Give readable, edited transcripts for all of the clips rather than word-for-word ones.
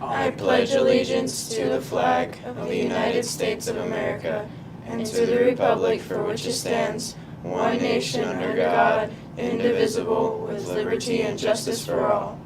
I pledge allegiance to the flag of the United States of America and to the republic for which it stands, one nation under God, indivisible, with liberty and justice for all.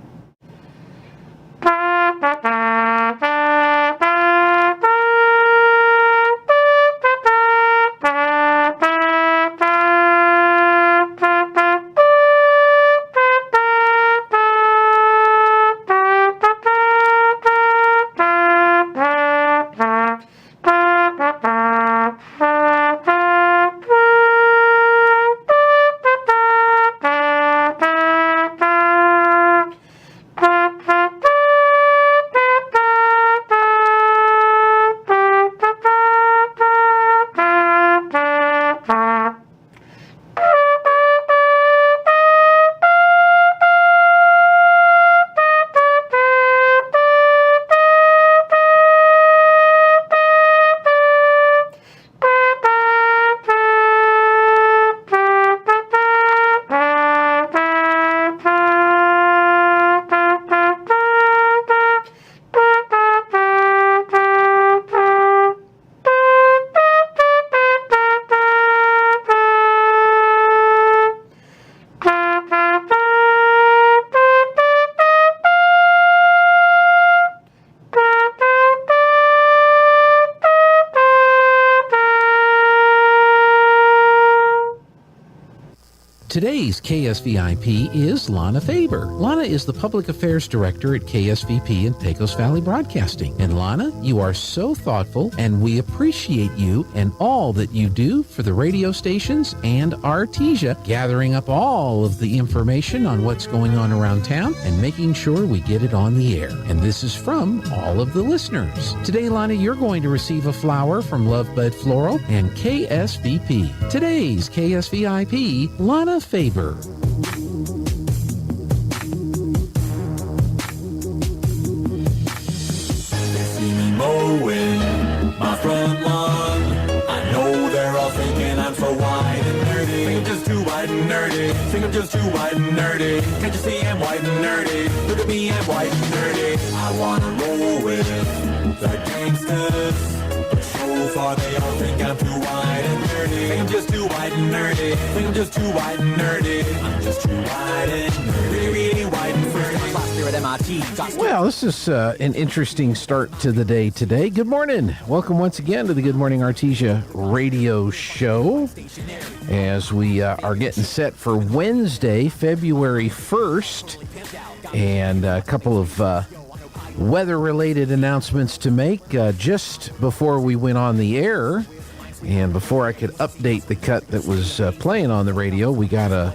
Today's KSVIP is Lana Faber. Lana is the Public Affairs Director at KSVP in Pecos Valley Broadcasting. And Lana, you are so thoughtful, and we appreciate you and all that you do for the radio stations and Artesia, gathering up all of the information on what's going on around town and making sure we get it on the air. And this is from all of the listeners. Today, Lana, you're going to receive a flower from Lovebud Floral and KSVP. Today's KSVIP, Lana Faber. They see me mowing my front lawn. I know they're all thinking I'm so white and nerdy. Think I'm just too white and nerdy. Think I'm just too white and nerdy. Can't you see I'm white and nerdy? Look at me, I'm white and nerdy. I wanna roll with the gangsters. So far they all think I'm too white and nerdy. Think I'm just too white and nerdy. Think I'm just too white and nerdy. I'm just too white and nerdy. Really, really white and nerdy. Well, this is an interesting start to the day today. Good morning. Welcome once again to the Good Morning Artesia radio show as we are getting set for Wednesday, February 1st, and a couple of weather-related announcements to make just before we went on the air. And before I could update the cut that was playing on the radio, we got a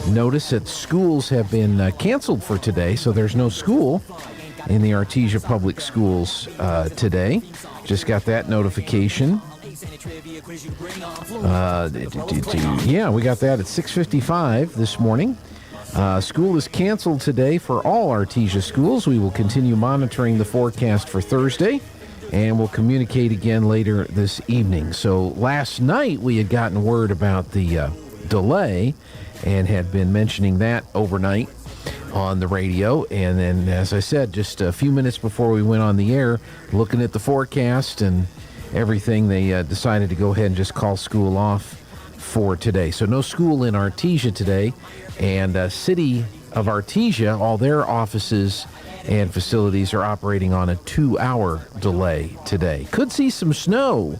notice that schools have been canceled for today, so there's no school in the Artesia Public Schools today. Just got that notification. Yeah, we got that at 6:55 this morning. School is canceled today for all Artesia schools. We will continue monitoring the forecast for Thursday, and we'll communicate again later this evening. So last night we had gotten word about the delay and had been mentioning that overnight on the radio. And then, as I said, just a few minutes before we went on the air, looking at the forecast and everything, they decided to go ahead and just call school off for today. So no school in Artesia today. And City of Artesia, all their offices and facilities are operating on a 2-hour delay today. Could see some snow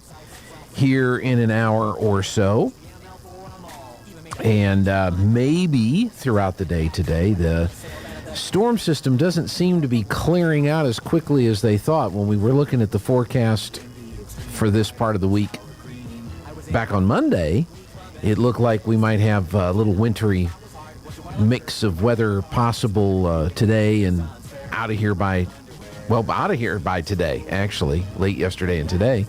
here in an hour or so. And maybe throughout the day today, the storm system doesn't seem to be clearing out as quickly as they thought when we were looking at the forecast for this part of the week. Back on Monday, it looked like we might have a little wintry mix of weather possible today and out of here by today, actually, late yesterday and today.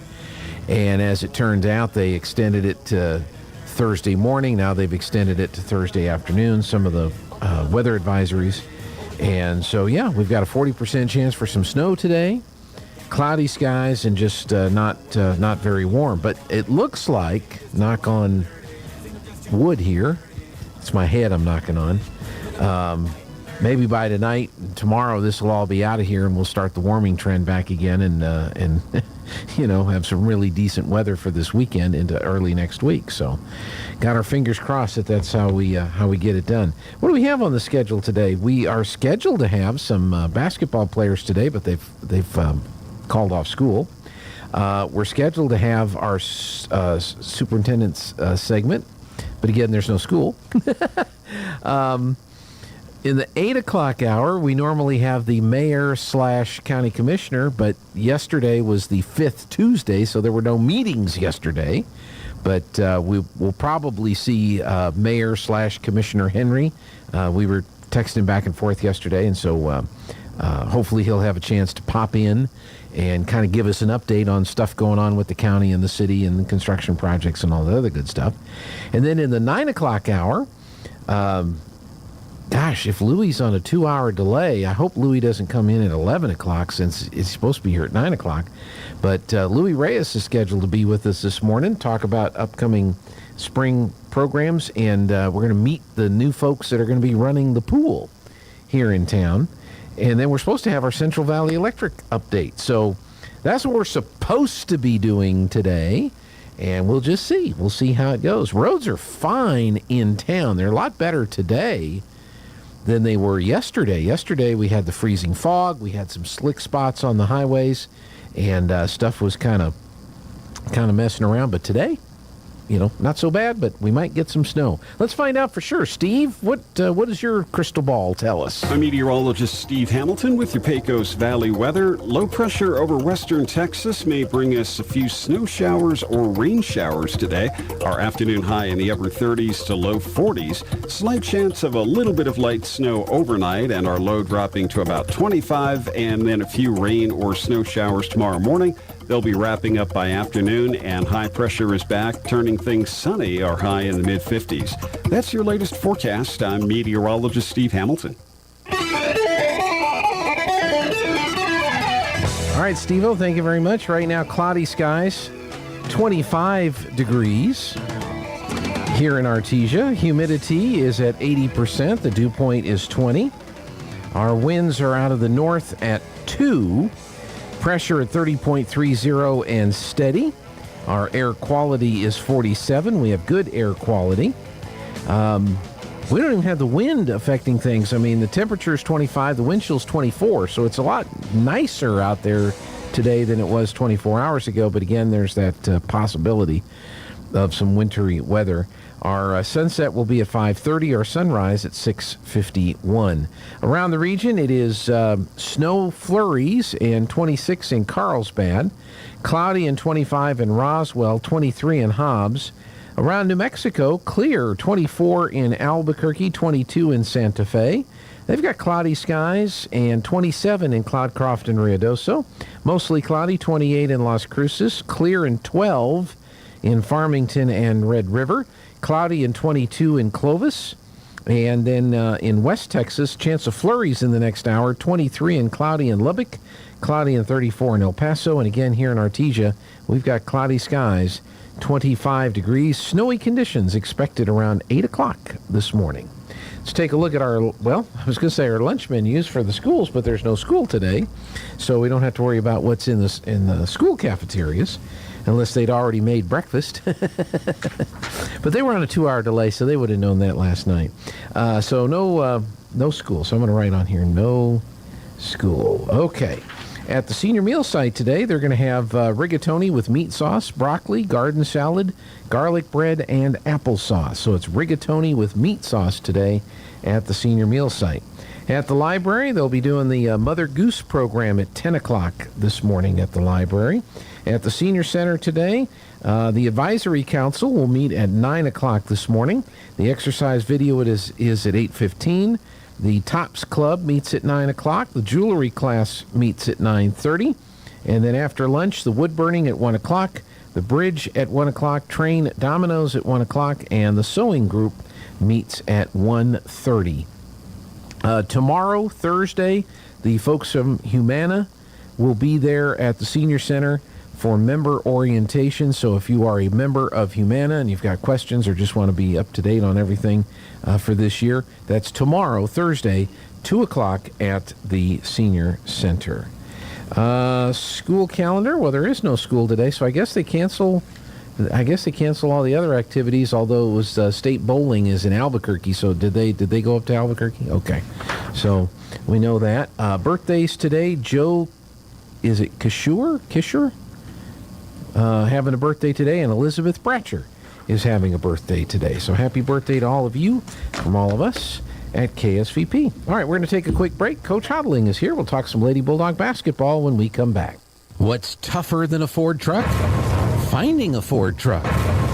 And as it turned out, they extended it to Thursday morning. Now they've extended it to Thursday afternoon, some of the weather advisories. And so, yeah, we've got a 40% chance for some snow today. Cloudy skies and just not very warm. But it looks like, knock on wood here, it's my head I'm knocking on, maybe by tonight, tomorrow, this will all be out of here, and we'll start the warming trend back again, and have some really decent weather for this weekend into early next week. So, got our fingers crossed that that's how we get it done. What do we have on the schedule today? We are scheduled to have some basketball players today, but they've called off school. We're scheduled to have our superintendent's segment, but again, there's no school. In the 8 o'clock hour, we normally have the mayor/county commissioner, but yesterday was the 5th Tuesday, so there were no meetings yesterday. But we will probably see Mayor/Commissioner Henry. We were texting back and forth yesterday, and so hopefully he'll have a chance to pop in and kind of give us an update on stuff going on with the county and the city and the construction projects and all the other good stuff. And then in the 9 o'clock hour, if Louie's on a 2-hour delay, I hope Louie doesn't come in at 11 o'clock since it's supposed to be here at 9 o'clock. But Louie Reyes is scheduled to be with us this morning, talk about upcoming spring programs, and we're going to meet the new folks that are going to be running the pool here in town. And then we're supposed to have our Central Valley Electric update. So that's what we're supposed to be doing today. And we'll just see. We'll see how it goes. Roads are fine in town. They're a lot better today than they were yesterday. Yesterday we had the freezing fog. We had some slick spots on the highways, and stuff was kind of messing around. But today, not so bad, but we might get some snow. Let's find out for sure. Steve, what does your crystal ball tell us? I'm meteorologist Steve Hamilton with your Pecos Valley weather. Low pressure over western Texas may bring us a few snow showers or rain showers today. Our afternoon high in the upper 30s to low 40s. Slight chance of a little bit of light snow overnight, and our low dropping to about 25, and then a few rain or snow showers tomorrow morning. They'll be wrapping up by afternoon, and high pressure is back, turning things sunny. Our high in the mid-50s. That's your latest forecast. I'm meteorologist Steve Hamilton. All right, Steve-O, thank you very much. Right now, cloudy skies, 25 degrees here in Artesia. Humidity is at 80%. The dew point is 20. Our winds are out of the north at 2. Pressure at 30.30 and steady. Our air quality is 47. We have good air quality. We don't even have the wind affecting things. I mean, the temperature is 25, the wind chill's 24, so it's a lot nicer out there today than it was 24 hours ago. But again, there's that possibility of some wintry weather. Our sunset will be at 5:30, our sunrise at 6:51. Around the region, it is snow flurries and 26 in Carlsbad, cloudy and 25 in Roswell, 23 in Hobbs. Around New Mexico, clear, 24 in Albuquerque, 22 in Santa Fe. They've got cloudy skies and 27 in Cloudcroft and Ruidoso. Mostly cloudy, 28 in Las Cruces, clear and 12 in Farmington and Red River. Cloudy and 22 in Clovis. And then in West Texas, chance of flurries in the next hour, 23 and cloudy in Lubbock, cloudy and 34 in El Paso. And again, here in Artesia, we've got cloudy skies, 25 degrees, snowy conditions expected around 8 o'clock this morning. Let's take a look at our lunch menus for the schools, but there's no school today, so we don't have to worry about what's in the school cafeterias, unless they'd already made breakfast. But they were on a 2-hour delay, so they would have known that last night. So no school. So I'm going to write on here, no school. Okay. At the senior meal site today, they're going to have rigatoni with meat sauce, broccoli, garden salad, garlic bread, and applesauce. So it's rigatoni with meat sauce today at the senior meal site. At the library, they'll be doing the Mother Goose program at 10 o'clock this morning at the library. At the senior center today, the advisory council will meet at 9 o'clock this morning. The exercise video is at 8:15. The Tops Club meets at 9 o'clock. The jewelry class meets at 9:30. And then after lunch, the wood burning at 1 o'clock, the bridge at 1 o'clock, train dominoes at 1 o'clock, and the sewing group meets at 1:30. Tomorrow, Thursday, the folks from Humana will be there at the senior center for member orientation. So if you are a member of Humana and you've got questions or just want to be up to date on everything for this year, that's tomorrow, Thursday, 2 o'clock at the Senior Center. School calendar. Well, there is no school today, so I guess they cancel all the other activities, although it was state bowling is in Albuquerque. So did they go up to Albuquerque? Okay. So we know that. Birthdays today. Joe, is it Kisher? Having a birthday today, and Elizabeth Bratcher is having a birthday today. So happy birthday to all of you from all of us at KSVP. All right, we're going to take a quick break. Coach Hodling is here. We'll talk some Lady Bulldog basketball when we come back. What's tougher than a Ford truck? Finding a Ford truck.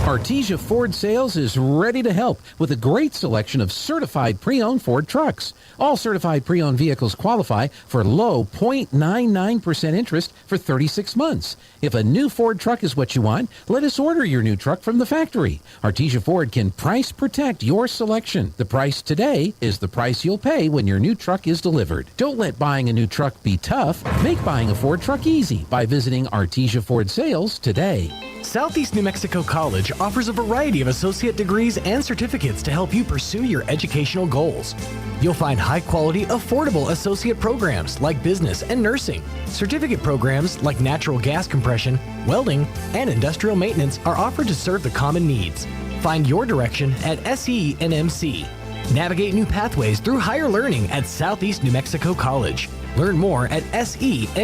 Artesia Ford Sales is ready to help with a great selection of certified pre-owned Ford trucks. All certified pre-owned vehicles qualify for low 0.99% interest for 36 months. If a new Ford truck is what you want, let us order your new truck from the factory. Artesia Ford can price protect your selection. The price today is the price you'll pay when your new truck is delivered. Don't let buying a new truck be tough. Make buying a Ford truck easy by visiting Artesia Ford Sales today. Southeast New Mexico College offers a variety of associate degrees and certificates to help you pursue your educational goals. You'll find high-quality, affordable associate programs like business and nursing. Certificate programs like natural gas compression, welding, and industrial maintenance are offered to serve the common needs. Find your direction at SENMC. Navigate new pathways through higher learning at Southeast New Mexico College. Learn more at senmc.edu.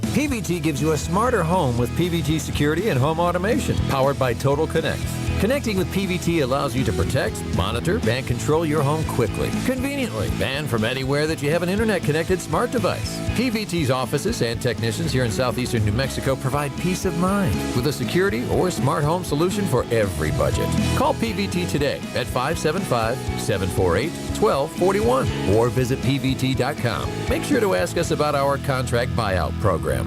PVT gives you a smarter home with PVT security and home automation, powered by Total Connect. Connecting with PVT allows you to protect, monitor, and control your home quickly, conveniently, and from anywhere that you have an internet-connected smart device. PVT's offices and technicians here in southeastern New Mexico provide peace of mind with a security or smart home solution for every budget. Call PVT today at 575-748-1241 or visit pvt.com. Make sure to ask us about our contract buyout program.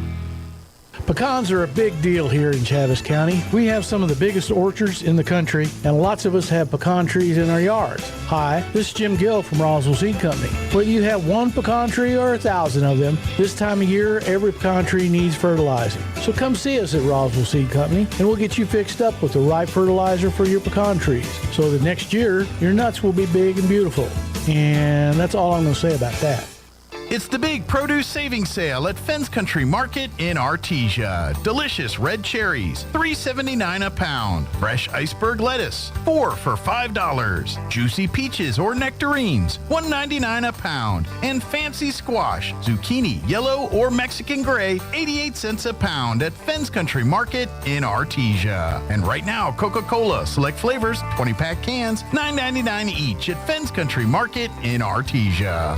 Pecans are a big deal here in Chaves County. We have some of the biggest orchards in the country, and lots of us have pecan trees in our yards. Hi, this is Jim Gill from Roswell Seed Company. Whether you have one pecan tree or 1,000 of them, this time of year, every pecan tree needs fertilizing. So come see us at Roswell Seed Company, and we'll get you fixed up with the right fertilizer for your pecan trees, so that next year, your nuts will be big and beautiful. And that's all I'm going to say about that. It's the big produce savings sale at Fence Country Market in Artesia. Delicious red cherries, $3.79 a pound. Fresh iceberg lettuce, 4 for $5. Juicy peaches or nectarines, $1.99 a pound. And fancy squash, zucchini, yellow or Mexican gray, 88 cents a pound at Fence Country Market in Artesia. And right now, Coca-Cola select flavors, 20-pack cans, $9.99 each at Fence Country Market in Artesia.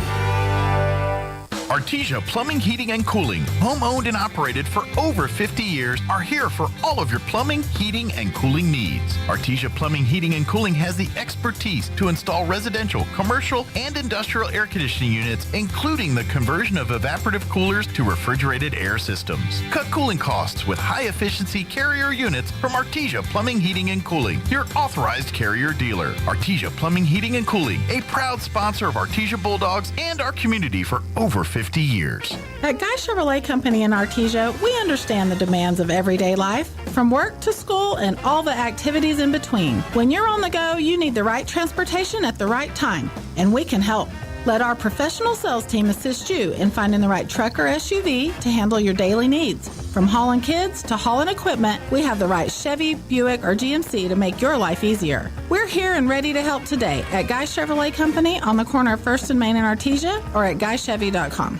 Artesia Plumbing, Heating, and Cooling, home-owned and operated for over 50 years, are here for all of your plumbing, heating, and cooling needs. Artesia Plumbing, Heating, and Cooling has the expertise to install residential, commercial, and industrial air conditioning units, including the conversion of evaporative coolers to refrigerated air systems. Cut cooling costs with high-efficiency Carrier units from Artesia Plumbing, Heating, and Cooling, your authorized Carrier dealer. Artesia Plumbing, Heating, and Cooling, a proud sponsor of Artesia Bulldogs and our community for over 50 years. At Guy Chevrolet Company in Artesia, we understand the demands of everyday life, from work to school and all the activities in between. When you're on the go, you need the right transportation at the right time, and we can help. Let our professional sales team assist you in finding the right truck or SUV to handle your daily needs. From hauling kids to hauling equipment, we have the right Chevy, Buick, or GMC to make your life easier. We're here and ready to help today at Guy Chevrolet Company on the corner of 1st and Main in Artesia or at guychevy.com.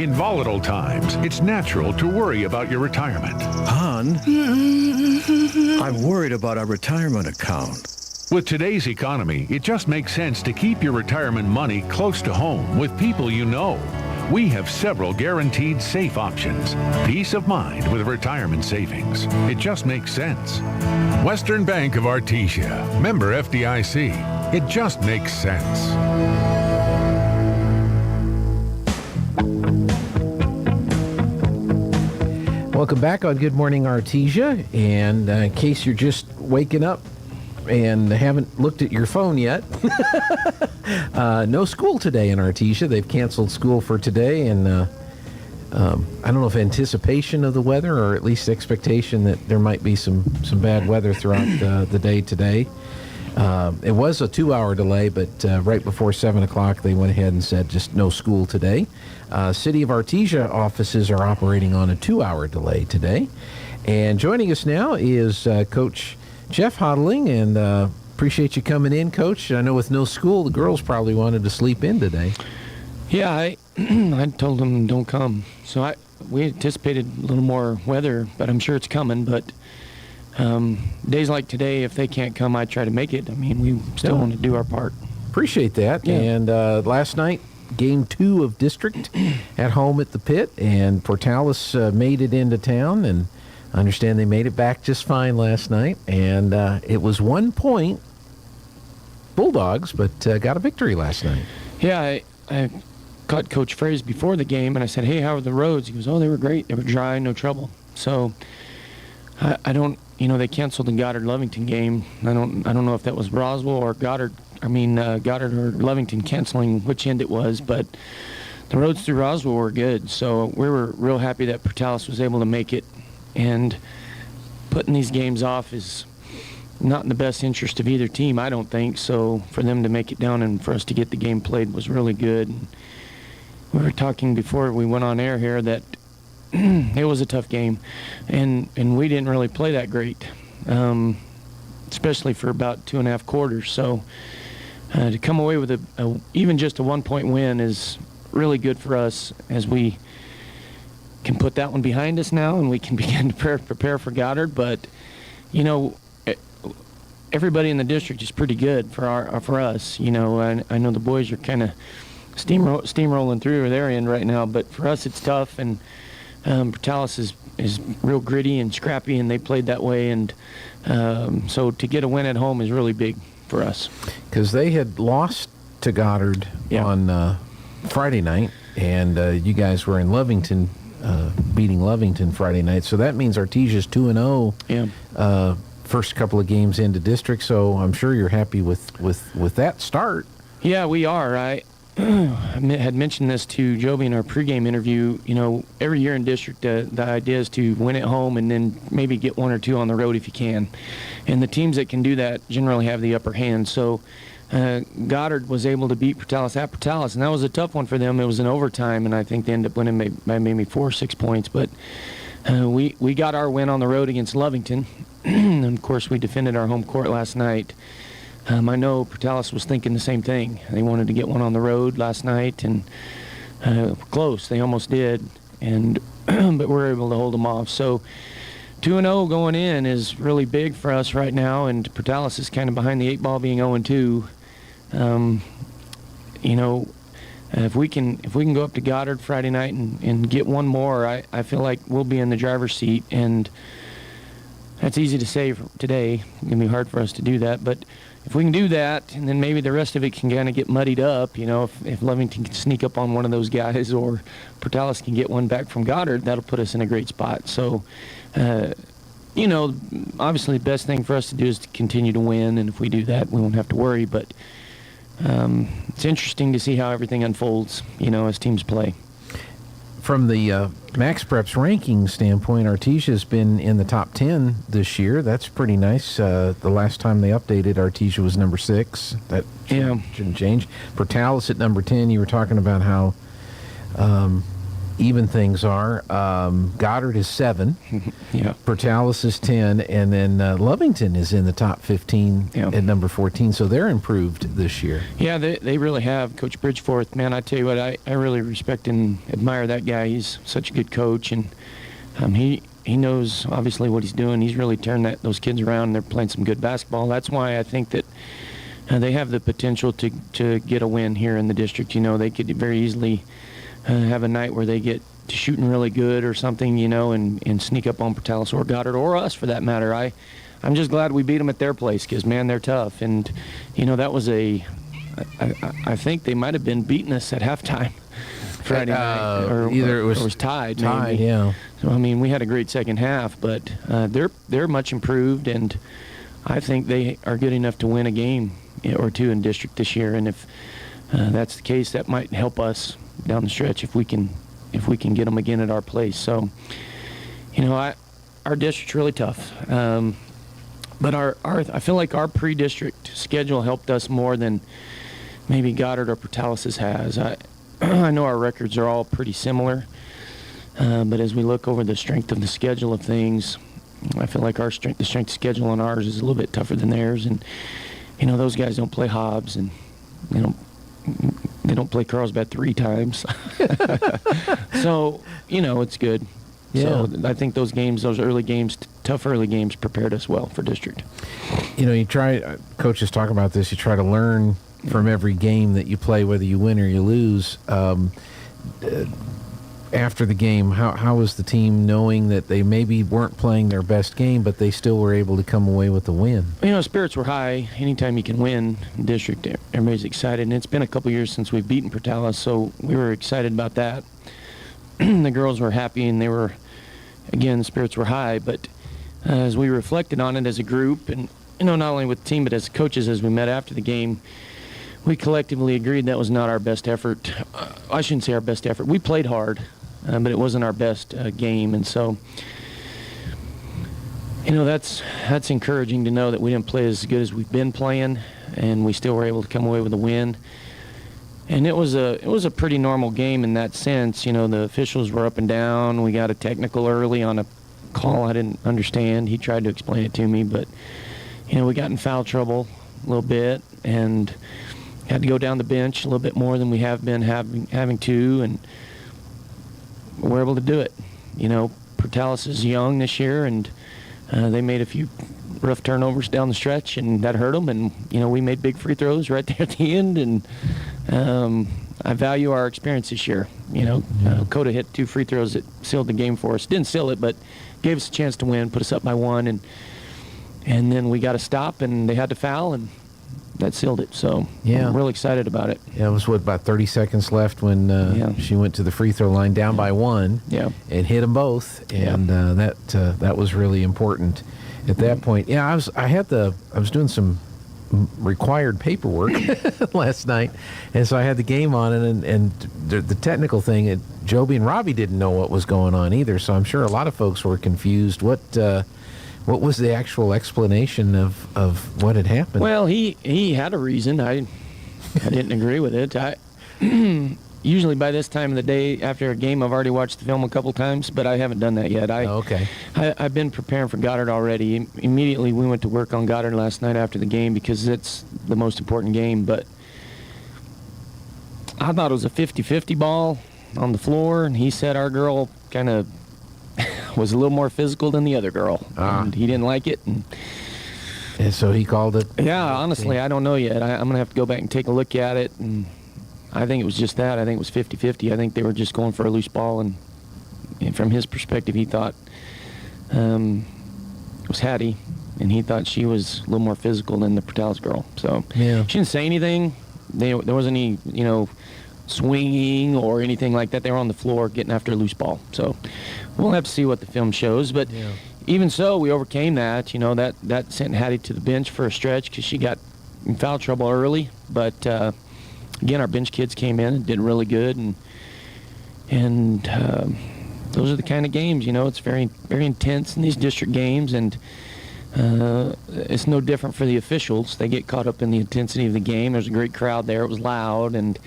In volatile times, it's natural to worry about your retirement. Hon, I'm worried about our retirement account. With today's economy, it just makes sense to keep your retirement money close to home with people you know. We have several guaranteed safe options. Peace of mind with retirement savings. It just makes sense. Western Bank of Artesia. Member FDIC. It just makes sense. Welcome back on Good Morning Artesia. And in case you're just waking up and haven't looked at your phone yet, no school today in Artesia. They've canceled school for today, and I don't know if anticipation of the weather or at least expectation that there might be some bad weather throughout the day today. It was a 2-hour delay, but right before 7 o'clock, they went ahead and said just no school today. City of Artesia offices are operating on a 2-hour delay today. And joining us now is Coach Jeff Hodling, and appreciate you coming in, Coach. I know with no school, the girls probably wanted to sleep in today. Yeah, I told them don't come. So we anticipated a little more weather, but I'm sure it's coming. But days like today, if they can't come, I try to make it. I mean, we still want to do our part. Appreciate that. Yeah. And last night, Game 2 of District at home at the Pit, and Portales made it into town, and I understand they made it back just fine last night. And it was 1 point Bulldogs, but got a victory last night. Yeah, I caught Coach Fraze before the game, and I said, hey, how are the roads? He goes, oh, they were great. They were dry, no trouble. So I don't, they canceled the Goddard-Lovington game. I don't know if that was Roswell or Goddard or Lovington canceling which end it was, but the roads through Roswell were good. So we were real happy that Portales was able to make it, and putting these games off is not in the best interest of either team, I don't think. So for them to make it down and for us to get the game played was really good. And we were talking before we went on air here that it was a tough game, and we didn't really play that great, especially for about 2.5 quarters. So to come away with even just a 1-point win is really good for us, as we can put that one behind us now and we can begin to prepare for Goddard. But everybody in the district is pretty good for us. I know the boys are kind of steamrolling through their end right now, but for us it's tough. And Portales is real gritty and scrappy, and they played that way. And so to get a win at home is really big for us. Because they had lost to Goddard on Friday night, and you guys were in Lovington, beating Lovington Friday night. So that means Artesia's 2-0. Yeah. First couple of games into district, so I'm sure you're happy with that start. Yeah, we are. I had mentioned this to Joby in our pregame interview. Every year in district, the idea is to win at home and then maybe get 1 or 2 on the road if you can. And the teams that can do that generally have the upper hand. So Goddard was able to beat Portales at Portales, and that was a tough one for them. It was in overtime, and I think they ended up winning by maybe 4 or 6 points. But we got our win on the road against Lovington. And of course, we defended our home court last night. I know Portales was thinking the same thing. They wanted to get one on the road last night, and close. They almost did, and but we're able to hold them off. So 2-0 going in is really big for us right now, and Portales is kind of behind the 8 ball, being 0-2. If we can go up to Goddard Friday night and get one more, I feel like we'll be in the driver's seat. And that's easy to say today. It's going to be hard for us to do that. But if we can do that, and then maybe the rest of it can kind of get muddied up, if Lovington can sneak up on one of those guys, or Portales can get one back from Goddard, that'll put us in a great spot. So, obviously the best thing for us to do is to continue to win, and if we do that, we won't have to worry. But it's interesting to see how everything unfolds, as teams play. From the Max Preps ranking standpoint, Artesia's been in the top 10 this year. That's pretty nice. The last time they updated, Artesia was number 6. That shouldn't change. Portales at number 10. You were talking about how even things are. Goddard is 7. Yeah. Portales is 10, and then Lovington is in the top 15 at number 14. So they're improved this year. Yeah, they really have. Coach Bridgeforth, man, I tell you what, I really respect and admire that guy. He's such a good coach, and he knows obviously what he's doing. He's really turned those kids around, and they're playing some good basketball. That's why I think that they have the potential to get a win here in the district. They could very easily have a night where they get to shooting really good or something, and sneak up on Portales or Goddard, or us for that matter. I'm just glad we beat them at their place, because, man, they're tough. And, that was I think they might have been beating us at halftime Friday night. Or it was tied, maybe. Yeah. So, we had a great second half, but they're much improved, and I think they are good enough to win a game or 2 in district this year. And if that's the case, that might help us down the stretch if we can if we can get them again at our place. So, our district's really tough. But I feel like our pre-district schedule helped us more than maybe Goddard or Portales has. I know our records are all pretty similar, but as we look over the strength of the schedule of things, I feel like the strength of schedule on ours is a little bit tougher than theirs. And those guys don't play Hobbs, and they don't play Carlsbad 3 times. So it's good. Yeah. So I think those early games, tough early games, prepared us well for district. You try, coaches talk about this, you try to learn from every game that you play, whether you win or you lose. After the game, how was the team knowing that they maybe weren't playing their best game, but they still were able to come away with the win? Spirits were high. Anytime you can win in district, everybody's excited. And it's been a couple years since we've beaten Portales, so we were excited about that. The girls were happy, and the spirits were high. But as we reflected on it as a group, and not only with the team, but as coaches, as we met after the game, we collectively agreed that was not our best effort. I shouldn't say our best effort. We played hard, but it wasn't our best game. And so, that's encouraging to know that we didn't play as good as we've been playing, and we still were able to come away with a win. And it was a pretty normal game in that sense. The officials were up and down. We got a technical early on a call I didn't understand. He tried to explain it to me, but we got in foul trouble a little bit and had to go down the bench a little bit more than we have been having to, and we're able to do it. Portales is young this year, and they made a few rough turnovers down the stretch, and that hurt them. And we made big free throws right there at the end, and I value our experience this year. Coda hit 2 free throws that sealed the game for us. Didn't seal it, but gave us a chance to win, put us up by 1, and then we got a stop, and they had to foul, and that sealed it. So I'm really excited about it. Yeah, it was about 30 seconds left when she went to the free throw line down by 1. Yeah, and hit them both, and that was really important at that point. Yeah, I was doing some required paperwork last night, and so I had the game on, and the technical thing. Joby and Robbie didn't know what was going on either, so I'm sure a lot of folks were confused. What was the actual explanation of what had happened? Well, he had a reason. I didn't agree with it. Usually by this time of the day after a game, I've already watched the film a couple times, but I haven't done that yet. Okay. I've been preparing for Goddard already. Immediately we went to work on Goddard last night after the game because it's the most important game, but I thought it was a 50-50 ball on the floor, and he said our girl kind of was a little more physical than the other girl, and he didn't like it. And so he called it? Yeah, honestly, I don't know yet. I'm going to have to go back and take a look at it, and I think it was just that. I think it was 50-50. I think they were just going for a loose ball, and from his perspective, he thought it was Hattie, and he thought she was a little more physical than the Portales girl. So she didn't say anything. There wasn't any, swinging or anything like that. They were on the floor getting after a loose ball. So we'll have to see what the film shows. But even so, we overcame that. That sent Hattie to the bench for a stretch because she got in foul trouble early. But again, our bench kids came in and did really good. And those are the kind of games, it's very, very intense in these district games. And it's no different for the officials. They get caught up in the intensity of the game. There's a great crowd there. It was loud, and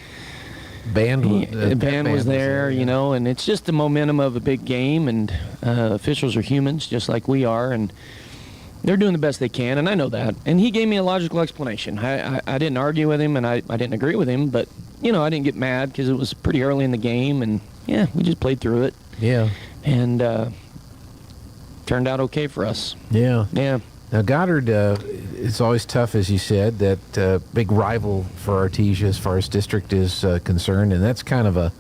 the band was there, and it's just the momentum of a big game, and officials are humans just like we are, and they're doing the best they can, and I know that. And he gave me a logical explanation. I didn't argue with him, and I didn't agree with him, but, I didn't get mad because it was pretty early in the game, and, we just played through it. Yeah. And turned out okay for us. Yeah. Yeah. Now, Goddard, it's always tough, as you said, that big rival for Artesia as far as district is concerned, and that's kind of a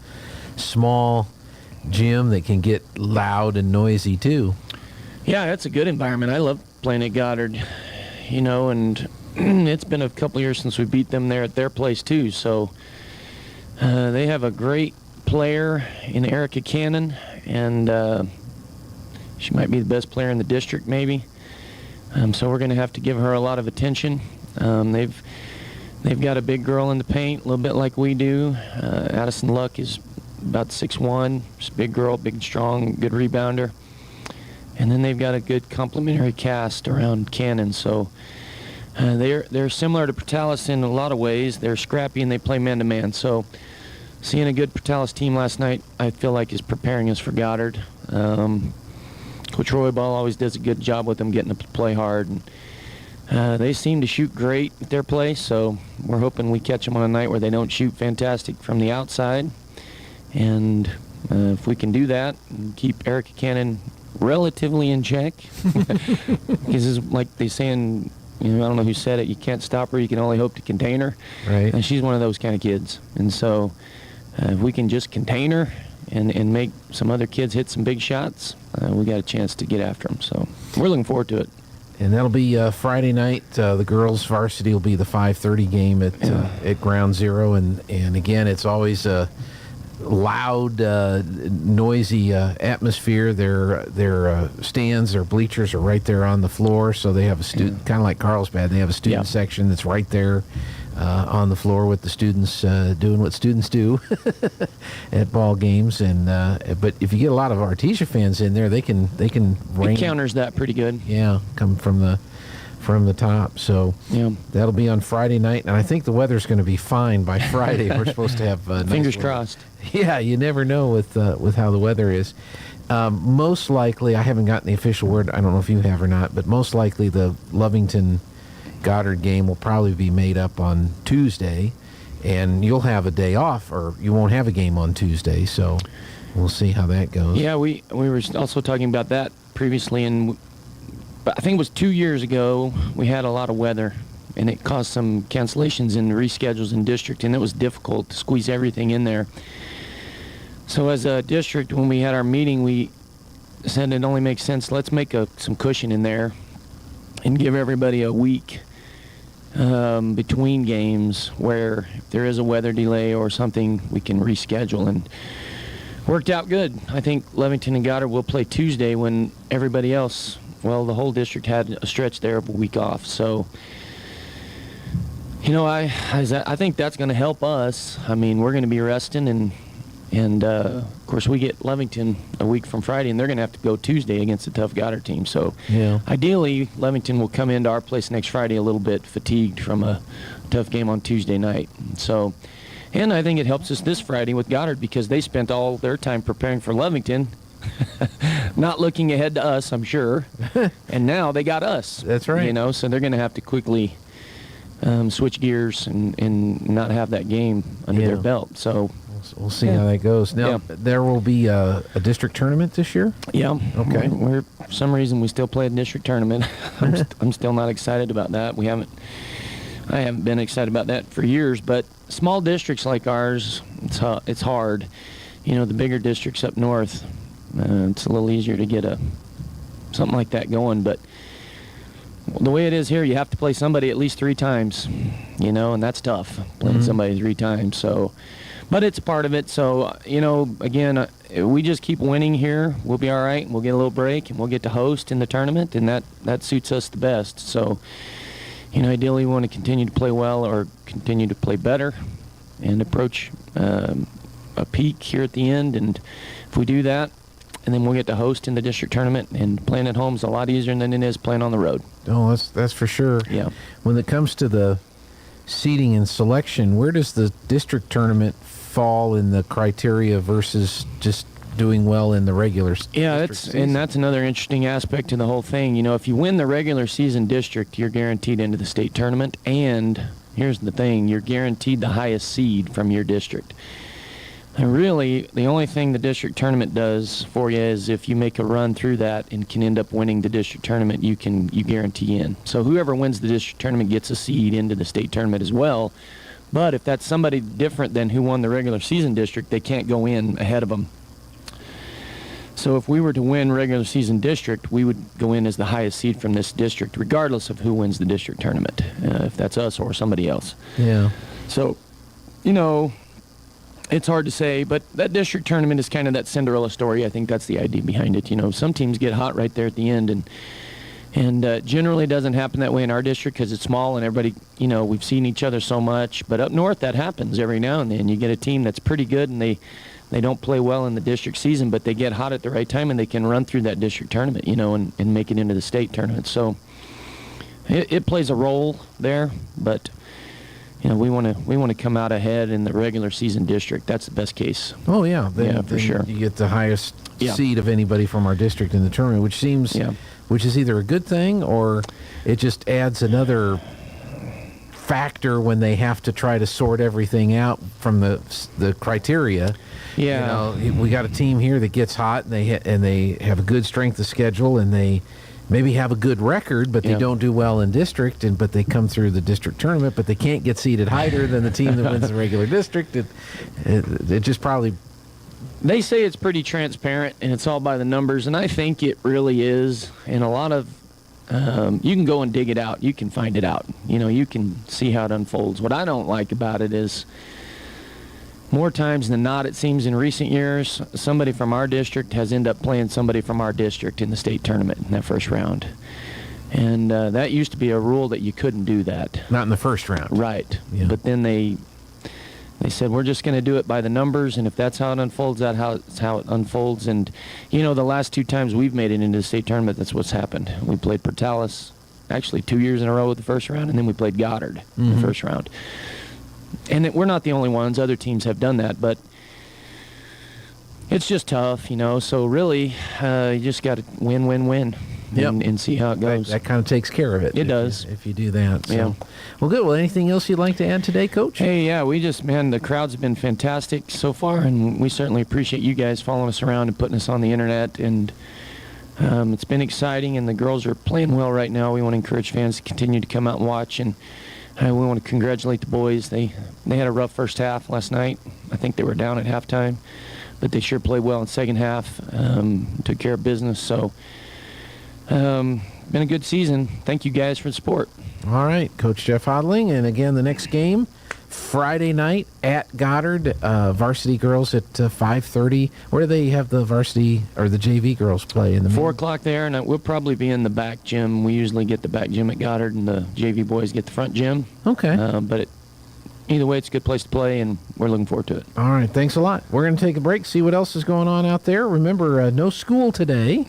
small gym that can get loud and noisy, too. Yeah, that's a good environment. I love playing at Goddard, and it's been a couple years since we beat them there at their place, too, so they have a great player in Erica Cannon, and she might be the best player in the district, maybe. So we're going to have to give her a lot of attention. They've got a big girl in the paint, a little bit like we do. Addison Luck is about 6'1", just a big girl, big and strong, good rebounder. And then they've got a good complementary cast around Cannon. So they're similar to Portales in a lot of ways. They're scrappy and they play man-to-man. So seeing a good Portales team last night, I feel like is preparing us for Goddard. Coach Roybal always does a good job with them getting them to play hard. And they seem to shoot great at their play, so we're hoping we catch them on a night where they don't shoot fantastic from the outside. And if we can do that and keep Erica Cannon relatively in check, because it's like they saying, I don't know who said it, you can't stop her, you can only hope to contain her. Right. And she's one of those kind of kids. And so if we can just contain her and make some other kids hit some big shots, we got a chance to get after them. So we're looking forward to it. And that'll be Friday night. The girls' varsity will be the 5:30 game at Ground Zero. And again, it's always a loud, noisy atmosphere. Their stands, their bleachers are right there on the floor. So they have a student, kind of like Carlsbad, they have a student section that's right there on the floor with the students doing what students do at ball games. And but if you get a lot of Artesia fans in there, they can It counters that pretty good. Yeah, come from the top. So that'll be on Friday night, and I think the weather's going to be fine by Friday. We're supposed to have fingers crossed. Yeah, you never know with how the weather is. Most likely, I haven't gotten the official word. I don't know if you have or not, but most likely the Lovington Goddard game will probably be made up on Tuesday, and you'll have a day off, or you won't have a game on Tuesday. So we'll see how that goes. Yeah, we were also talking about that previously, and I think it was 2 years ago we had a lot of weather, and it caused some cancellations and reschedules in district, and it was difficult to squeeze everything in there. So as a district, when we had our meeting, we said it only makes sense, let's make some cushion in there and give everybody a week between games where if there is a weather delay or something, we can reschedule. And worked out good. I think Lovington and Goddard will play Tuesday when everybody else, well, the whole district had a stretch there of a week off. So, I think that's going to help us. I mean, we're going to be resting, and of course we get Lovington a week from Friday, and they're going to have to go Tuesday against a tough Goddard team. So ideally, Lovington will come into our place next Friday a little bit fatigued from a tough game on Tuesday night. So, and I think it helps us this Friday with Goddard because they spent all their time preparing for Lovington, not looking ahead to us, I'm sure. And now they got us. That's right. So they're going to have to quickly switch gears and not have that game under their belt. So we'll see how that goes. Now, there will be a district tournament this year? Yeah. Okay. For some reason, we still play a district tournament. I'm still not excited about that. I haven't been excited about that for years, but small districts like ours, it's hard. The bigger districts up north, it's a little easier to get something like that going, but the way it is here, you have to play somebody at least 3 times, and that's tough, playing somebody 3 times. So, but it's part of it. So, again, we just keep winning here. We'll be all right, and we'll get a little break, and we'll get to host in the tournament, and that suits us the best. So, ideally, we want to continue to play well or continue to play better and approach a peak here at the end. And if we do that, and then we'll get to host in the district tournament, and playing at home is a lot easier than it is playing on the road. Oh, that's for sure. Yeah. When it comes to the seeding and selection, where does the district tournament fall in the criteria versus just doing well in the regular season? And that's another interesting aspect to the whole thing. If you win the regular season district, you're guaranteed into the state tournament, and here's the thing, you're guaranteed the highest seed from your district. And really, the only thing the district tournament does for you is if you make a run through that and can end up winning the district tournament, you guarantee in. So whoever wins the district tournament gets a seed into the state tournament as well. But if that's somebody different than who won the regular season district, they can't go in ahead of them. So if we were to win regular season district, we would go in as the highest seed from this district, regardless of who wins the district tournament, if that's us or somebody else. Yeah. So, it's hard to say, but that district tournament is kind of that Cinderella story. I think that's the idea behind it. Some teams get hot right there at the end, and generally doesn't happen that way in our district because it's small and everybody, we've seen each other so much. But up north, that happens every now and then. You get a team that's pretty good and they They don't play well in the district season, but they get hot at the right time, and they can run through that district tournament, and make it into the state tournament. So it plays a role there, but we want to come out ahead in the regular season district. That's the best case. Oh yeah, for sure. You get the highest seed of anybody from our district in the tournament, which is either a good thing or it just adds another factor when they have to try to sort everything out from the criteria. Yeah, we got a team here that gets hot, and they have a good strength of schedule, and they maybe have a good record, but they don't do well in district, but they come through the district tournament, but they can't get seeded higher than the team that wins the regular district. It just probably... They say it's pretty transparent, and it's all by the numbers, and I think it really is. And a lot of... you can go and dig it out. You can find it out. You can see how it unfolds. What I don't like about it is more times than not, it seems in recent years, somebody from our district has ended up playing somebody from our district in the state tournament in that first round. And that used to be a rule that you couldn't do that. Not in the first round. Right. Yeah. But then they said, we're just going to do it by the numbers, and if that's how it unfolds, that's how it unfolds. And, the last 2 times we've made it into the state tournament, that's what's happened. We played Portales, actually 2 years in a row with the first round, and then we played Goddard in the first round. And we're not the only ones. Other teams have done that, but it's just tough, So really, you just got to win. And see how it goes. That kind of takes care of it. It does. If you do that. So. Yeah. Well, good. Well, anything else you'd like to add today, Coach? Hey, yeah, the crowds have been fantastic so far, and we certainly appreciate you guys following us around and putting us on the internet. And it's been exciting, and the girls are playing well right now. We want to encourage fans to continue to come out and watch, and we want to congratulate the boys. They had a rough first half last night. I think they were down at halftime, but they sure played well in the second half, took care of business. So, been a good season. Thank you guys for the support. All right, Coach Jeff Hodling. And again, the next game, Friday night at Goddard, varsity girls at 5:30. Where do they have the varsity or the JV girls play? In the 4 o'clock there, and we'll probably be in the back gym. We usually get the back gym at Goddard, and the JV boys get the front gym. Okay. But either way, it's a good place to play, and we're looking forward to it. All right, thanks a lot. We're going to take a break, see what else is going on out there. Remember, no school today,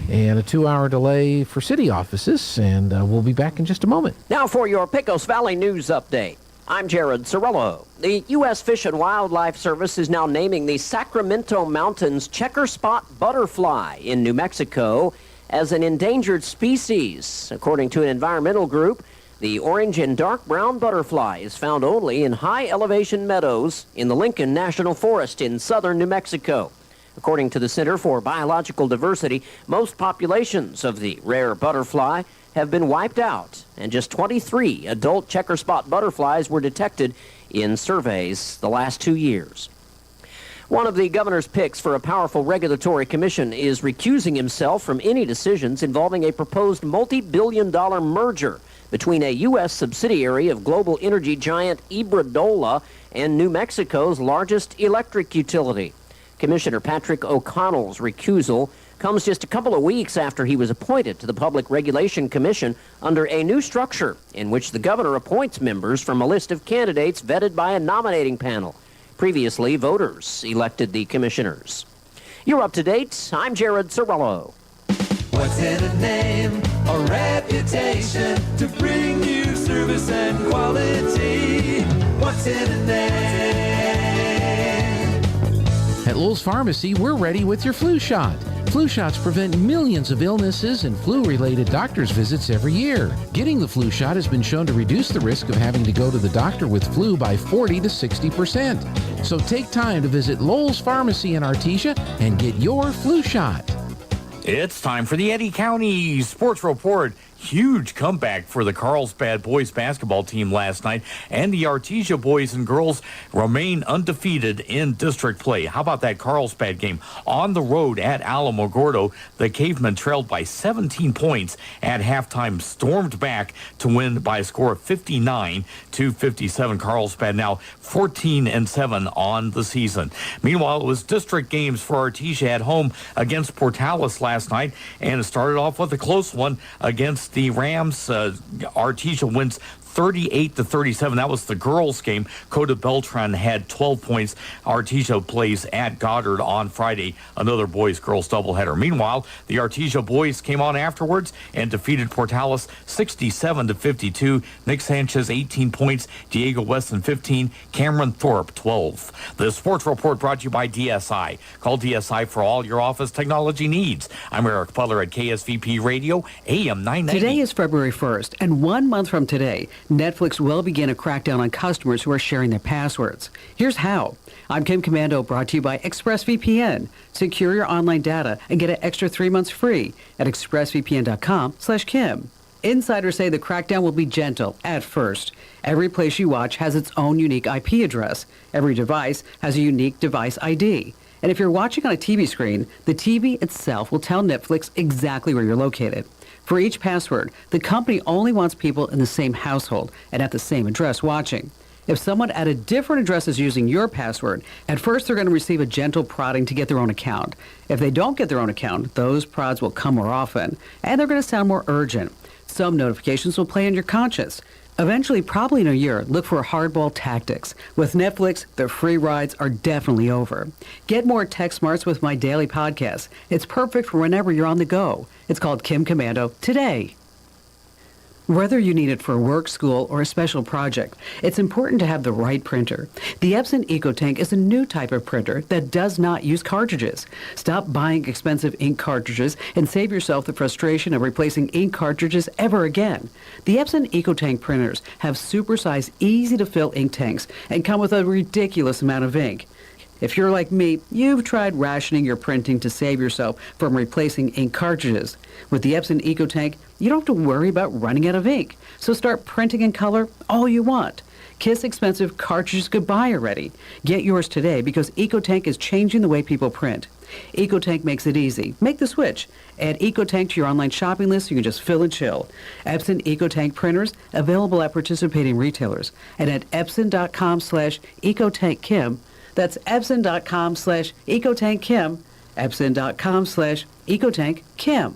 and a 2-hour delay for city offices, and we'll be back in just a moment. Now for your Pecos Valley News Update. I'm Jared Cirillo. The U.S. Fish and Wildlife Service is now naming the Sacramento Mountains checker spot butterfly in New Mexico as an endangered species. According to an environmental group, the orange and dark brown butterfly is found only in high-elevation meadows in the Lincoln National Forest in southern New Mexico. According to the Center for Biological Diversity, most populations of the rare butterfly have been wiped out, and just 23 adult checker spot butterflies were detected in surveys the last 2 years. One of the governor's picks for a powerful regulatory commission is recusing himself from any decisions involving a proposed multi-billion-dollar merger between a U.S. subsidiary of global energy giant Iberdrola and New Mexico's largest electric utility. Commissioner Patrick O'Connell's recusal comes just a couple of weeks after he was appointed to the Public Regulation Commission under a new structure in which the governor appoints members from a list of candidates vetted by a nominating panel. Previously, voters elected the commissioners. You're up to date. I'm Jared Cirillo. What's in a name or reputation to bring you service and quality? What's in a name? At Lowell's Pharmacy, we're ready with your flu shot. Flu shots prevent millions of illnesses and flu-related doctor's visits every year. Getting the flu shot has been shown to reduce the risk of having to go to the doctor with flu by 40 to 60%. So take time to visit Lowell's Pharmacy in Artesia and get your flu shot. It's time for the Eddy County Sports Report. Huge comeback for the Carlsbad boys basketball team last night, and the Artesia boys and girls remain undefeated in district play. How about that Carlsbad game? On the road at Alamogordo, the Cavemen trailed by 17 points at halftime, stormed back to win by a score of 59-57. Carlsbad now 14-7 on the season. Meanwhile, it was district games for Artesia at home against Portales last night, and it started off with a close one against the Rams. Artesia wins 38-37. That was the girls' game. Coda Beltran had 12 points. Artesia plays at Goddard on Friday, another boys-girls doubleheader. Meanwhile, the Artesia boys came on afterwards and defeated Portales 67-52. Nick Sanchez 18 points, Diego Weston 15, Cameron Thorpe 12. The Sports Report brought to you by DSI. Call DSI for all your office technology needs. I'm Eric Butler at KSVP Radio, AM 990. Today is February 1st, and 1 month from today, Netflix will begin a crackdown on customers who are sharing their passwords. Here's how. I'm Kim Commando, brought to you by ExpressVPN. Secure your online data and get an extra 3 months free at expressvpn.com/Kim. Insiders say the crackdown will be gentle at first. Every place you watch has its own unique IP address. Every device has a unique device ID. And if you're watching on a TV screen, the TV itself will tell Netflix exactly where you're located. For each password, the company only wants people in the same household and at the same address watching. If someone at a different address is using your password, at first they're going to receive a gentle prodding to get their own account. If they don't get their own account, those prods will come more often, and they're going to sound more urgent. Some notifications will play on your conscience. Eventually, probably in a year, look for hardball tactics. With Netflix, the free rides are definitely over. Get more tech smarts with my daily podcast. It's perfect for whenever you're on the go. It's called Kim Commando Today. Whether you need it for work, school, or a special project, it's important to have the right printer. The Epson EcoTank is a new type of printer that does not use cartridges. Stop buying expensive ink cartridges and save yourself the frustration of replacing ink cartridges ever again. The Epson EcoTank printers have supersized, easy-to-fill ink tanks and come with a ridiculous amount of ink. If you're like me, you've tried rationing your printing to save yourself from replacing ink cartridges. With the Epson EcoTank, you don't have to worry about running out of ink. So start printing in color all you want. Kiss expensive cartridges goodbye already. Get yours today because EcoTank is changing the way people print. EcoTank makes it easy. Make the switch. Add EcoTank to your online shopping list so you can just fill and chill. Epson EcoTank printers available at participating retailers and at epson.com/EcoTankKim. That's Epson.com/EcoTankKim. Epson.com/EcoTankKim.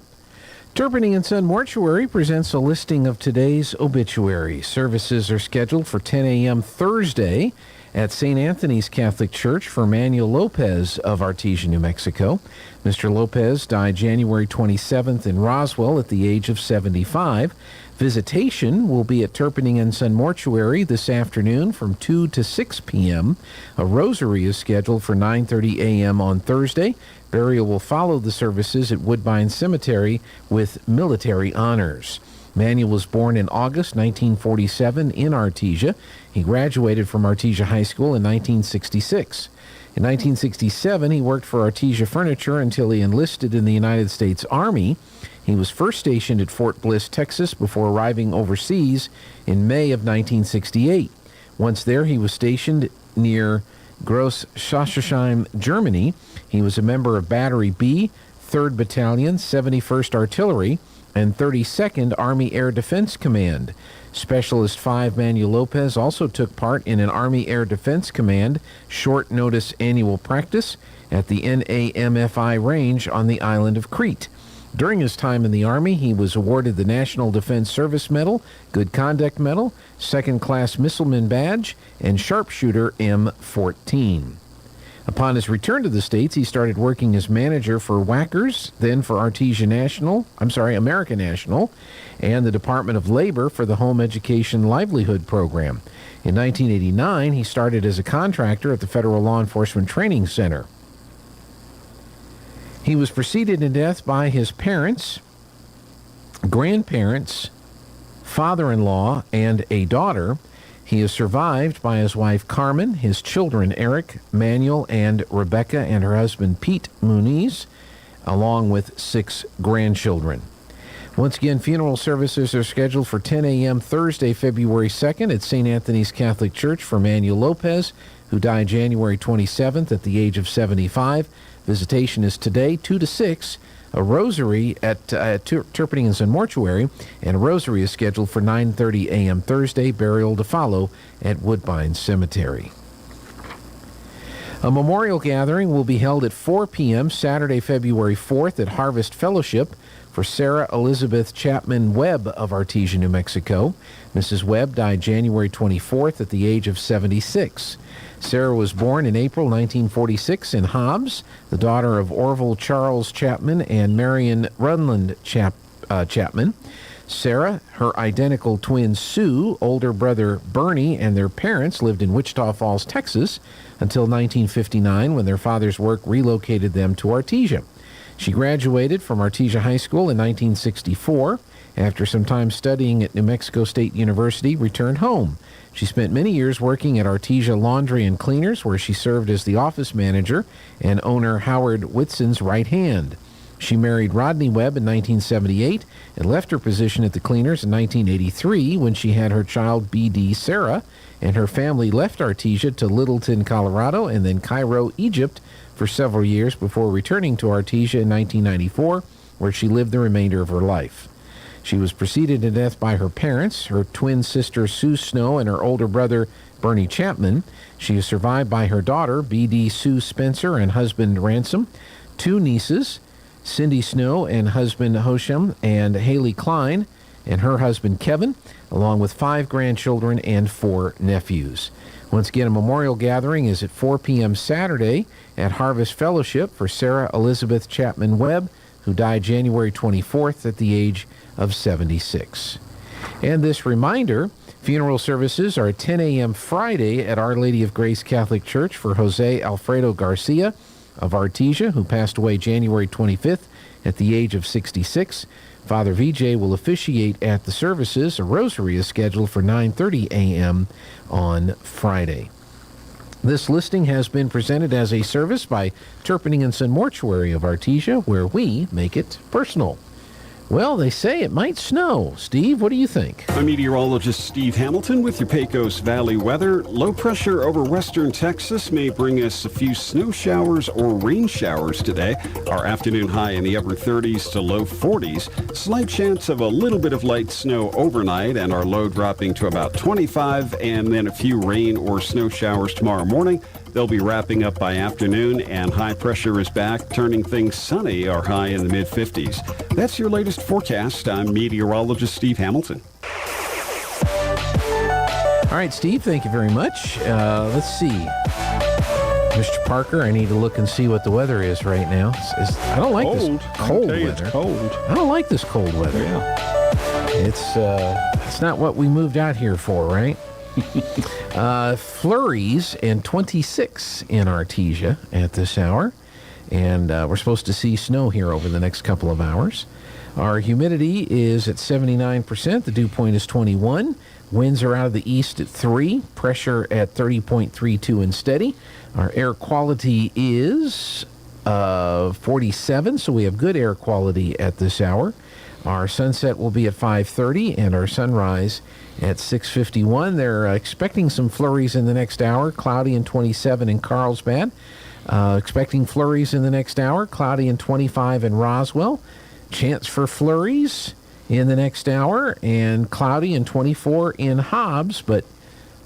Turpinning & Son Mortuary presents a listing of today's obituaries. Services are scheduled for 10 a.m. Thursday at St. Anthony's Catholic Church for Manuel Lopez of Artesia, New Mexico. Mr. Lopez died January 27th in Roswell at the age of 75. Visitation will be at Turpinning & Son Mortuary this afternoon from 2 to 6 p.m. A rosary is scheduled for 9:30 a.m. on Thursday. Burial will follow the services at Woodbine Cemetery with military honors. Manuel was born in August 1947 in Artesia. He graduated from Artesia High School in 1966. In 1967, he worked for Artesia Furniture until he enlisted in the United States Army. He was first stationed at Fort Bliss, Texas, before arriving overseas in May of 1968. Once there, he was stationed near Gross-Schaffhausen, Germany. He was a member of Battery B, 3rd Battalion, 71st Artillery, and 32nd Army Air Defense Command. Specialist 5 Manuel Lopez also took part in an Army Air Defense Command short notice annual practice at the NAMFI range on the island of Crete. During his time in the Army, he was awarded the National Defense Service Medal, Good Conduct Medal, Second Class Missileman Badge, and Sharpshooter M14. Upon his return to the States, he started working as manager for Whackers, then for American National, and the Department of Labor for the Home Education Livelihood Program. In 1989, he started as a contractor at the Federal Law Enforcement Training Center. He was preceded in death by his parents, grandparents, father-in-law, and a daughter. He is survived by his wife Carmen, his children Eric, Manuel, and Rebecca, and her husband Pete Muniz, along with 6 grandchildren. Once again, funeral services are scheduled for 10 a.m. Thursday, February 2nd at St. Anthony's Catholic Church for Manuel Lopez, who died January 27th at the age of 75. Visitation is today, 2 to 6. A rosary at Turpinning & Son Mortuary, and a rosary is scheduled for 9:30 a.m. Thursday. Burial to follow at Woodbine Cemetery. A memorial gathering will be held at 4 p.m. Saturday, February 4th at Harvest Fellowship for Sarah Elizabeth Chapman Webb of Artesia, New Mexico. Mrs. Webb died January 24th at the age of 76. Sarah was born in April 1946 in Hobbs, the daughter of Orville Charles Chapman and Marion Runland Chapman. Sarah, her identical twin Sue, older brother Bernie, and their parents lived in Wichita Falls, Texas, until 1959 when their father's work relocated them to Artesia. She graduated from Artesia High School in 1964. After some time studying at New Mexico State University, returned home. She spent many years working at Artesia Laundry and Cleaners, where she served as the office manager and owner Howard Whitson's right hand. She married Rodney Webb in 1978 and left her position at the Cleaners in 1983 when she had her child B.D. Sarah, and her family left Artesia to Littleton, Colorado, and then Cairo, Egypt, for several years before returning to Artesia in 1994, where she lived the remainder of her life. She was preceded to death by her parents, her twin sister Sue Snow and her older brother Bernie Chapman. She is survived by her daughter B.D. Sue Spencer and husband Ransom, two nieces, Cindy Snow and husband Hosham, and Haley Klein and her husband Kevin, along with 5 grandchildren and 4 nephews. Once again, a memorial gathering is at 4 p.m. Saturday at Harvest Fellowship for Sarah Elizabeth Chapman Webb, who died January 24th at the age of 76. And this reminder, funeral services are at 10 a.m. Friday at Our Lady of Grace Catholic Church for Jose Alfredo Garcia of Artesia, who passed away January 25th at the age of 66. Father VJ will officiate at the services. A rosary is scheduled for 9:30 a.m. on Friday. This listing has been presented as a service by Turpinning & Son Mortuary of Artesia, where we make it personal. Well, they say it might snow. Steve, what do you think? I'm meteorologist Steve Hamilton with your Pecos Valley weather. Low pressure over western Texas may bring us a few snow showers or rain showers today. Our afternoon high in the upper 30s to low 40s. Slight chance of a little bit of light snow overnight, and our low dropping to about 25, and then a few rain or snow showers tomorrow morning. They'll be wrapping up by afternoon, and high pressure is back, turning things sunny. Our high in the mid-50s. That's your latest forecast. I'm meteorologist Steve Hamilton. All right, Steve, thank you very much. Let's see. Mr. Parker, I need to look and see what the weather is right now. I don't like this cold weather. It's cold. I don't like this cold weather. Yeah. It's not what we moved out here for, right? Flurries and 26 in Artesia at this hour. And we're supposed to see snow here over the next couple of hours. Our humidity is at 79%. The dew point is 21. Winds are out of the east at 3. Pressure at 30.32 and steady. Our air quality is 47, so we have good air quality at this hour. Our sunset will be at 5:30 and our sunrise at 6:51. They're expecting some flurries in the next hour. Cloudy and 27 in Carlsbad. Expecting flurries in the next hour. Cloudy and 25 in Roswell. Chance for flurries in the next hour. And cloudy and 24 in Hobbs. But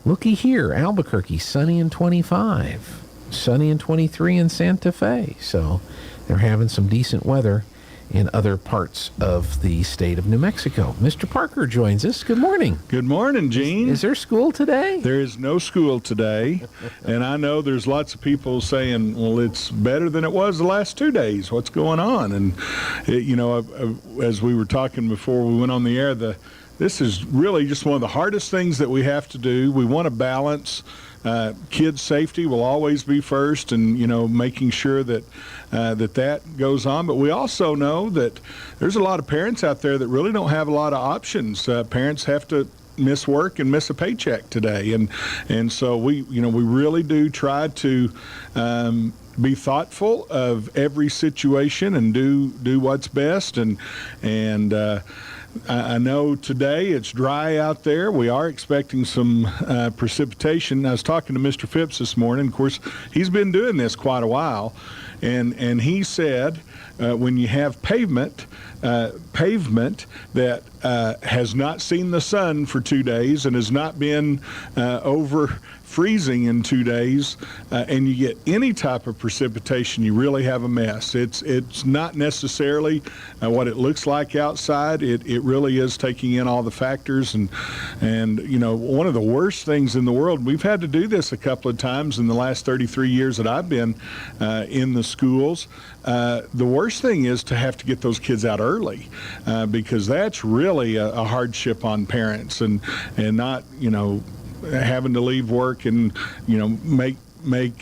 looky here, Albuquerque, sunny and 25. Sunny and 23 in Santa Fe. So they're having some decent weather in other parts of the state of New Mexico. Mr. Parker joins us. Good morning. Good morning, Gene. Is there school today? There is no school today. And I know there's lots of people saying, well, it's better than it was the last 2 days. What's going on? And, as we were talking before we went on the air, this is really just one of the hardest things that we have to do. We want to balance. Kids' safety will always be first, and making sure that that goes on. But we also know that there's a lot of parents out there that really don't have a lot of options. Parents have to miss work and miss a paycheck today, and so we really do try to be thoughtful of every situation and do what's best. And I know today it's dry out there. We are expecting some precipitation. I was talking to Mr. Phipps this morning. Of course, he's been doing this quite a while. and he said when you have pavement that has not seen the sun for 2 days and has not been over freezing in 2 days, and you get any type of precipitation, you really have a mess. It's not necessarily what it looks like outside. It really is taking in all the factors, and one of the worst things in the world. We've had to do this a couple of times in the last 33 years that I've been in the schools. The worst thing is to have to get those kids out early, because that's really a hardship on parents, and not having to leave work and make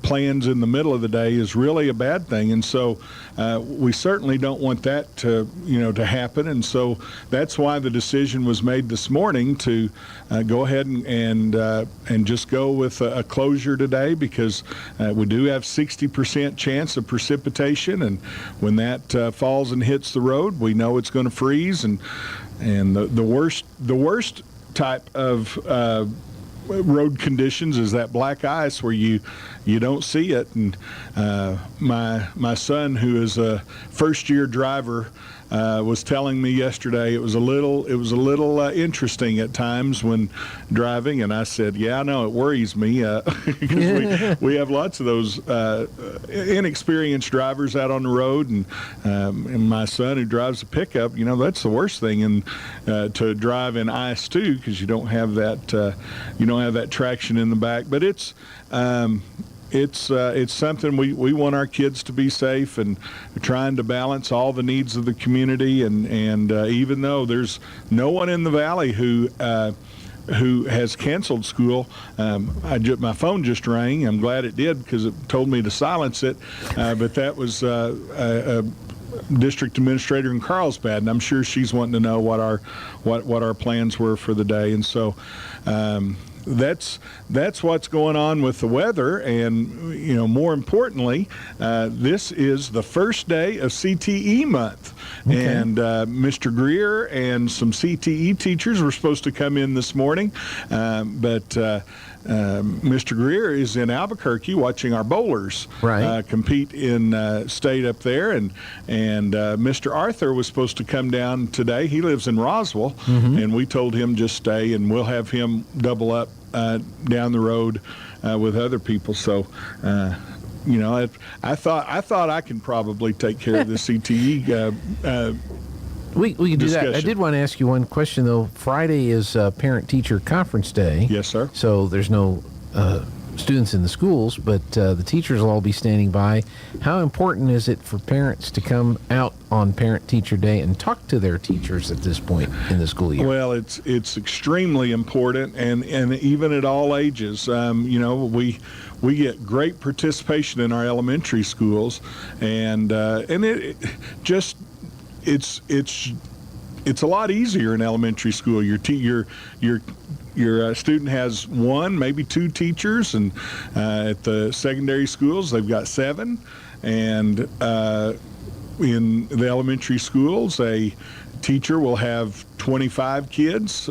plans in the middle of the day is really a bad thing. And so we certainly don't want that to happen. And so that's why the decision was made this morning to go ahead and just go with a closure today, because we do have 60% chance of precipitation, and when that falls and hits the road, we know it's going to freeze, and the worst type of road conditions is that black ice where you don't see it. And my son, who is a first-year driver, was telling me yesterday it was a little interesting at times when driving, and I said, yeah, I know, it worries me, because we have lots of those inexperienced drivers out on the road, and my son, who drives a pickup, that's the worst thing, and to drive in ice too, because you don't have that traction in the back. But it's something we want our kids to be safe, and trying to balance all the needs of the community. And even though there's no one in the valley who has canceled school, my phone just rang. I'm glad it did, because it told me to silence it. But that was a district administrator in Carlsbad, and I'm sure she's wanting to know what our plans were for the day. And so that's what's going on with the weather. And more importantly, this is the first day of CTE month. Okay. And Mr. Greer and some CTE teachers were supposed to come in this morning, but Mr. Greer is in Albuquerque watching our bowlers compete in state up there, and Mr. Arthur was supposed to come down today. He lives in Roswell, and we told him just stay, and we'll have him double up down the road with other people. So I thought I can probably take care of the CTE. We can do that. I did want to ask you one question, though. Friday is Parent-Teacher Conference Day. Yes, sir. So there's no students in the schools, but the teachers will all be standing by. How important is it for parents to come out on Parent-Teacher Day and talk to their teachers at this point in the school year? Well, it's extremely important, and even at all ages. We get great participation in our elementary schools, and it's a lot easier in elementary school. Your student has one, maybe two teachers, and at the secondary schools they've got 7, and in the elementary schools a teacher will have 25 kids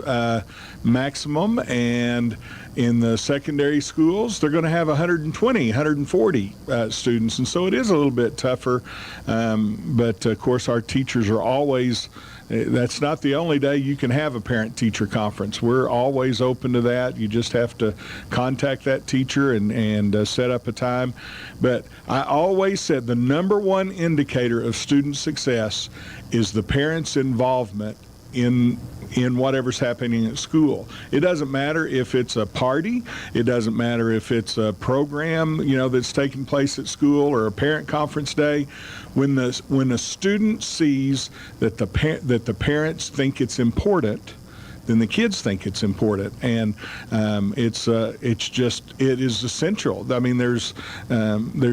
maximum, and in the secondary schools they're going to have 120, 140 students, and so it is a little bit tougher, but of course our teachers are always, that's not the only day you can have a parent-teacher conference. We're always open to that. You just have to contact that teacher and set up a time. But I always said the number one indicator of student success is the parents' involvement in whatever's happening at school. It doesn't matter if it's a party, it doesn't matter if it's a program, that's taking place at school, or a parent conference day. When a student sees that the parents think it's important, then the kids think it's important, and it is essential. I mean, there's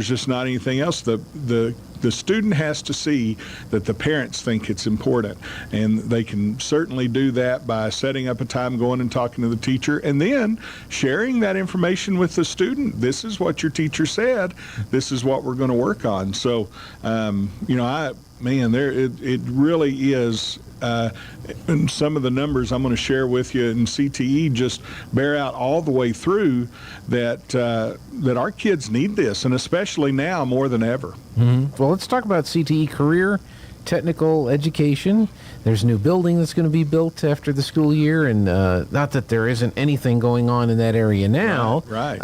just not anything else. The The student has to see that the parents think it's important, and they can certainly do that by setting up a time, going and talking to the teacher, and then sharing that information with the student. This is what your teacher said. This is what we're going to work on. So, it really is. And some of the numbers I'm going to share with you in CTE just bear out all the way through that our kids need this, and especially now more than ever. Mm-hmm. Well, let's talk about CTE career technical education. There's a new building that's going to be built after the school year, and not that there isn't anything going on in that area now, right.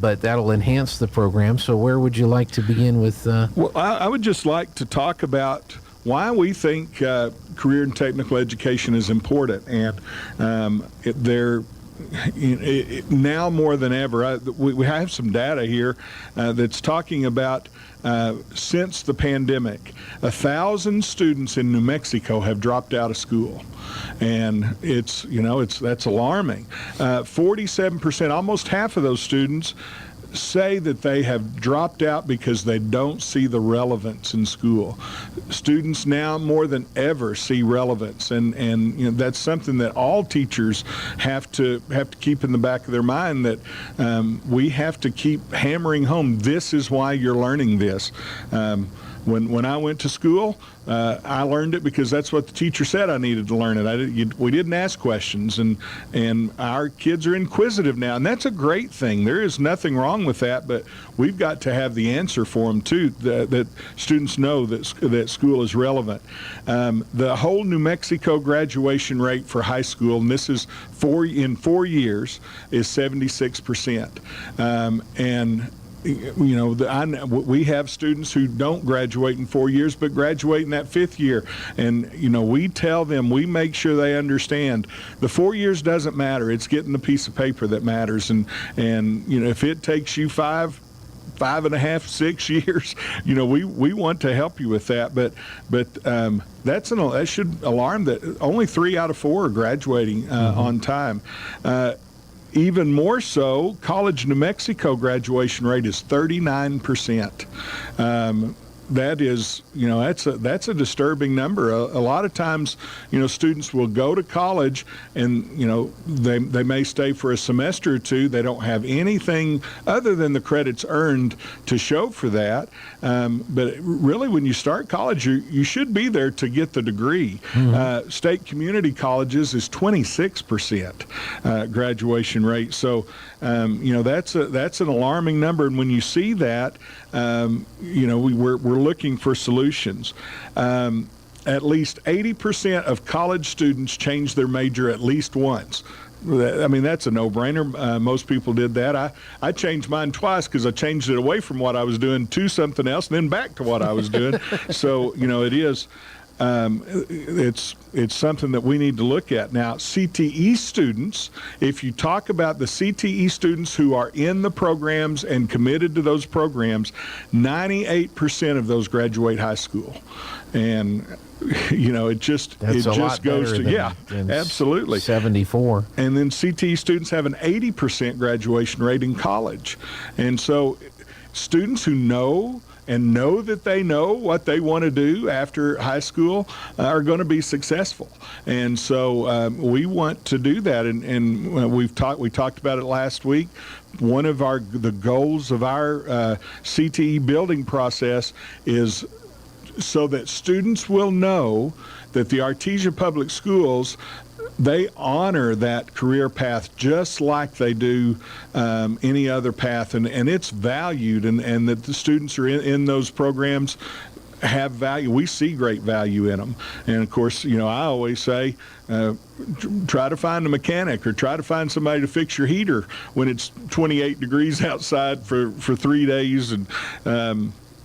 But that'll enhance the program. So where would you like to begin with? Well, I would just like to talk about why we think career and technical education is important, and now more than ever. We have some data here that's talking about since the pandemic, 1,000 students in New Mexico have dropped out of school, and that's alarming. 47%, almost half of those students, say that they have dropped out because they don't see the relevance in school. Students now more than ever see relevance, and that's something that all teachers have to keep in the back of their mind, that we have to keep hammering home, this is why you're learning this. When I went to school, I learned it because that's what the teacher said I needed to learn it. We didn't ask questions, and our kids are inquisitive now, and that's a great thing. There is nothing wrong with that, but we've got to have the answer for them too, that students know that school is relevant. The whole New Mexico graduation rate for high school, and this is in 4 years, is 76%, and we have students who don't graduate in 4 years, but graduate in that 5th year. And, we tell them, we make sure they understand the 4 years doesn't matter. It's getting the piece of paper that matters. And if it takes you 5.5, 6 years, we want to help you with that. But that should alarm that only 3 out of 4 are graduating on time. Even more so, College New Mexico graduation rate is 39%. That is, that's a disturbing number. A lot of times, students will go to college and, they may stay for a semester or two. They don't have anything other than the credits earned to show for that. But really, when you start college, you should be there to get the degree. Mm-hmm. State community colleges is 26% graduation rate. So, that's an alarming number. And when you see that, we're looking for solutions. At least 80% of college students change their major at least once. That's a no-brainer. Most people did that. I changed mine twice because I changed it away from what I was doing to something else and then back to what I was doing. So, it is. It's something that we need to look at. Now, CTE students, if you talk about the CTE students who are in the programs and committed to those programs, 98% of those graduate high school. And, it just goes to, absolutely. 74. And then CTE students have an 80% graduation rate in college. And so students who know that they know what they want to do after high school are going to be successful. And so we want to do that. And we talked about it last week. One of the goals of our CTE building process is so that students will know that the Artesia Public Schools, they honor that career path just like they do any other path, and it's valued, and that the students are in those programs have value. We see great value in them. And of course, I always say, try to find a mechanic or try to find somebody to fix your heater when it's 28 degrees outside for 3 days. And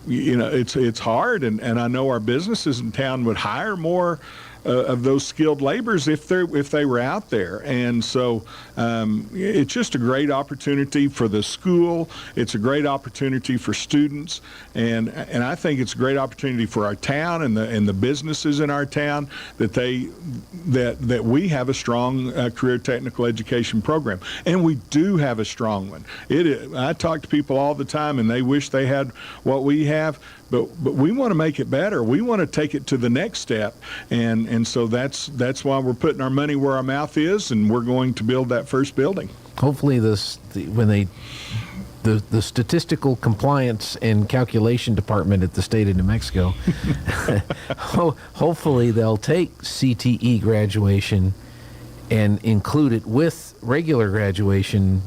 it's hard, and I know our businesses in town would hire more those skilled laborers if they were out there. And so it's just a great opportunity for the school. It's a great opportunity for students, and I think it's a great opportunity for our town and the businesses in our town that we have a strong career technical education program, and we do have a strong one. I talk to people all the time, and they wish they had what we have, but we want to make it better. We want to take it to the next step, and so that's why we're putting our money where our mouth is, and we're going to build that first building. Hopefully, the statistical compliance and calculation department at the state of New Mexico, hopefully they'll take CTE graduation and include it with regular graduation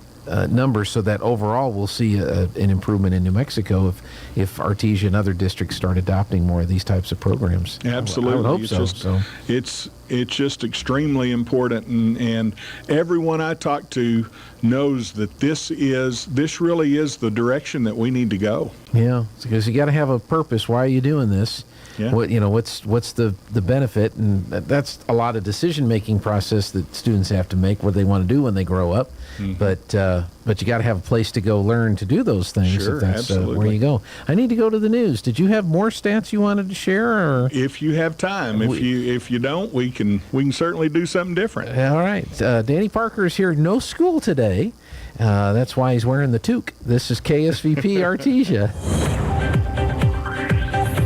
numbers, so that overall we'll see an improvement in New Mexico if Artesia and other districts start adopting more of these types of programs. Absolutely. I would hope It's just extremely important, and everyone I talk to knows that this really is the direction that we need to go. Yeah, because you got to have a purpose. Why are you doing this? Yeah. What's the benefit? And that's a lot of decision-making process that students have to make, what they want to do when they grow up. Mm-hmm. But you got to have a place to go learn to do those things. Sure, if that's absolutely. Where you go. I need to go to the news. Did you have more stats you wanted to share? Or? If you have time. If you don't, we can certainly do something different. All right. Danny Parker is here. No school today. That's why he's wearing the toque. This is KSVP Artesia.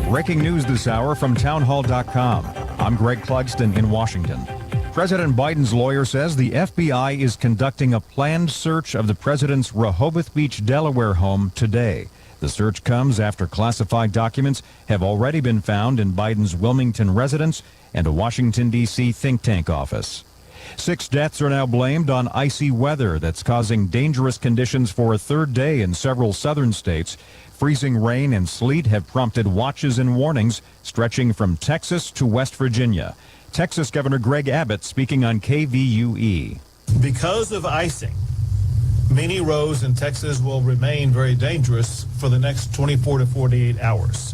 Breaking news this hour from townhall.com. I'm Greg Clugston in Washington. President Biden's lawyer says the FBI is conducting a planned search of the president's Rehoboth Beach, Delaware home today. The search comes after classified documents have already been found in Biden's Wilmington residence and a Washington, D.C. think tank office. 6 deaths are now blamed on icy weather that's causing dangerous conditions for a third day in several southern states. Freezing rain and sleet have prompted watches and warnings stretching from Texas to West Virginia. Texas Governor Greg Abbott speaking on KVUE. Because of icing, many roads in Texas will remain very dangerous for the next 24 to 48 hours.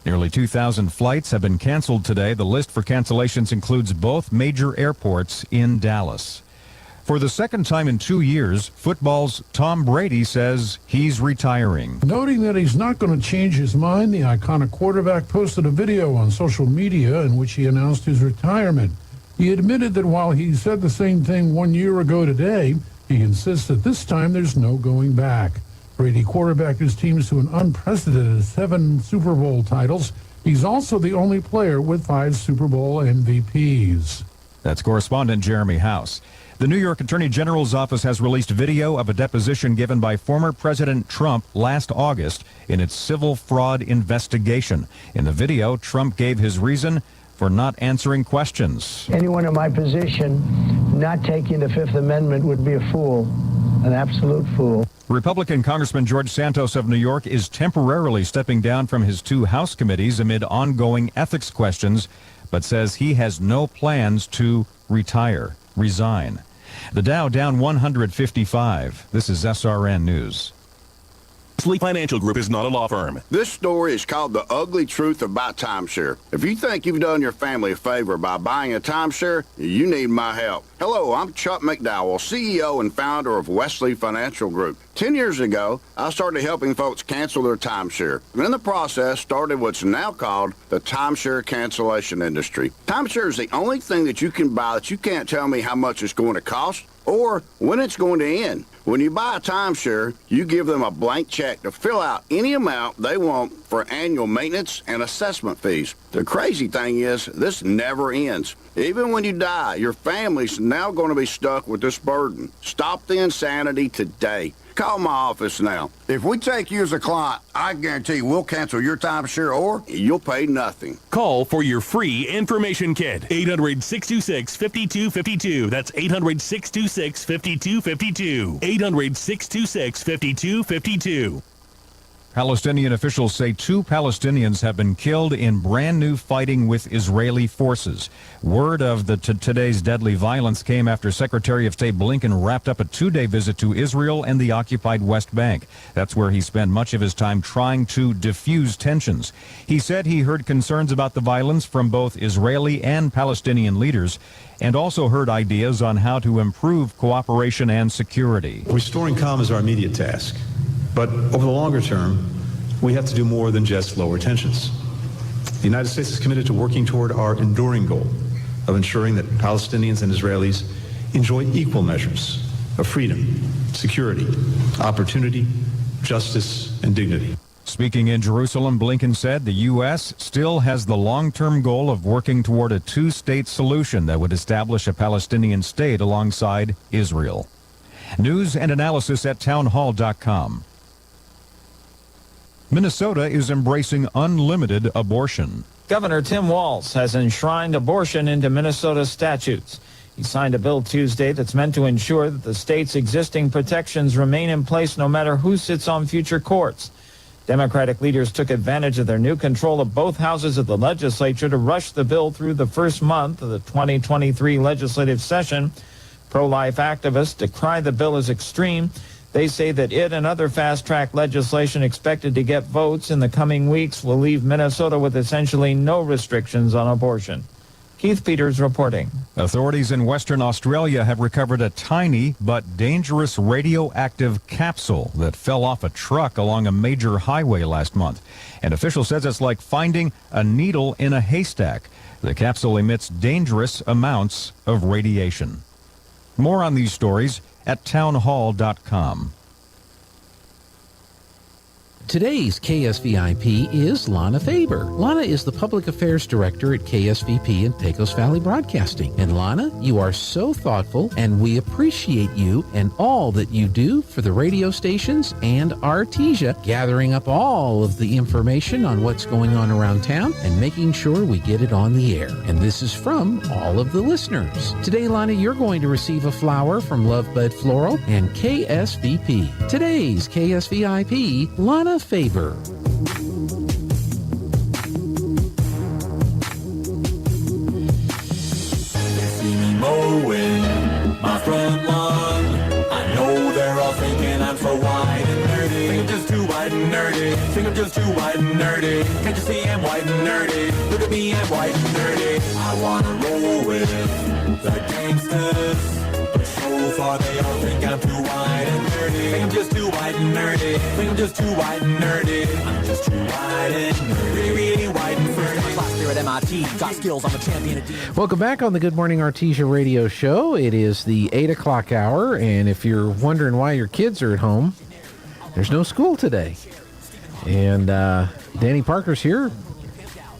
Nearly 2,000 flights have been canceled today. The list for cancellations includes both major airports in Dallas. For the second time in 2 years, football's Tom Brady says he's retiring. Noting that he's not going to change his mind, the iconic quarterback posted a video on social media in which he announced his retirement. He admitted that while he said the same thing 1 year ago today, he insists that this time there's no going back. Brady quarterbacked his teams to an unprecedented 7 Super Bowl titles. He's also the only player with 5 Super Bowl MVPs. That's correspondent Jeremy House. The New York Attorney General's office has released video of a deposition given by former President Trump last August in its civil fraud investigation. In the video, Trump gave his reason for not answering questions. Anyone in my position not taking the Fifth Amendment would be a fool, an absolute fool. Republican Congressman George Santos of New York is temporarily stepping down from his 2 House committees amid ongoing ethics questions, but says he has no plans to resign. The Dow down 155. This is SRN News. Sleep Financial Group is not a law firm. This story is called The Ugly Truth About Timeshare. If you think you've done your family a favor by buying a timeshare, you need my help. Hello, I'm Chuck McDowell, CEO and founder of Wesley Financial Group. 10 years ago, I started helping folks cancel their timeshare. And in the process, started what's now called the timeshare cancellation industry. Timeshare is the only thing that you can buy that you can't tell me how much it's going to cost or when it's going to end. When you buy a timeshare, you give them a blank check to fill out any amount they want for annual maintenance and assessment fees. The crazy thing is, this never ends. Even when you die, your family's now going to be stuck with this burden. Stop the insanity today. Call my office now. If we take you as a client, I guarantee we'll cancel your timeshare or you'll pay nothing. Call for your free information kit. 800-626-5252. That's 800-626-5252. 800-626-5252. Palestinian officials say 2 Palestinians have been killed in brand new fighting with Israeli forces. Word of today's deadly violence came after Secretary of State Blinken wrapped up a 2-day visit to Israel and the occupied West Bank. That's where he spent much of his time trying to diffuse tensions. He said he heard concerns about the violence from both Israeli and Palestinian leaders, and also heard ideas on how to improve cooperation and security. Restoring calm is our immediate task. But over the longer term, we have to do more than just lower tensions. The United States is committed to working toward our enduring goal of ensuring that Palestinians and Israelis enjoy equal measures of freedom, security, opportunity, justice, and dignity. Speaking in Jerusalem, Blinken said the U.S. still has the long-term goal of working toward a 2-state solution that would establish a Palestinian state alongside Israel. News and analysis at townhall.com. Minnesota is embracing unlimited abortion. Governor Tim Walz has enshrined abortion into Minnesota statutes. He signed a bill Tuesday that's meant to ensure that the state's existing protections remain in place no matter who sits on future courts. Democratic leaders took advantage of their new control of both houses of the legislature to rush the bill through the first month of the 2023 legislative session. Pro-life activists decry the bill as extreme. They say that it and other fast-track legislation expected to get votes in the coming weeks will leave Minnesota with essentially no restrictions on abortion. Keith Peters reporting. Authorities in Western Australia have recovered a tiny but dangerous radioactive capsule that fell off a truck along a major highway last month. An official says it's like finding a needle in a haystack. The capsule emits dangerous amounts of radiation. More on these stories at townhall.com. Today's KSVIP is Lana Faber. Lana is the Public Affairs Director at KSVP and Pecos Valley Broadcasting. And Lana, you are so thoughtful, and we appreciate you and all that you do for the radio stations and Artesia, gathering up all of the information on what's going on around town and making sure we get it on the air. And this is from all of the listeners. Today, Lana, you're going to receive a flower from Lovebud Floral and KSVP. Today's KSVIP, Lana Faber. See me mowing my front lawn. I know they're all thinking I'm so white and nerdy. Think I'm just too white and nerdy. Think I'm just too white and nerdy. Can't you see I'm white and nerdy? Look at me, I'm white and nerdy. I wanna roll with the gangsters. But so far they all think I'm too white and nerdy. Think I'm just too white and nerdy. Think I'm just too white and nerdy. I'm just too white and nerdy. Really, really white and nerdy. Last year at MIT, got skills, I'm a champion at Welcome back on the Good Morning Artesia radio show. It is the 8 o'clock hour, and if you're wondering why your kids are at home, there's no school today. And Danny Parker's here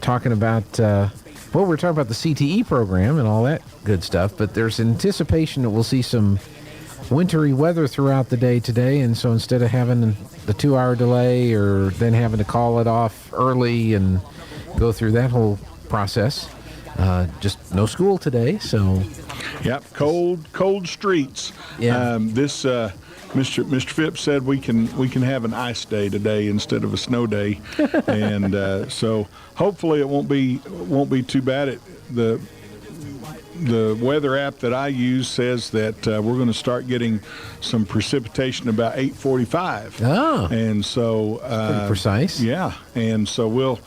talking about, we're talking about the CTE program and all that good stuff, but there's anticipation that we'll see some wintry weather throughout the day today, and so instead of having the 2-hour delay or then having to call it off early and go through that whole process, just no school today. So yep, cold streets. Yeah. Mr. Phipps said we can have an ice day today instead of a snow day, and so hopefully it won't be too bad. The weather app that I use says that we're going to start getting some precipitation about 8:45. Oh, and so pretty precise. Yeah, and so we'll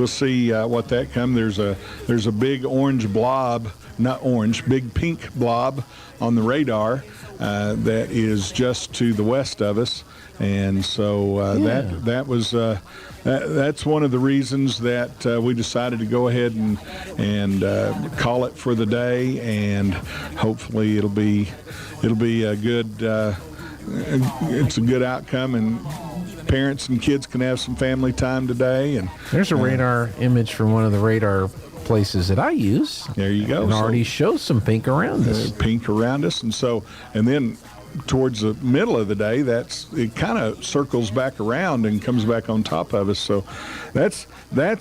see what that comes. There's a big orange blob, not orange, big pink blob on the radar that is just to the west of us, and so that's one of the reasons that we decided to go ahead and call it for the day, and hopefully it'll be a good it's a good outcome, and parents and kids can have some family time today. And there's a radar image from one of the radar places that I use. There you go. And already shows some pink around us. Pink around us, and then towards the middle of the day, it kind of circles back around and comes back on top of us. So that's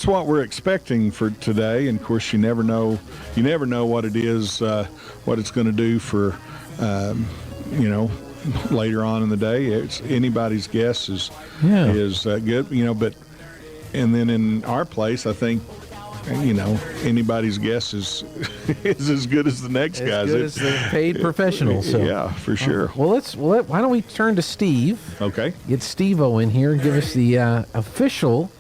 what we're expecting for today. And of course, you never know what it is, what it's going to do for later on in the day. It's anybody's guess is good, but and then in our place, I think, anybody's guess is as good as the next guy's. As good as the paid professional. So. Yeah, for sure. Well, why don't we turn to Steve? Okay. Get Steve-O in here and give us the official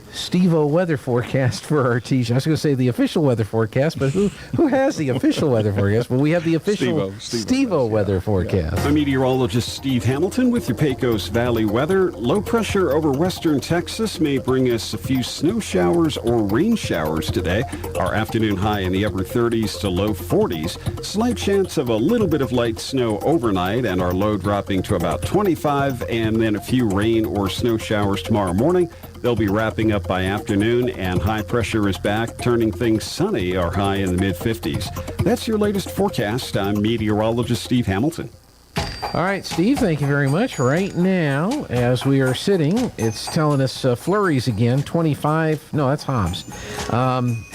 Steve-O weather forecast for Artesia. I was going to say the official weather forecast, but who has the official weather forecast? Well, we have the official Steve-O weather forecast. I'm meteorologist Steve Hamilton with your Pecos Valley weather. Low pressure over western Texas may bring us a few snow showers or rain showers today. Our afternoon high in the upper 30s to low 40s. Slight chance of a little bit of light snow overnight, and our low dropping to about 25, and then a few rain or snow showers tomorrow morning. They'll be wrapping up by afternoon, and high pressure is back, turning things sunny. Our high in the mid-50s. That's your latest forecast. I'm meteorologist Steve Hamilton. All right, Steve, thank you very much. Right now, as we are sitting, it's telling us flurries again, 25. No, that's Hobbs.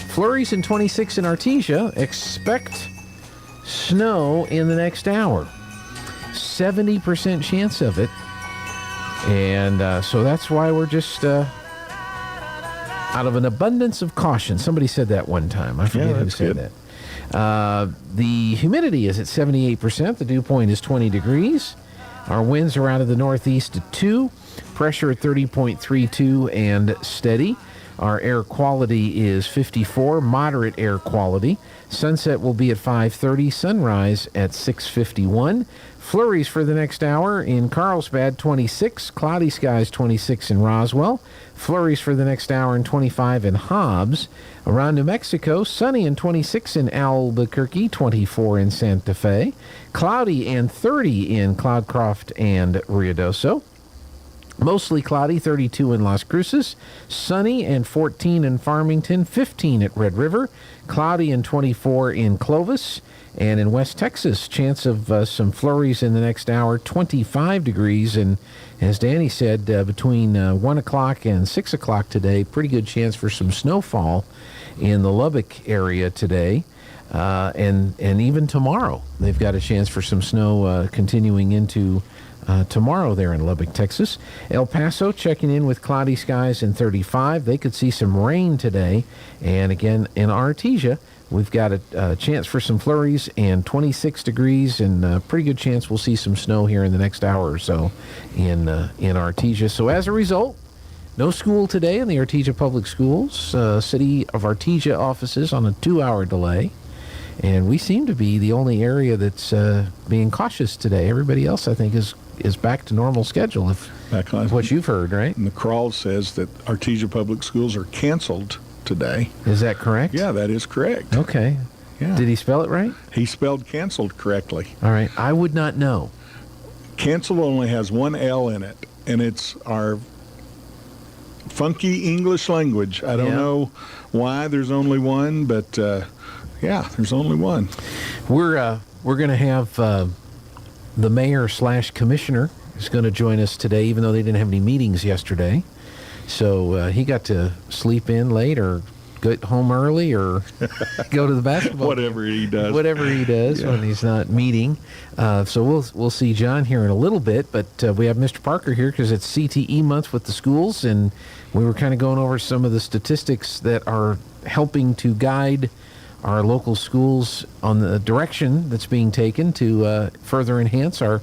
Flurries and 26 in Artesia. Expect snow in the next hour. 70% chance of it. And so that's why we're just out of an abundance of caution. Somebody said that one time. I forget who said that. The humidity is at 78%. The dew point is 20 degrees. Our winds are out of the northeast at 2. Pressure at 30.32 and steady. Our air quality is 54, moderate air quality. Sunset will be at 5:30, sunrise at 6:51. Flurries for the next hour in Carlsbad, 26. Cloudy skies, 26 in Roswell. Flurries for the next hour in 25 in Hobbs. Around New Mexico, sunny and 26 in Albuquerque, 24 in Santa Fe. Cloudy and 30 in Cloudcroft and Ruidoso. Mostly cloudy, 32 in Las Cruces. Sunny and 14 in Farmington, 15 at Red River. Cloudy and 24 in Clovis. And in West Texas, chance of some flurries in the next hour, 25 degrees. And as Danny said, between 1 o'clock and 6 o'clock today, pretty good chance for some snowfall in the Lubbock area today. And even tomorrow, they've got a chance for some snow continuing into tomorrow there in Lubbock, Texas. El Paso checking in with cloudy skies and 35. They could see some rain today. And again, in Artesia, we've got a chance for some flurries and 26 degrees, and a pretty good chance we'll see some snow here in the next hour or so in Artesia. So as a result, no school today in the Artesia Public Schools. City of Artesia offices on a 2-hour delay. And we seem to be the only area that's being cautious today. Everybody else, I think, is back to normal schedule, if what you've heard, right? And the crawl says that Artesia Public Schools are canceled today. Is that correct? Yeah, that is correct. Okay. Yeah. Did he spell it right? He spelled canceled correctly. All right. I would not know. Canceled only has one L in it, and it's our funky English language. I don't know why there's only one, but there's only one. We're going to have the mayor/commissioner is going to join us today, even though they didn't have any meetings yesterday. So he got to sleep in late or get home early or go to the basketball. Whatever he does when he's not meeting. So we'll see John here in a little bit, but we have Mr. Parker here because it's CTE month with the schools, and we were kind of going over some of the statistics that are helping to guide our local schools on the direction that's being taken to further enhance our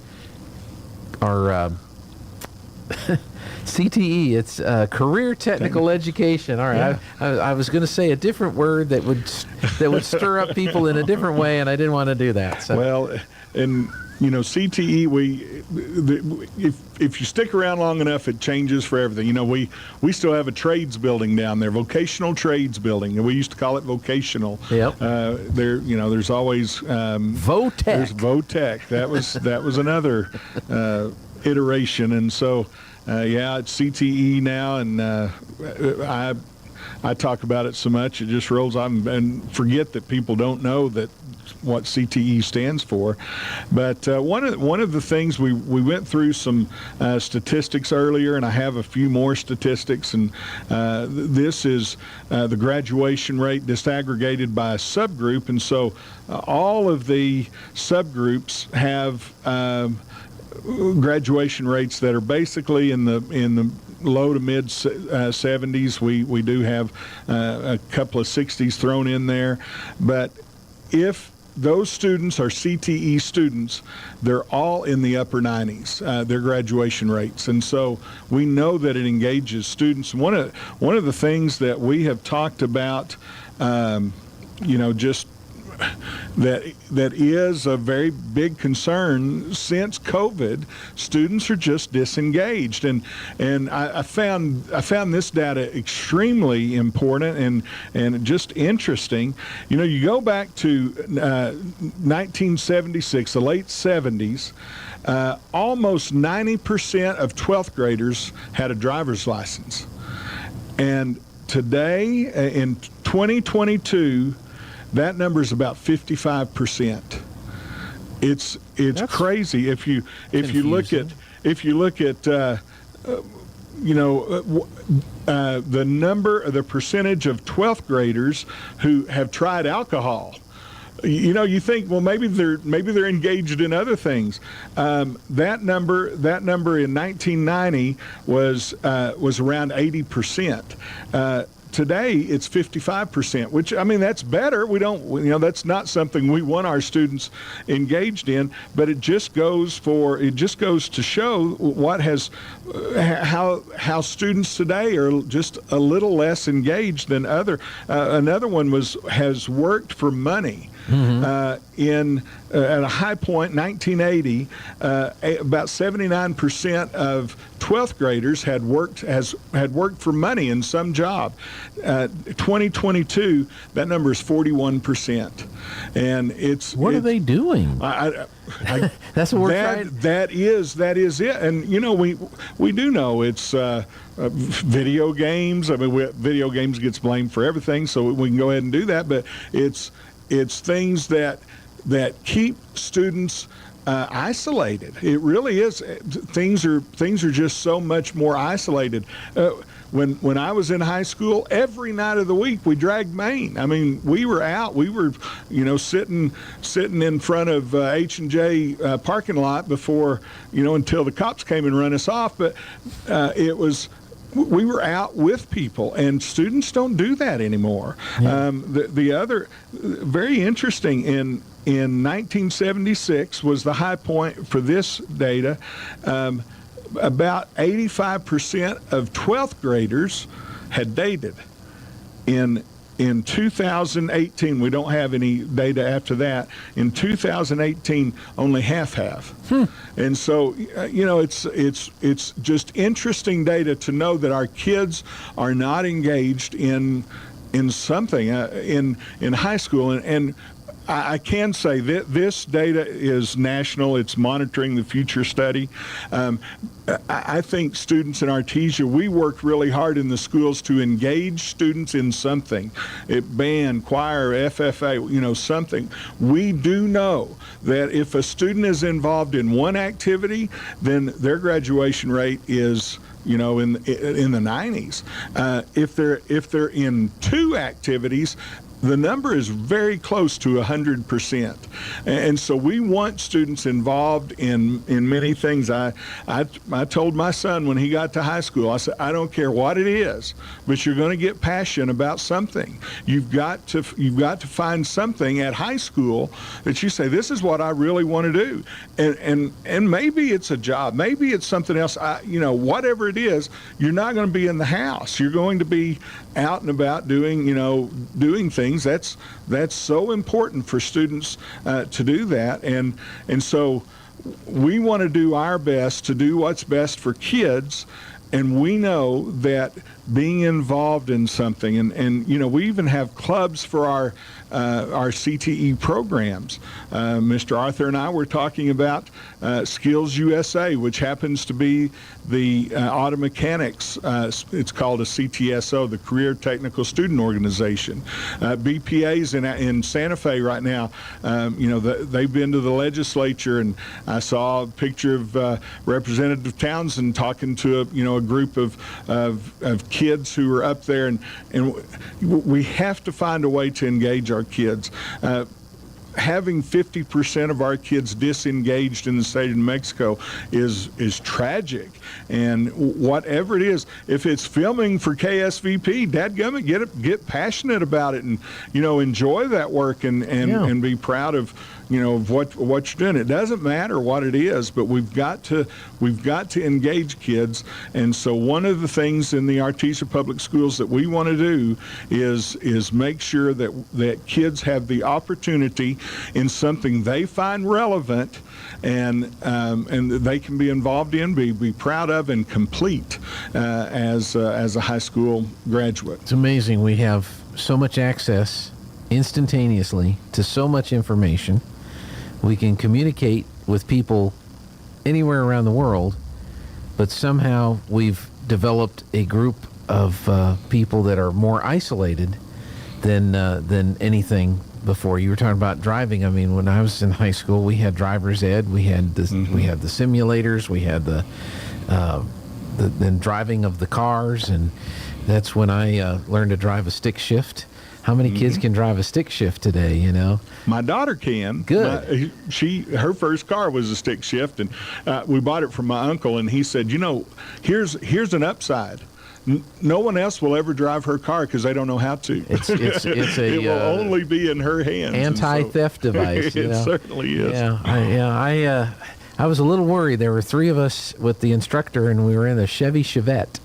CTE. It's career technical education. All right, I was going to say a different word that would stir up people in a different way, and I didn't want to do that. So. Well, and CTE, if you stick around long enough, it changes for everything. We still have a trades building down there, vocational trades building, and we used to call it vocational. Yep. There's always Votech. There's Votech. That was another iteration, and so it's CTE now, and I talk about it so much it just rolls off and forget that people don't know that what CTE stands for. But one of the things we went through some statistics earlier, and I have a few more statistics, and this is the graduation rate disaggregated by a subgroup, and so all of the subgroups have graduation rates that are basically in the low to mid 70s. We do have a couple of 60s thrown in there, but if those students are CTE students, they're all in the upper 90s, their graduation rates. And so we know that it engages students. One of the things that we have talked about, just that is a very big concern since COVID. Students are just disengaged, and I found this data extremely important and just interesting. You go back to 1976, the late 70s. Almost 90% of 12th graders had a driver's license, and today in 2022. That number is about 55%. It's crazy if you look at the percentage of 12th graders who have tried alcohol. You think, well, maybe they're engaged in other things. That number in 1990 was around 80%. Today it's 55%, which that's better. That's not something we want our students engaged in, but it just goes to show how students today are just a little less engaged than other. Another one has worked for money. At a high point, 1980, about 79% of 12th graders had worked for money in some job. 2022, that number is 41%, and what are they doing? That's what we're trying. That is it, and we do know it's video games. Video games gets blamed for everything, so we can go ahead and do that, but it's things that keep students isolated. It really is. Things are just so much more isolated. When I was in high school, every night of the week we dragged Maine. We were out. We were, sitting in front of H&J parking lot before, until the cops came and run us off. But we were out with people, and students don't do that anymore. Yeah. The other, very interesting, in 1976 was the high point for this data. About 85% of 12th graders had dated. In 2018, we don't have any data after that. In 2018, only half have. And so, it's just interesting data to know that our kids are not engaged in something in high school. And I can say that this data is national. It's monitoring the future study. I think students in Artesia, we worked really hard in the schools to engage students in something. Band, choir, FFA, something. We do know that if a student is involved in one activity, then their graduation rate is in the 90s. If they're in two activities, the number is very close to 100%. And so we want students involved in many things. I told my son when he got to high school, I said, I don't care what it is, but you're going to get passionate about something. You've got to find something at high school that you say, this is what I really want to do. And maybe it's a job, maybe it's something else. Whatever it is, you're not going to be in the house. You're going to be out and about doing things. That's so important for students to do that, and so we want to do our best to do what's best for kids, and we know that being involved in something, and we even have clubs for our CTE programs. Mr. Arthur and I were talking about Skills USA, which happens to be the auto mechanics. It's called a CTSO, the Career Technical Student Organization. BPA's in Santa Fe right now. They've been to the legislature, and I saw a picture of Representative Townsend talking to a group of kids who are up there, and we have to find a way to engage our kids. having 50% of our kids disengaged in the state of New Mexico is tragic. And whatever it is, if it's filming for KSVP, dadgummit, get passionate about it and, enjoy that work and be proud of, of what you're doing. It doesn't matter what it is, but we've got to engage kids. And so one of the things in the Artesia Public Schools that we want to do is make sure that kids have the opportunity in something they find relevant and they can be involved in, be proud of, and complete as a high school graduate. It's amazing. We have so much access instantaneously to so much information. We can communicate with people anywhere around the world, but somehow we've developed a group of people that are more isolated than anything before. You were talking about driving. I mean, when I was in high school, we had driver's ed, we had the simulators, we had the driving of the cars, and that's when I learned to drive a stick shift. How many kids can drive a stick shift today, My daughter can. Good. Her first car was a stick shift, and we bought it from my uncle, and he said, here's an upside. No one else will ever drive her car because they don't know how to. It's a it will only be in her hands. Anti-theft device. It certainly is. I was a little worried. There were three of us with the instructor, and we were in a Chevy Chevette.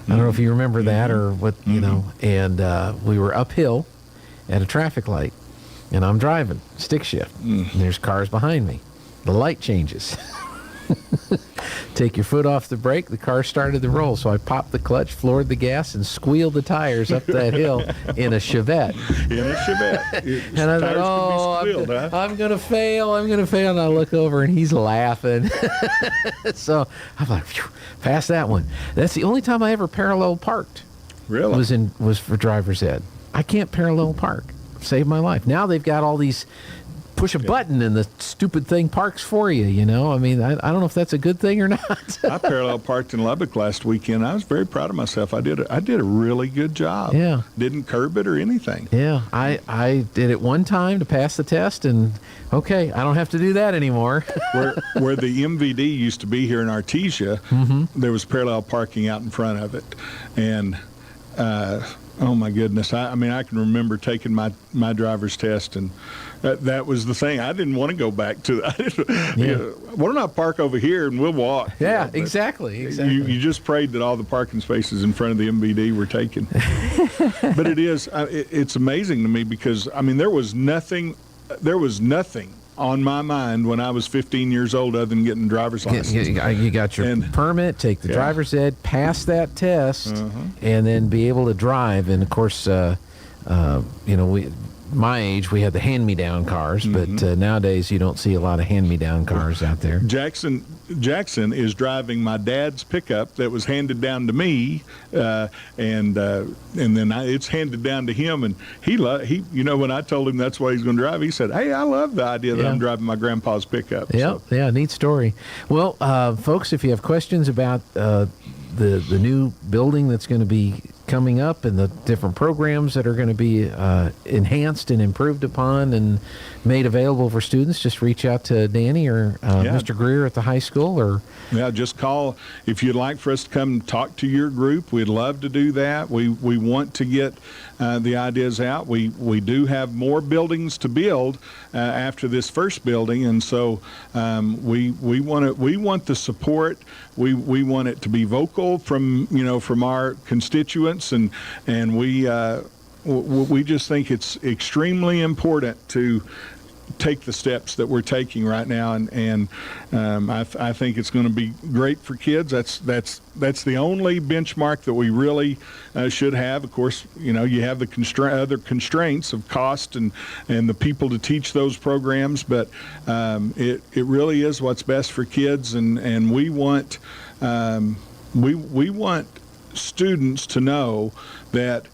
I don't know if you remember that or what, and we were uphill at a traffic light, and I'm driving, stick shift, and there's cars behind me. The light changes. Take your foot off the brake, the car started to roll, so I popped the clutch, floored the gas, and squealed the tires up that hill in a Chevette. And I thought, I'm going to fail, and I look over, and he's laughing. So I'm like, phew, pass that one. That's the only time I ever parallel parked. Really? Was for driver's ed. I can't parallel park. Saved my life. Now they've got all these push a button and the stupid thing parks for you, I mean, I don't know if that's a good thing or not. I parallel parked in Lubbock last weekend. I was very proud of myself. I did a really good job. Yeah. Didn't curb it or anything. Yeah. I did it one time to pass the test, and okay, I don't have to do that anymore. where the MVD used to be here in Artesia, there was parallel parking out in front of it. And oh my goodness. I mean, I can remember taking my driver's test, and that was the thing. I didn't want to go back to that. Why don't I park over here and we'll walk? Yeah, exactly. You just prayed that all the parking spaces in front of the MVD were taken. But it's amazing to me because, I mean, there was nothing on my mind when I was 15 years old other than getting a driver's license. You got your permit, take the driver's ed, pass that test, and then be able to drive. And, of course, my age, we had the hand-me-down cars, but nowadays you don't see a lot of hand-me-down cars out there. Jackson is driving my dad's pickup that was handed down to me, and then it's handed down to him. And he when I told him that's what he's going to drive, he said, "Hey, I love the idea that I'm driving my grandpa's pickup." Yeah, neat story. Well, folks, if you have questions about the new building that's going to be coming up and the different programs that are going to be enhanced and improved upon and made available for students, just reach out to Danny or Mr. Greer at the high school. Or just call. If you'd like for us to come talk to your group, we'd love to do that. We want to get the ideas out. We do have more buildings to build after this first building, and so we want the support. We want it to be vocal from our constituents, and we just think it's extremely important to take the steps that we're taking right now, and I think it's going to be great for kids. That's the only benchmark that we really should have. Of course, you have the other constraints of cost and the people to teach those programs, but it really is what's best for kids, and we want students to know that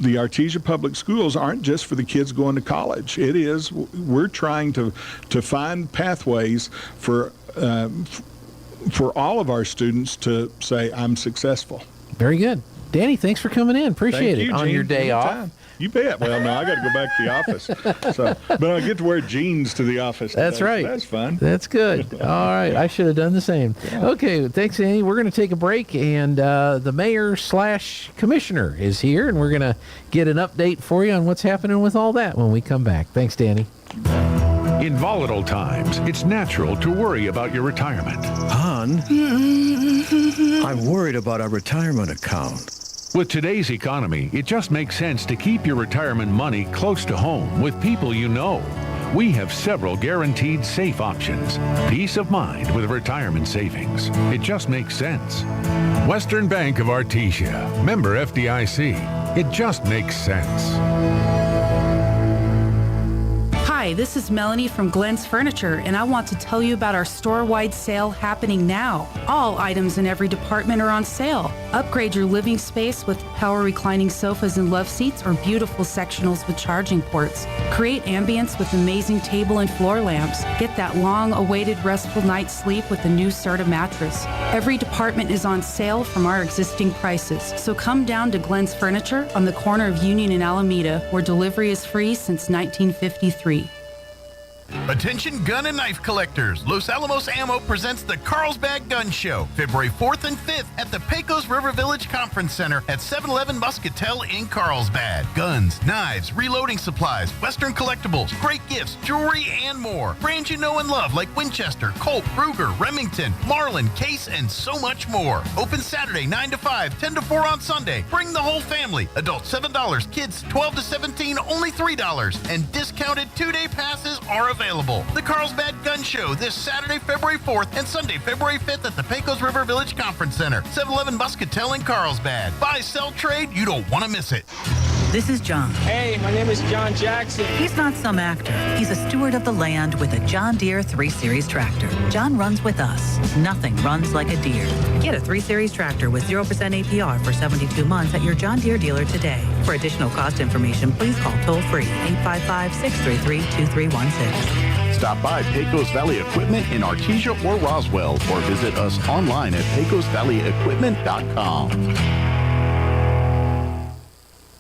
the Artesia Public Schools aren't just for the kids going to college. We're trying to find pathways for all of our students to say, I'm successful. Very good. Danny, thanks for coming in. Appreciate Thank it you, on Gene. your day Anytime. off. You bet. Well, no, I got to go back to the office. But I get to wear jeans to the office today, That's right. so that's fun. That's good. All right. I should have done the same. Okay. Thanks, Andy. We're going to take a break, and the mayor/commissioner is here, and we're going to get an update for you on what's happening with all that when we come back. Thanks, Danny. In volatile times, it's natural to worry about your retirement. Hon, I'm worried about our retirement account. With today's economy, it just makes sense to keep your retirement money close to home with people you know. We have several guaranteed safe options. Peace of mind with retirement savings. It just makes sense. Western Bank of Artesia. Member FDIC. It just makes sense. Hi, this is Melanie from Glenn's Furniture, and I want to tell you about our store-wide sale happening now. All items in every department are on sale. Upgrade your living space with power reclining sofas and love seats or beautiful sectionals with charging ports. Create ambience with amazing table and floor lamps. Get that long-awaited restful night's sleep with a new Serta mattress. Every department is on sale from our existing prices, so come down to Glenn's Furniture on the corner of Union and Alameda, where delivery is free since 1953. Attention gun and knife collectors. Los Alamos Ammo presents the Carlsbad Gun Show, February 4th and 5th at the Pecos River Village Conference Center at 711 Muscatel in Carlsbad. Guns, knives, reloading supplies, Western collectibles, great gifts, jewelry, and more. Brands you know and love like Winchester, Colt, Ruger, Remington, Marlin, Case, and so much more. Open Saturday 9 to 5, 10 to 4 on Sunday. Bring the whole family. Adults $7, kids 12 to 17 only $3, and discounted 2-day passes are available. The Carlsbad Gun Show this Saturday, February 4th and Sunday, February 5th at the Pecos River Village Conference Center, 711 Muscatel in Carlsbad. Buy, sell, trade. You don't want to miss it. This is John. Hey, my name is John Jackson. He's not some actor. He's a steward of the land with a John Deere 3 Series tractor. John runs with us. Nothing runs like a Deere. Get a 3 Series tractor with 0% APR for 72 months at your John Deere dealer today. For additional cost information, please call toll-free 855-633-2316. Stop by Pecos Valley Equipment in Artesia or Roswell, or visit us online at pecosvalleyequipment.com.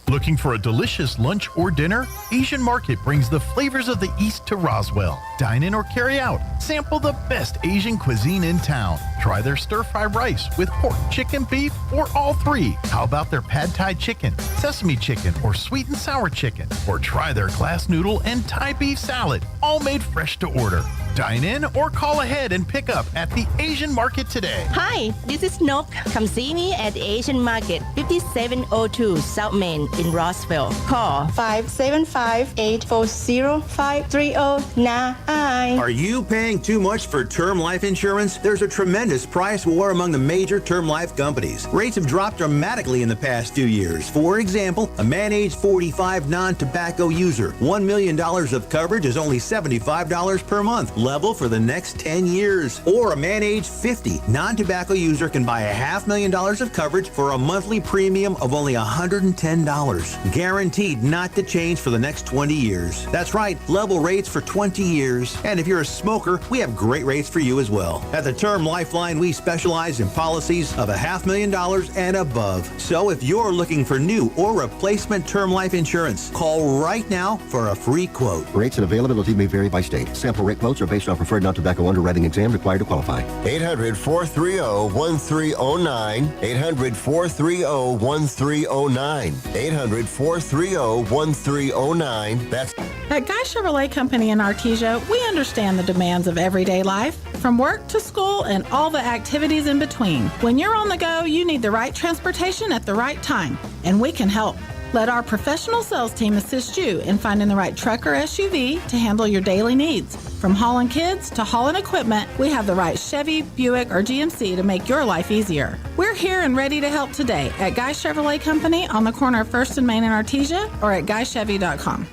Looking for a delicious lunch or dinner? Asian Market brings the flavors of the East to Roswell. Dine in or carry out. Sample the best Asian cuisine in town. Try their stir-fry rice with pork, chicken, beef, or all three. How about their pad thai chicken, sesame chicken, or sweet and sour chicken? Or try their glass noodle and Thai beef salad, all made fresh to order. Dine in or call ahead and pick up at the Asian Market today. Hi, this is Nok. Come see me at the Asian Market, 5702 South Main in Roswell. Call 575-840-5309. Are you paying too much for term life insurance? There's a tremendous price war among the major term life companies. Rates have dropped dramatically in the past few years. For example, a man age 45 non-tobacco user, $1 million of coverage is only $75 per month. Level for the next 10 years. Or a man age 50 non-tobacco user can buy $500,000 of coverage for a monthly premium of only $110. Guaranteed not to change for the next 20 years. That's right, level rates for 20 years. And if you're a smoker, we have great rates for you as well. At the Term Lifeline, we specialize in policies of $500,000 and above. So if you're looking for new or replacement term life insurance, call right now for a free quote. Rates and availability may vary by state. Sample rate quotes are based on preferred non-tobacco underwriting exam required to qualify. 800-430-1309. 800-430-1309. 800-430-1309. That's At Guy Chevrolet Company in Artesia, we understand the demands of everyday life, from work to school and all the activities in between. When you're on the go, you need the right transportation at the right time, and we can help. Let our professional sales team assist you in finding the right truck or SUV to handle your daily needs. From hauling kids to hauling equipment, we have the right Chevy, Buick, or GMC to make your life easier. We're here and ready to help today at Guy Chevrolet Company on the corner of 1st and Main in Artesia or at guychevy.com.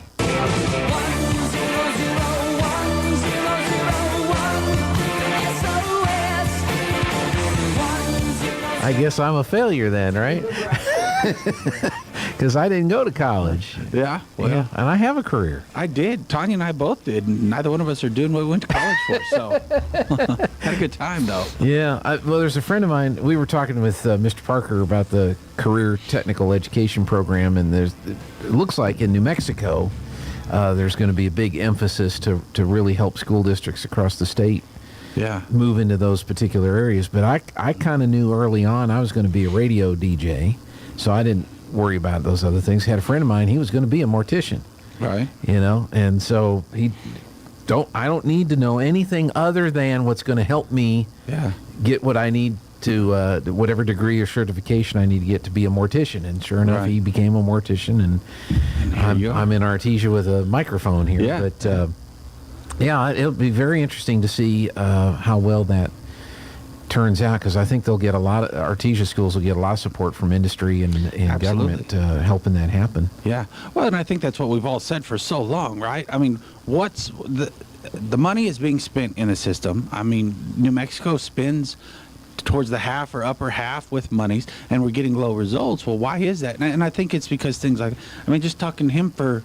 I guess I'm a failure then, right? Because I didn't go to college. Yeah, well, yeah, and I have a career. I did. Tanya and I both did. And neither one of us are doing what we went to college for. So, had a good time, though. Yeah. Well, there's a friend of mine. We were talking with Mr. Parker about the career technical education program, and it looks like in New Mexico, there's going to be a big emphasis to really help school districts across the state move into those particular areas. But I kind of knew early on I was going to be a radio DJ, so I didn't worry about those other things. Had a friend of mine, he was going to be a mortician. Right. And so I don't need to know anything other than what's going to help me get what I need to, whatever degree or certification I need to get to be a mortician. And sure enough, he became a mortician, and I'm in Artesia with a microphone here. Yeah. But it'll be very interesting to see how well that turns out, because I think Artesia schools will get a lot of support from industry and government helping that happen. Yeah. Well, and I think that's what we've all said for so long, right? I mean, what's the money is being spent in the system. I mean, New Mexico spends towards the half or upper half with monies, and we're getting low results. Well, why is that? And I think it's because things like, I mean, just talking to him for,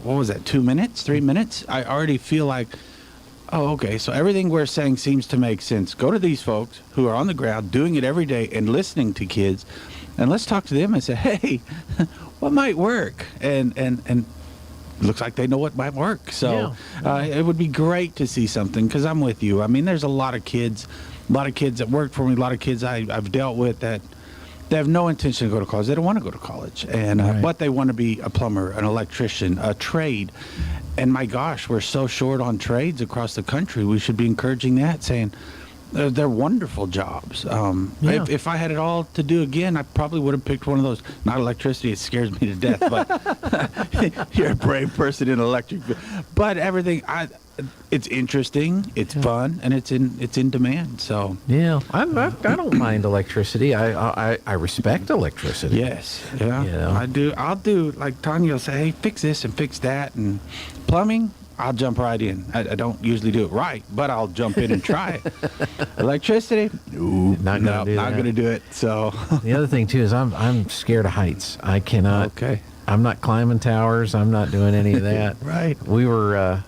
what was that, 2 minutes, 3 minutes? I already feel like, oh, okay, so everything we're saying seems to make sense. Go to these folks who are on the ground doing it every day and listening to kids, and let's talk to them and say, hey, what might work? And looks like they know what might work. So it would be great to see something, because I'm with you. I mean, there's a lot of kids that work for me, a lot of kids I've dealt with that they have no intention to go to college. They don't want to go to college, and but they want to be a plumber, an electrician, a trade. And my gosh, we're so short on trades across the country. We should be encouraging that, saying they're wonderful jobs. If I had it all to do again, I probably would have picked one of those. Not electricity; it scares me to death. But you're a brave person in electric. But everything, it's interesting, it's fun, and it's in demand. So I don't mind electricity. I respect electricity. Yes, I do. I'll do, like Tanya will say, hey, fix this and fix that, and plumbing, I'll jump right in. I don't usually do it right, but I'll jump in and try it. Electricity, not gonna do it. So the other thing too is I'm scared of heights. I cannot. Okay. I'm not climbing towers. I'm not doing any of that. Right. We were.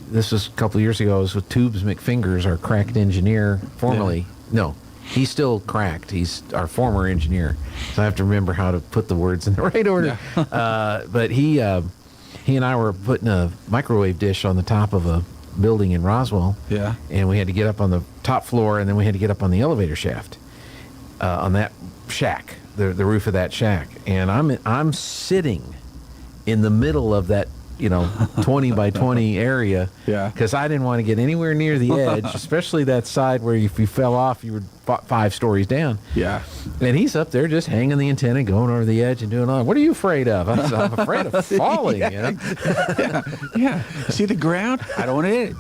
This was a couple of years ago. I was with Tubes McFingers, our cracked engineer, formerly. No, he's still cracked. He's our former engineer. So I have to remember how to put the words in the right order. But he and I were putting a microwave dish on the top of a building in Roswell. Yeah. And we had to get up on the top floor, and then we had to get up on the elevator shaft on that shack, the roof of that shack. And I'm sitting in the middle of that 20 by 20 area, because I didn't want to get anywhere near the edge, especially that side where if you fell off, you were 5 stories down. Yeah. And he's up there just hanging the antenna, going over the edge and doing all. What are you afraid of? I'm afraid of falling. Yeah. See the ground? I don't want to hit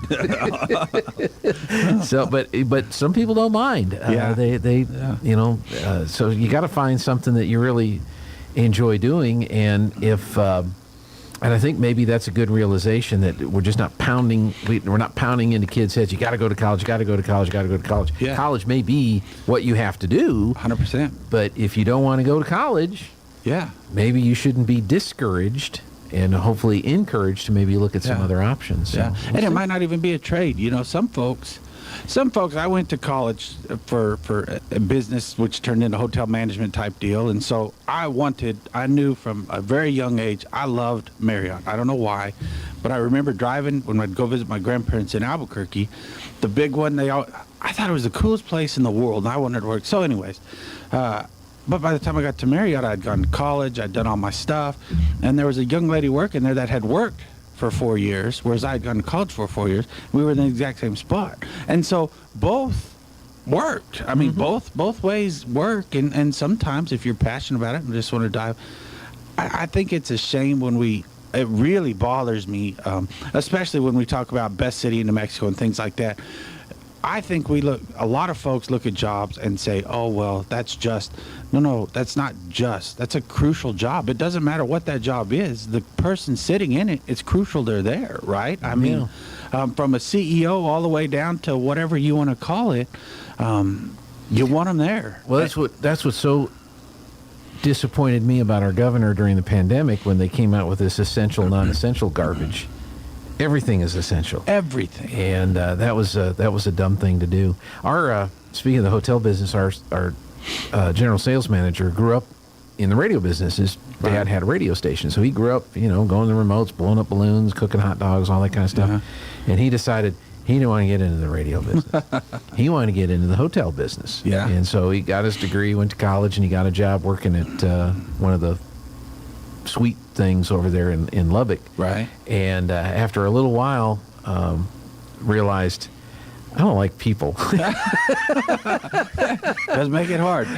it. So, but some people don't mind. So you got to find something that you really enjoy doing, and if. And I think maybe that's a good realization, that we're just not pounding. We're not pounding into kids' heads. You got to go to college. You got to go to college. You got to go to college. Yeah. College may be what you have to do. 100%. But if you don't want to go to college, maybe you shouldn't be discouraged, and hopefully encouraged to maybe look at some other options. So and it might not even be a trade. Some folks. I went to college for a business, which turned into a hotel management type deal. And so I knew from a very young age, I loved Marriott. I don't know why, but I remember driving when I'd go visit my grandparents in Albuquerque, the big one, I thought it was the coolest place in the world, and I wanted to work. So anyways, but by the time I got to Marriott, I'd gone to college, I'd done all my stuff, and there was a young lady working there that had worked for 4 years, whereas I had gone to college for 4 years. We were in the exact same spot. And so both worked. I mean, both ways work. And sometimes if you're passionate about it and just want to dive, I think it's a shame when it really bothers me, especially when we talk about best city in New Mexico and things like that. I think a lot of folks look at jobs and say, oh, well, that's just. No, that's not just. That's a crucial job. It doesn't matter what that job is. The person sitting in it, it's crucial they're there, right? I mean, from a CEO all the way down to whatever you want to call it, you want them there. Well, that's what so disappointed me about our governor during the pandemic, when they came out with this essential, non-essential garbage. Everything is essential. Everything. And that was a dumb thing to do. Our speaking of the hotel business, our general sales manager grew up in the radio business. His dad had a radio station, so he grew up, going to the remotes, blowing up balloons, cooking hot dogs, all that kind of stuff. And he decided he didn't want to get into the radio business. He wanted to get into the hotel business. Yeah. And so he got his degree, went to college, and he got a job working at one of the suite things over there in Lubbock. Right. And after a little while, realized, I don't like people. Does make it hard.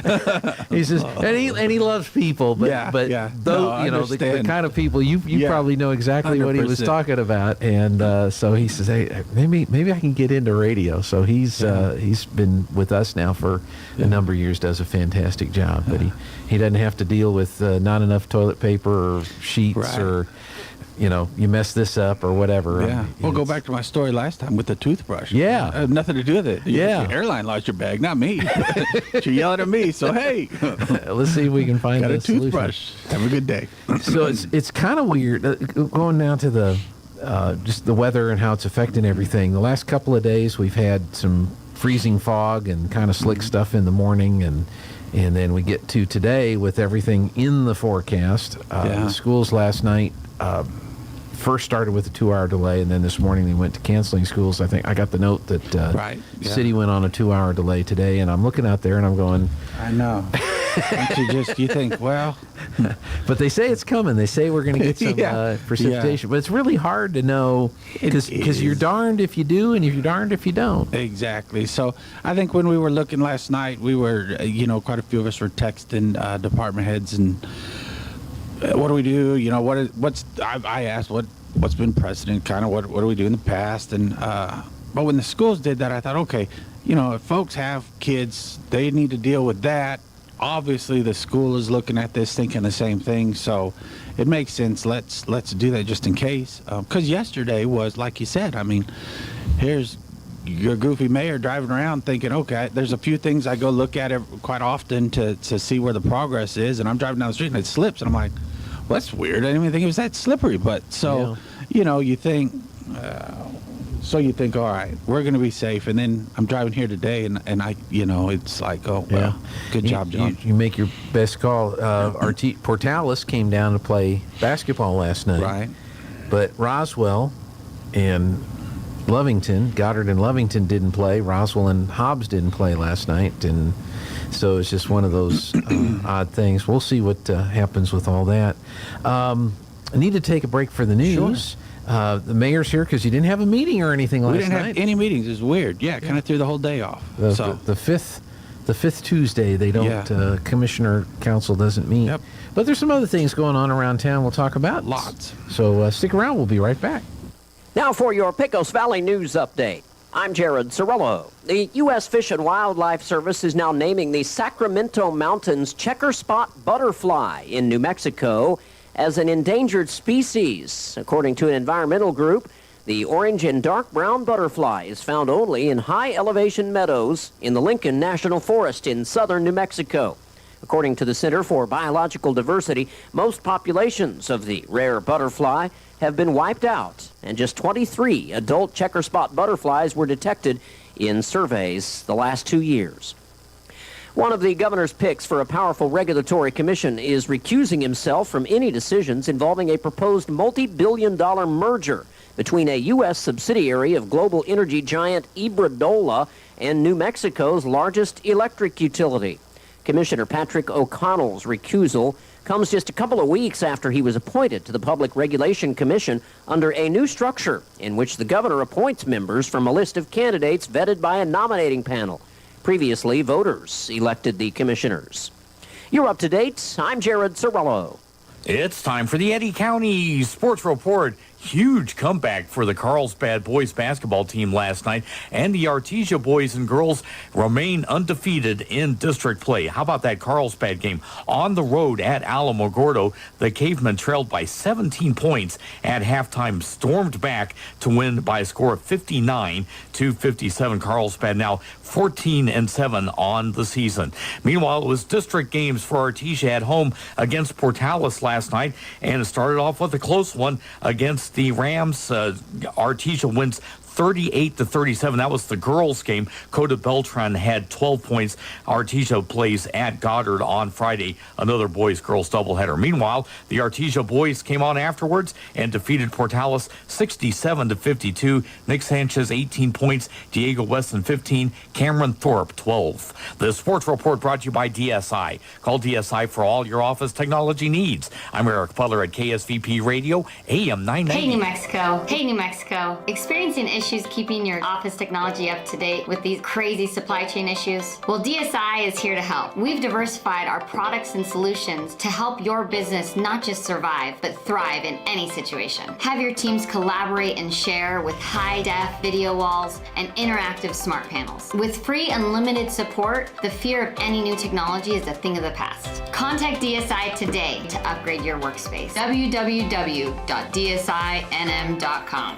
He says, and he loves people, but those, the kind of people you probably know exactly 100%. What he was talking about. And so he says, hey, maybe I can get into radio. So he's been with us now for a number of years, does a fantastic job. But he doesn't have to deal with not enough toilet paper or sheets or you mess this up or whatever. Yeah. We'll go back to my story last time with the toothbrush. Yeah. It had nothing to do with it. Yeah. The airline lost your bag, not me. She yelled at me. So, hey. Let's see if we can find a toothbrush. Solution. Have a good day. So it's kind of weird going down to the just the weather and how it's affecting everything. The last couple of days we've had some freezing fog and kind of slick stuff in the morning, and then we get to today with everything in the forecast. The schools last night first started with a 2-hour delay, and then this morning they went to canceling schools. I think I got the note that the city went on a 2-hour delay today, and I'm looking out there and I'm going, I know. you think, well, but they say it's coming. They say we're going to get some precipitation, but it's really hard to know because you're darned if you do, and if you're darned if you don't. Exactly. So I think when we were looking last night, we were, quite a few of us were texting department heads and. What do we do? I asked what's been precedent, kind of what do we do in the past, and but when the schools did that, I thought, okay, if folks have kids, they need to deal with that. Obviously, the school is looking at this, thinking the same thing, so it makes sense. Let's do that just in case, because yesterday was like you said. I mean, here's your goofy mayor driving around thinking, okay, there's a few things I go look at quite often to see where the progress is, and I'm driving down the street and it slips, and I'm like, well, that's weird. I didn't even think it was that slippery. But so, you think, all right, we're going to be safe. And then I'm driving here today, and I, it's like, oh, well, good job, John. You make your best call. Portales came down to play basketball last night. Right. But Roswell and Goddard and Lovington didn't play. Roswell and Hobbs didn't play last night, and so it's just one of those odd things. We'll see what happens with all that. I need to take a break for the news. Sure. The mayor's here because you didn't have a meeting or anything last night. We didn't have any meetings. It's weird. Yeah, kind of threw the whole day off. The fifth Tuesday, they don't. Commissioner Council doesn't meet. Yep. But there's some other things going on around town. We'll talk about lots. So stick around. We'll be right back. Now for your Pecos Valley News Update. I'm Jared Cirillo. The U.S. Fish and Wildlife Service is now naming the Sacramento Mountains checker spot butterfly in New Mexico as an endangered species. According to an environmental group, the orange and dark brown butterfly is found only in high-elevation meadows in the Lincoln National Forest in southern New Mexico. According to the Center for Biological Diversity, most populations of the rare butterfly have been wiped out, and just 23 adult checker spot butterflies were detected in surveys the last 2 years. One of the governor's picks for a powerful regulatory commission is recusing himself from any decisions involving a proposed multi-billion-dollar merger between a U.S. subsidiary of global energy giant Iberdrola and New Mexico's largest electric utility. Commissioner Patrick O'Connell's recusal comes just a couple of weeks after he was appointed to the Public Regulation Commission under a new structure in which the governor appoints members from a list of candidates vetted by a nominating panel. Previously, voters elected the commissioners. You're up to date. I'm Jared Cirillo. It's time for the Eddy County Sports Report. Huge comeback for the Carlsbad boys basketball team last night, and the Artesia boys and girls remain undefeated in district play. How about that Carlsbad game? On the road at Alamogordo, the Cavemen trailed by 17 points at halftime, stormed back to win by a score of 59-57. Carlsbad now 14-7 on the season. Meanwhile, it was district games for Artesia at home against Portales last last night, and it started off with a close one against the Rams. Artesia wins 38-37. That was the girls' game. Coda Beltran had 12 points. Artesia plays at Goddard on Friday, another boys-girls doubleheader. Meanwhile, the Artesia boys came on afterwards and defeated Portales 67-52. Nick Sanchez 18 points, Diego Weston 15, Cameron Thorpe 12. The Sports Report brought to you by DSI. Call DSI for all your office technology needs. I'm Eric Butler at KSVP Radio, AM 990. Hey, New Mexico. Hey, New Mexico. Experiencing issues keeping your office technology up to date with these crazy supply chain issues? Well, DSI is here to help. We've diversified our products and solutions to help your business not just survive, but thrive in any situation. Have your teams collaborate and share with high-def video walls and interactive smart panels. With free unlimited support, the fear of any new technology is a thing of the past. Contact DSI today to upgrade your workspace. www.dsinm.com.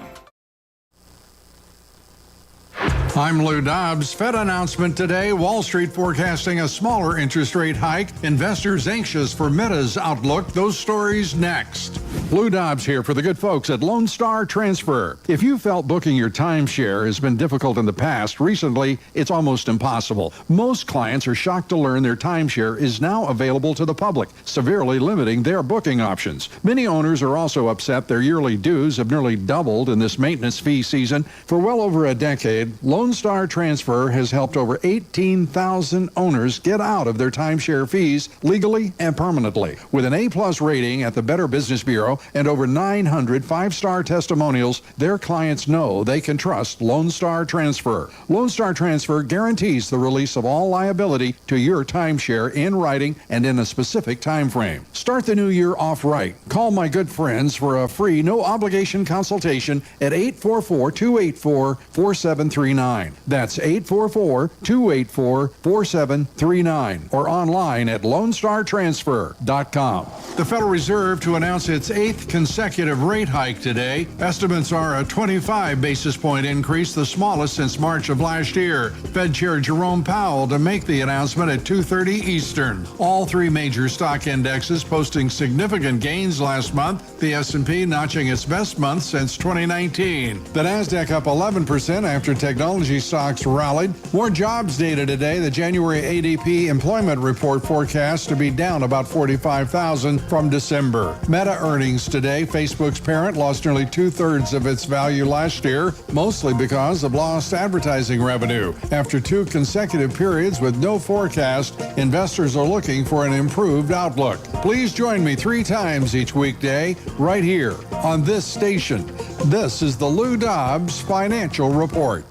I'm Lou Dobbs. Fed announcement today. Wall Street forecasting a smaller interest rate hike. Investors anxious for Meta's outlook. Those stories next. Lou Dobbs here for the good folks at Lone Star Transfer. If you felt booking your timeshare has been difficult in the past, recently it's almost impossible. Most clients are shocked to learn their timeshare is now available to the public, severely limiting their booking options. Many owners are also upset their yearly dues have nearly doubled in this maintenance fee season. For well over a decade, Lone Star Transfer has helped over 18,000 owners get out of their timeshare fees legally and permanently. With an A-plus rating at the Better Business Bureau and over 900 five-star testimonials, their clients know they can trust Lone Star Transfer. Lone Star Transfer guarantees the release of all liability to your timeshare in writing and in a specific time frame. Start the new year off right. Call my good friends for a free, no-obligation consultation at 844-284-4739. That's 844-284-4739 or online at LoneStarTransfer.com. The Federal Reserve to announce its 8th consecutive rate hike today. Estimates are a 25 basis point increase, the smallest since March of last year. Fed Chair Jerome Powell to make the announcement at 2:30 Eastern. All three major stock indexes posting significant gains last month. The S&P notching its best month since 2019. The Nasdaq up 11% after technology stocks rallied. More jobs data today. The January ADP employment report forecast to be down about 45,000 from December. Meta earnings today. Facebook's parent lost nearly 2/3 of its value last year, mostly because of lost advertising revenue. After 2 consecutive periods with no forecast, investors are looking for an improved outlook. Please join me 3 times each weekday right here on this station. This is the Lou Dobbs Financial Report.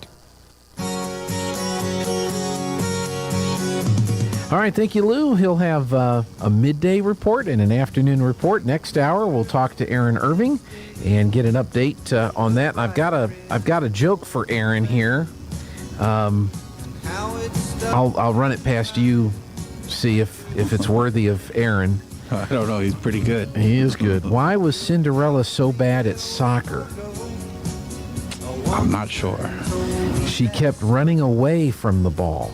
All right, thank you, Lou. He'll have a midday report and an afternoon report. Next hour, we'll talk to Aaron Irving and get an update on that. And I've got a joke for Aaron here. I'll run it past you, see if it's worthy of Aaron. I don't know. He's pretty good. He is good. Why was Cinderella so bad at soccer? I'm not sure. She kept running away from the ball.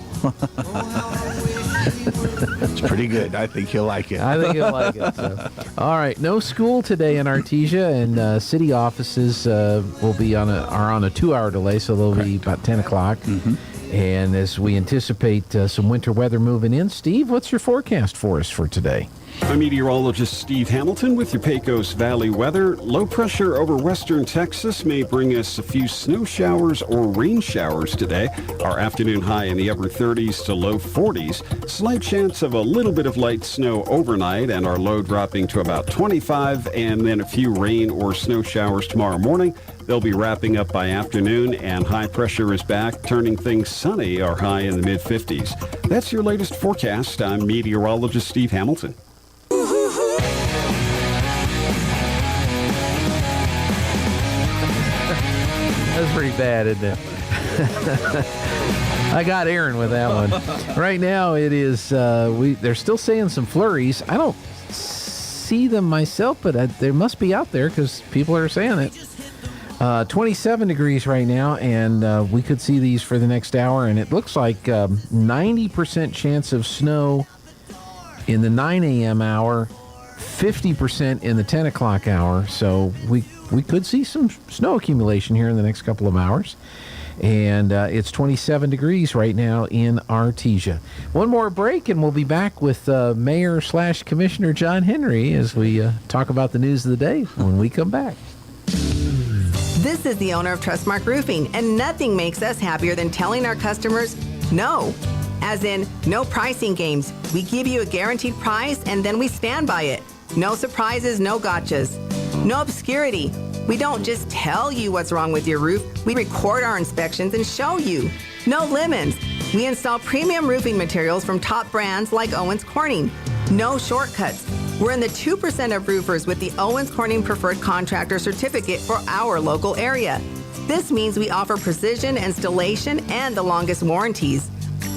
It's pretty good. I think he'll like it. I think he'll like it. So. All right. No school today in Artesia, and city offices will be on a 2-hour delay, so they'll be about 10 o'clock. Mm-hmm. And as we anticipate some winter weather moving in, Steve, what's your forecast for us for today? I'm meteorologist Steve Hamilton with your Pecos Valley weather. Low pressure over western Texas may bring us a few snow showers or rain showers today. Our afternoon high in the upper 30s to low 40s. Slight chance of a little bit of light snow overnight, and our low dropping to about 25, and then a few rain or snow showers tomorrow morning. They'll be wrapping up by afternoon, and high pressure is back, turning things sunny. Our high in the mid-50s. That's your latest forecast. I'm meteorologist Steve Hamilton. That's pretty bad, isn't it? I got Aaron with that one. Right now it is, they're still saying some flurries. I don't see them myself, but they must be out there because people are saying it. 27 degrees right now, and we could see these for the next hour, and it looks like 90% chance of snow in the 9 a.m. hour, 50% in the 10 o'clock hour. So we could see some snow accumulation here in the next couple of hours. And it's 27 degrees right now in Artesia. One more break, and we'll be back with Mayor/Commissioner John Henry as we talk about the news of the day when we come back. This is the owner of Trustmark Roofing, and nothing makes us happier than telling our customers no. As in, no pricing games. We give you a guaranteed price, and then we stand by it. No surprises, no gotchas. No obscurity. We don't just tell you what's wrong with your roof. We record our inspections and show you. No lemons. We install premium roofing materials from top brands like Owens Corning. No shortcuts. We're in the 2% of roofers with the Owens Corning Preferred Contractor Certificate for our local area. This means we offer precision installation and the longest warranties.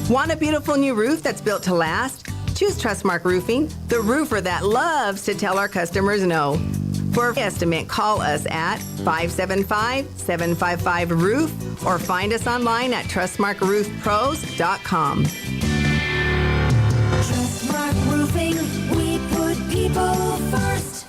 Want a beautiful new roof that's built to last? Choose Trustmark Roofing, the roofer that loves to tell our customers no. For an estimate, call us at 575-755-ROOF or find us online at trustmarkroofpros.com. Trustmark Roofing, we put people first.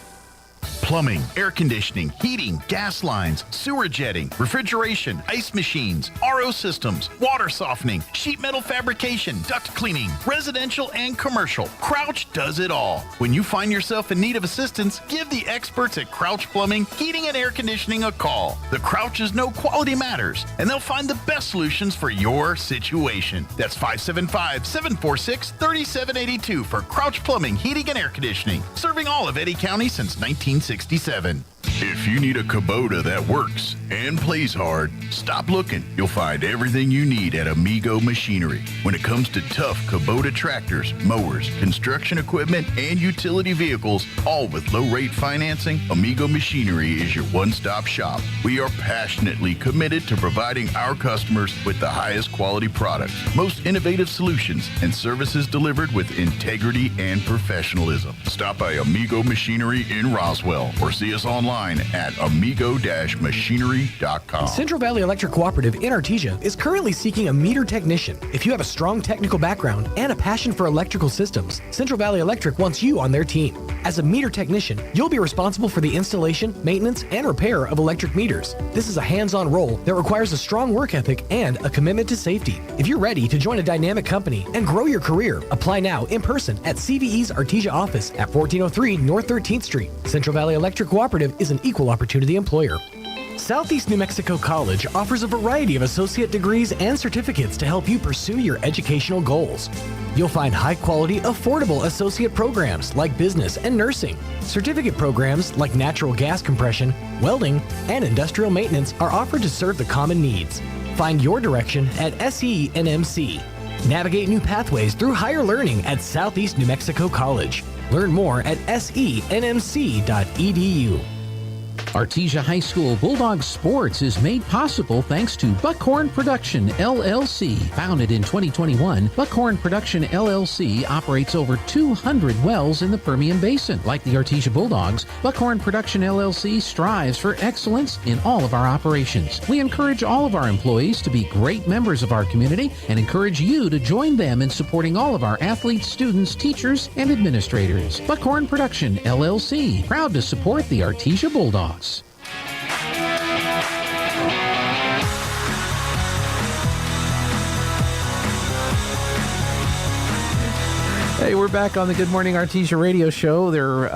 Plumbing, air conditioning, heating, gas lines, sewer jetting, refrigeration, ice machines, RO systems, water softening, sheet metal fabrication, duct cleaning, residential and commercial. Crouch does it all. When you find yourself in need of assistance, give the experts at Crouch Plumbing, Heating and Air Conditioning a call. The Crouches know quality matters, and they'll find the best solutions for your situation. That's 575-746-3782 for Crouch Plumbing, Heating and Air Conditioning, serving all of Eddy County since 1967. If you need a Kubota that works and plays hard, stop looking. You'll find everything you need at Amigo Machinery. When it comes to tough Kubota tractors, mowers, construction equipment, and utility vehicles, all with low-rate financing, Amigo Machinery is your one-stop shop. We are passionately committed to providing our customers with the highest quality products, most innovative solutions, and services delivered with integrity and professionalism. Stop by Amigo Machinery in Roswell or see us online at amigo-machinery.com. Central Valley Electric Cooperative in Artesia is currently seeking a meter technician. If you have a strong technical background and a passion for electrical systems, Central Valley Electric wants you on their team. As a meter technician, you'll be responsible for the installation, maintenance, and repair of electric meters. This is a hands-on role that requires a strong work ethic and a commitment to safety. If you're ready to join a dynamic company and grow your career, apply now in person at CVE's Artesia office at 1403 North 13th Street. Central Valley Electric Cooperative is an equal opportunity employer. Southeast New Mexico College offers a variety of associate degrees and certificates to help you pursue your educational goals. You'll find high-quality, affordable associate programs like business and nursing. Certificate programs like natural gas compression, welding, and industrial maintenance are offered to serve the common needs. Find your direction at SENMC. Navigate new pathways through higher learning at Southeast New Mexico College. Learn more at senmc.edu. Artesia High School Bulldog Sports is made possible thanks to Buckhorn Production, LLC. Founded in 2021, Buckhorn Production, LLC operates over 200 wells in the Permian Basin. Like the Artesia Bulldogs, Buckhorn Production, LLC strives for excellence in all of our operations. We encourage all of our employees to be great members of our community and encourage you to join them in supporting all of our athletes, students, teachers, and administrators. Buckhorn Production, LLC, proud to support the Artesia Bulldogs. Hey, we're back on the Good Morning Artesia radio show. There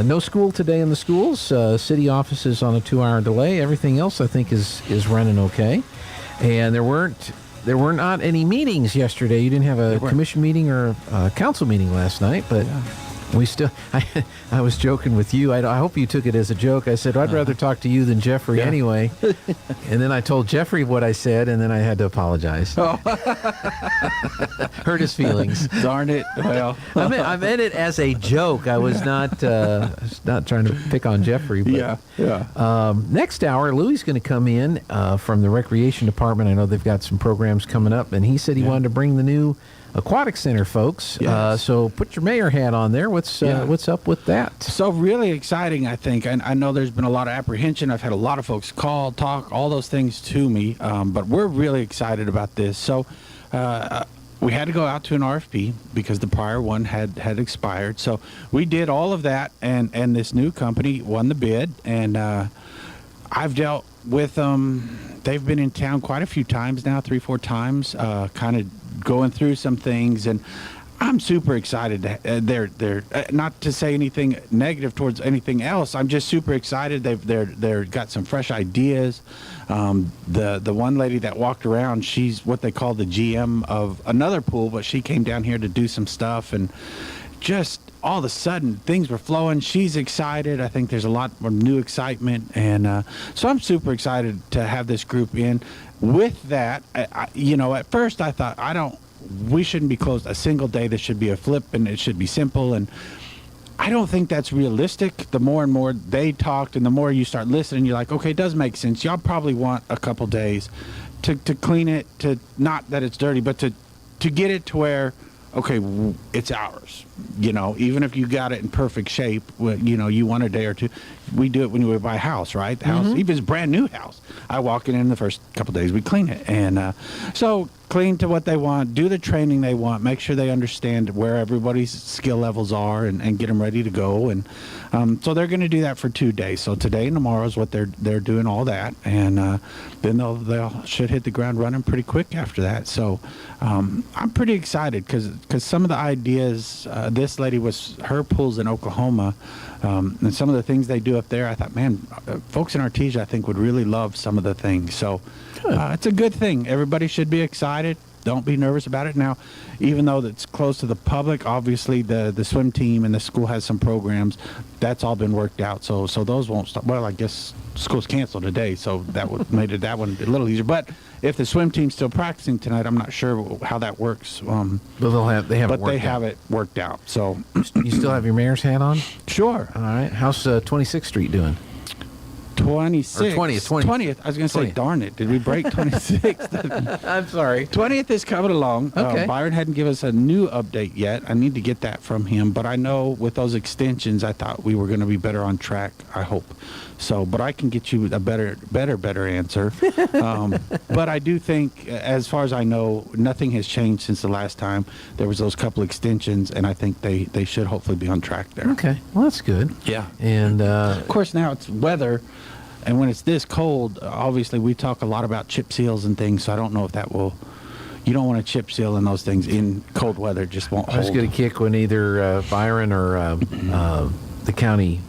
no school today in the schools. City offices on a 2-hour delay. Everything else, I think, is running okay. And there were not any meetings yesterday. You didn't have a commission meeting or a council meeting last night, but we still. I was joking with you. I hope you took it as a joke. I said I'd rather talk to you than Jeffrey anyway. And then I told Jeffrey what I said, and then I had to apologize. Oh. Hurt his feelings. Darn it. Well, I meant it as a joke. I was not trying to pick on Jeffrey. But, next hour, Louis is going to come in from the Recreation Department. I know they've got some programs coming up, and he said he wanted to bring the new Aquatic Center folks. Yes. So put your mayor hat on there. What's up with that? So really exciting, I think. And I know there's been a lot of apprehension. I've had a lot of folks call, talk, all those things to me. But we're really excited about this. So we had to go out to an RFP because the prior one had expired. So we did all of that, and this new company won the bid. And I've dealt with them. They've been in town quite a few times now, 3-4 times, kind of going through some things. And I'm super excited. They're not to say anything negative towards anything else. I'm just super excited. They're got some fresh ideas. The one lady that walked around, she's what they call the GM of another pool, but she came down here to do some stuff, and just all of a sudden things were flowing. She's excited. I think there's a lot more new excitement, and so I'm super excited to have this group in. With that, at first I thought we shouldn't be closed a single day. This should be a flip, and it should be simple. And I don't think that's realistic. The more and more they talked, and the more you start listening, you're like, okay, it does make sense. Y'all probably want a couple days to clean it, to not that it's dirty, but to get it to where, okay, it's ours. Even if you got it in perfect shape, you want a day or two. We do it when we buy a house, right? The house, even if it's a brand new house, I walk in the first couple days, we clean it. And so clean to what they want, do the training they want, make sure they understand where everybody's skill levels are, and get them ready to go. And so they're going to do that for 2 days. So today and tomorrow is what they're doing all that. And then they'll should hit the ground running pretty quick after that. So I'm pretty excited because some of the ideas, this lady her pool's in Oklahoma, and some of the things they do up there, I thought, man, folks in Artesia, I think, would really love some of the things. So it's a good thing. Everybody should be excited. Don't be nervous about it. Now, even though it's closed to the public, obviously the swim team and the school has some programs. That's all been worked out. So those won't stop. Well, I guess school's canceled today, so that made that one a little easier. But if the swim team's still practicing tonight, I'm not sure how that works. But they have it worked out. So you still have your mayor's hat on? Sure. All right. How's 26th Street doing? 26th. Or 20th. I was going to say, darn it. Did we break 26th? I'm sorry. 20th is coming along. Okay. Byron hadn't given us a new update yet. I need to get that from him. But I know with those extensions, I thought we were going to be better on track, I hope. So, but I can get you a better answer. But I do think, as far as I know, nothing has changed since the last time there was those couple extensions, and I think they should hopefully be on track there. Okay. Well, that's good. Yeah. And of course, now it's weather. And when it's this cold, obviously we talk a lot about chip seals and things, so I don't know if that will... You don't want to chip seal in those things in cold weather. It just won't hold. I was going to kick when either Byron or the county...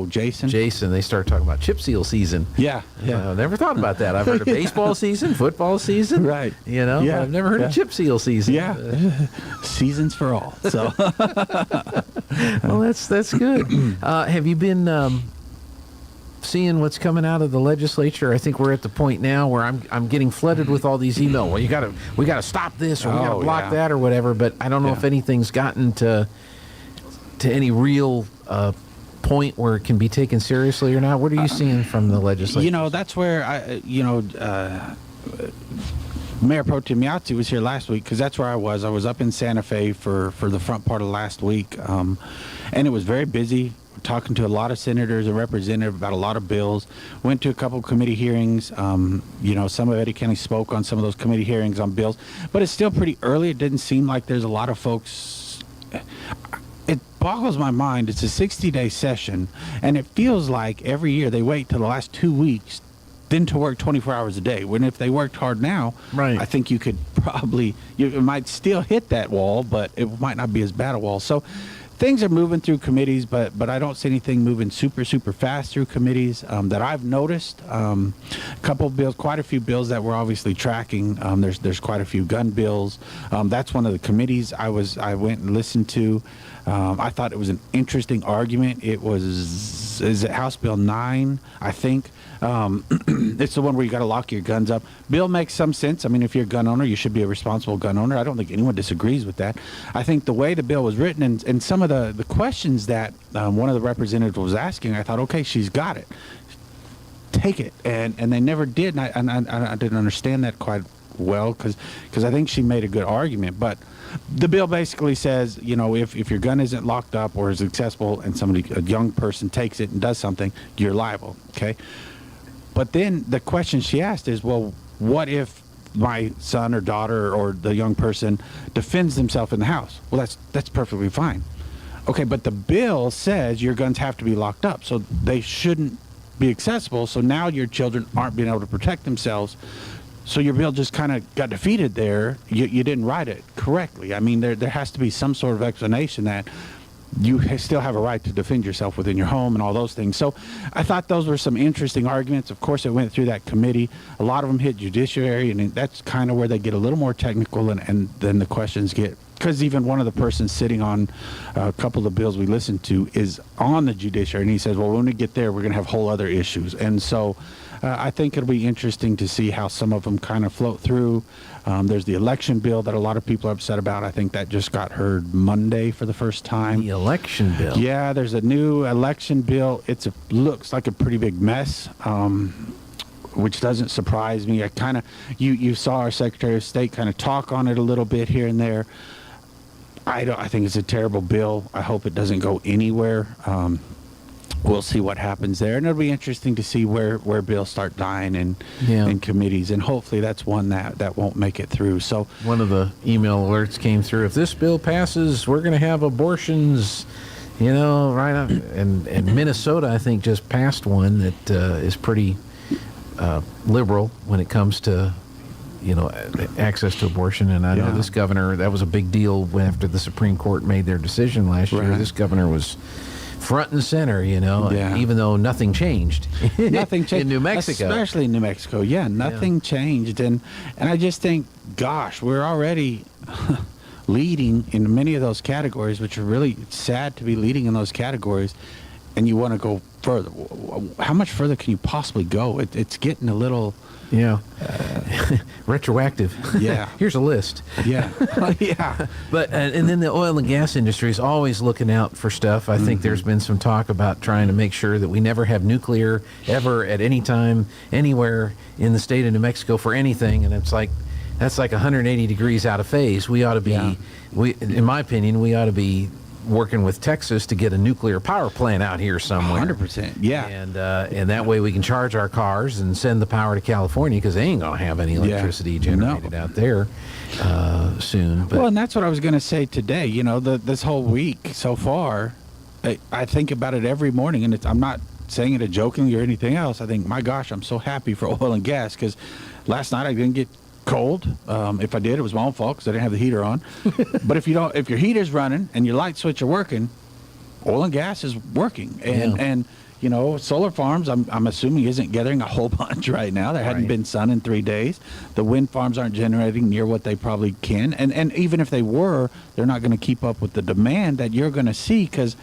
Jason, they start talking about chip seal season. Yeah. I never thought about that. I've heard of baseball season, football season. Right. But I've never heard of chip seal season. Yeah. Seasons for all. So. Well, that's good. Have you been... seeing what's coming out of the legislature? I think we're at the point now where I'm getting flooded with all these emails. Well, we gotta stop this, or we gotta block that, or whatever. But I don't know if anything's gotten to any real point where it can be taken seriously or not. What are you seeing from the legislature? That's where Mayor Pro Tem Yahtzee was here last week, because that's where I was. I was up in Santa Fe for the front part of last week, and it was very busy. Talking to a lot of senators and representatives about a lot of bills. Went to a couple of committee hearings. Some of Eddy County spoke on some of those committee hearings on bills, but it's still pretty early. It didn't seem like there's a lot of folks. It boggles my mind. It's a 60-day session, and it feels like every year they wait till the last 2 weeks then to work 24 hours a day. When if they worked hard now, right, I think you could probably, you might still hit that wall, but it might not be as bad a wall. So things are moving through committees, but I don't see anything moving super fast through committees that I've noticed. A couple bills, quite a few bills that we're obviously tracking. There's quite a few gun bills. That's one of the committees I went and listened to. I thought it was an interesting argument. Is it House Bill 9, I think. It's the one where you got to lock your guns up. Bill makes some sense. I mean, if you're a gun owner, you should be a responsible gun owner. I don't think anyone disagrees with that. I think the way the bill was written and some of the questions that one of the representatives was asking, I thought, okay, she's got it. Take it. And they never did. And I didn't understand that quite well because I think she made a good argument. But the bill basically says, if your gun isn't locked up or is accessible and a young person takes it and does something, you're liable. Okay. But then the question she asked is, well, what if my son or daughter or the young person defends themselves in the house. Well, that's perfectly fine. Okay, but the bill says your guns have to be locked up, so they shouldn't be accessible. So now your children aren't being able to protect themselves. So your bill just kind of got defeated there. You didn't write it correctly. I mean, there has to be some sort of explanation that you still have a right to defend yourself within your home and all those things. So I thought those were some interesting arguments. Of course, it went through that committee. A lot of them hit judiciary, and that's kind of where they get a little more technical, and then the questions get, because even one of the persons sitting on a couple of the bills we listened to is on the judiciary, and he says, well, when we get there, we're going to have whole other issues. And so I think it'll be interesting to see how some of them kind of float through. There's the election bill that a lot of people are upset about. I think that just got heard Monday for the first time. The election bill? Yeah, there's a new election bill. Looks like a pretty big mess, which doesn't surprise me. You saw our Secretary of State kind of talk on it a little bit here and there. I think it's a terrible bill. I hope it doesn't go anywhere. We'll see what happens there, and it'll be interesting to see where bills start dying in committees, and hopefully that's one that won't make it through. So one of the email alerts came through: if this bill passes, we're going to have abortions, right up. And Minnesota, I think, just passed one that is pretty liberal when it comes to access to abortion. And I know this governor, that was a big deal after the Supreme Court made their decision last year. This governor was front and center, even though nothing changed. Nothing changed in New Mexico, especially in New Mexico. Nothing changed, and I just think, gosh, we're already leading in many of those categories, which are really sad to be leading in those categories. And you want to go further. How much further can you possibly go? It's getting a little retroactive. Yeah. Here's a list. Yeah. Yeah. But and then the oil and gas industry is always looking out for stuff. I think there's been some talk about trying to make sure that we never have nuclear ever at any time, anywhere in the state of New Mexico for anything. And it's like, that's like 180 degrees out of phase. We ought to be, in my opinion, we ought to be working with Texas to get a nuclear power plant out here somewhere. 100%, yeah. And that way we can charge our cars and send the power to California, because they ain't going to have any electricity generated out there soon. But. Well, and that's what I was going to say today. This whole week so far, I think about it every morning, and I'm not saying it jokingly or anything else. I think, my gosh, I'm so happy for oil and gas, because last night I didn't get cold. If I did, it was my own fault because I didn't have the heater on. But if your heater's running and your light switch are working, oil and gas is working. And solar farms, I'm assuming, isn't gathering a whole bunch right now. There hadn't been sun in 3 days. The wind farms aren't generating near what they probably can. And even if they were, they're not going to keep up with the demand that you're going to see, because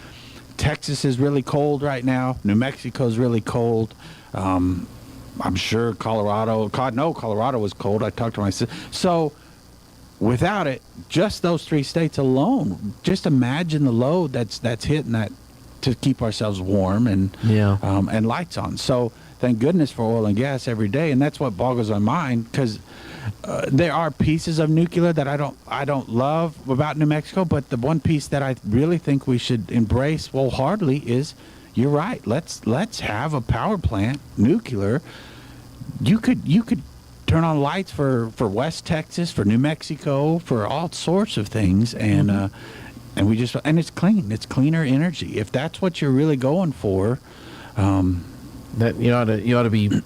Texas is really cold right now. New Mexico is really cold. I'm sure Colorado was cold. I talked to my sister. So without it, just those 3 states alone, just imagine the load that's hitting that to keep ourselves warm and lights on. So thank goodness for oil and gas every day, and that's what boggles my mind, because there are pieces of nuclear that I don't love about New Mexico, but the one piece that I really think we should embrace wholeheartedly is, you're right. Let's have a power plant, nuclear. You could turn on lights for West Texas, for New Mexico, for all sorts of things, and it's clean. It's cleaner energy. If that's what you're really going for, that you ought to be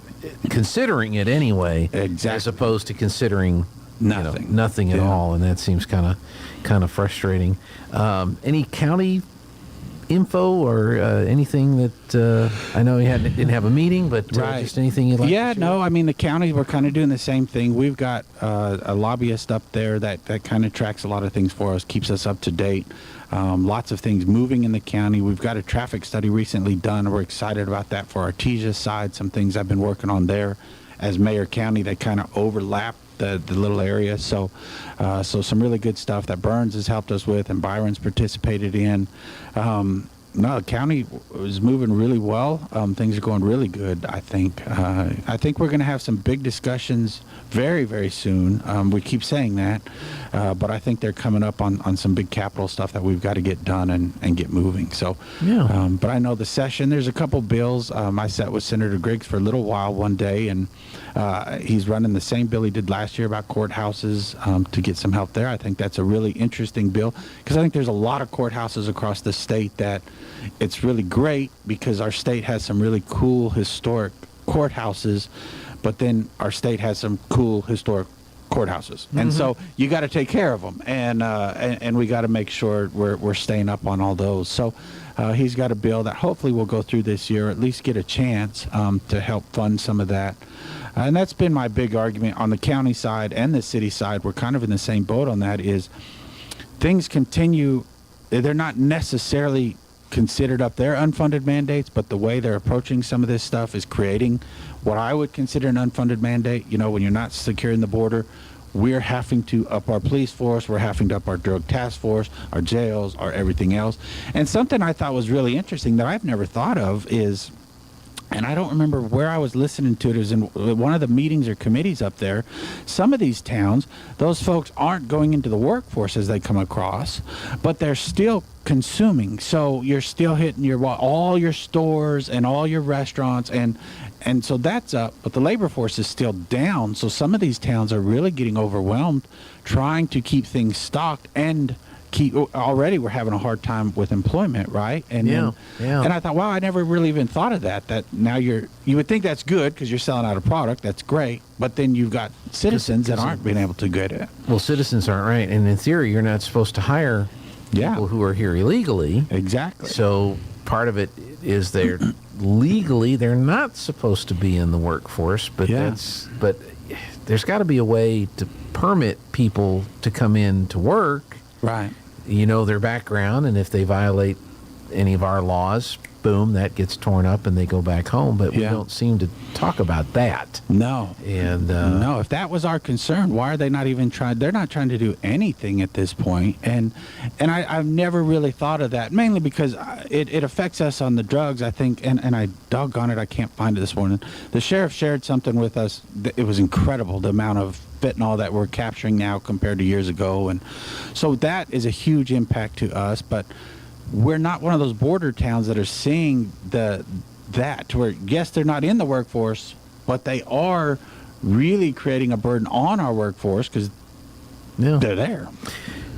considering it anyway, as opposed to considering nothing at all, and that seems kind of frustrating. Any county info or anything that I know you didn't have a meeting, but just anything you'd like to share? No, I mean, the county, we're kind of doing the same thing. We've got a lobbyist up there that kind of tracks a lot of things for us, keeps us up to date. Lots of things moving in the county. We've got a traffic study recently done. We're excited about that for Artesia side. Some things I've been working on there as mayor county that kind of overlap the little area. So some really good stuff that Burns has helped us with and Byron's participated in. No, the county is moving really well. Things are going really good, I think. I think we're going to have some big discussions very, very soon. We keep saying that, but I think they're coming up on some big capital stuff that we've got to get done and get moving. So, yeah. But I know the session, there's a couple bills. I sat with Senator Griggs for a little while one day, and he's running the same bill he did last year about courthouses to get some help there. I think that's a really interesting bill because I think there's a lot of courthouses across the state that it's really great because our state has some really cool historic courthouses, but then our state has some cool historic courthouses, and so you got to take care of them, and we got to make sure we're staying up on all those. So he's got a bill that hopefully will go through this year, at least get a chance to help fund some of that. And that's been my big argument on the county side and the city side. We're kind of in the same boat on that. Is things continue, they're not necessarily considered up their unfunded mandates, but the way they're approaching some of this stuff is creating what I would consider an unfunded mandate. You know, when you're not securing the border, we're having to up our police force, we're having to up our drug task force, our jails, our everything else. And something I thought was really interesting that I've never thought of is, and I don't remember where I was listening to it. It was in one of the meetings or committees up there. Some of these towns, those folks aren't going into the workforce as they come across, but they're still consuming. So you're still hitting all your stores and all your restaurants, and so that's up, but the labor force is still down. So some of these towns are really getting overwhelmed trying to keep things stocked and already we're having a hard time with employment, right? And yeah. And I thought, wow, I never really even thought of that now you would think that's good because you're selling out a product, that's great, but then you've got citizens that aren't being able to get it. Well, citizens aren't, right, and in theory you're not supposed to hire people who are here illegally. Exactly. So part of it is they're legally they're not supposed to be in the workforce, but there's got to be a way to permit people to come in to work. Right. You know their background, and if they violate any of our laws, boom, that gets torn up and they go back home. But we don't seem to talk about that. No. And no, if that was our concern, why are they not even trying? They're not trying to do anything at this point. And I've never really thought of that, mainly because it affects us on the drugs, I think. And I doggone it, I can't find it this morning. The sheriff shared something with us. It was incredible, the amount of fentanyl that we're capturing now compared to years ago. And so that is a huge impact to us. But we're not one of those border towns that are seeing that to where, yes, they're not in the workforce, but they are really creating a burden on our workforce because they're there.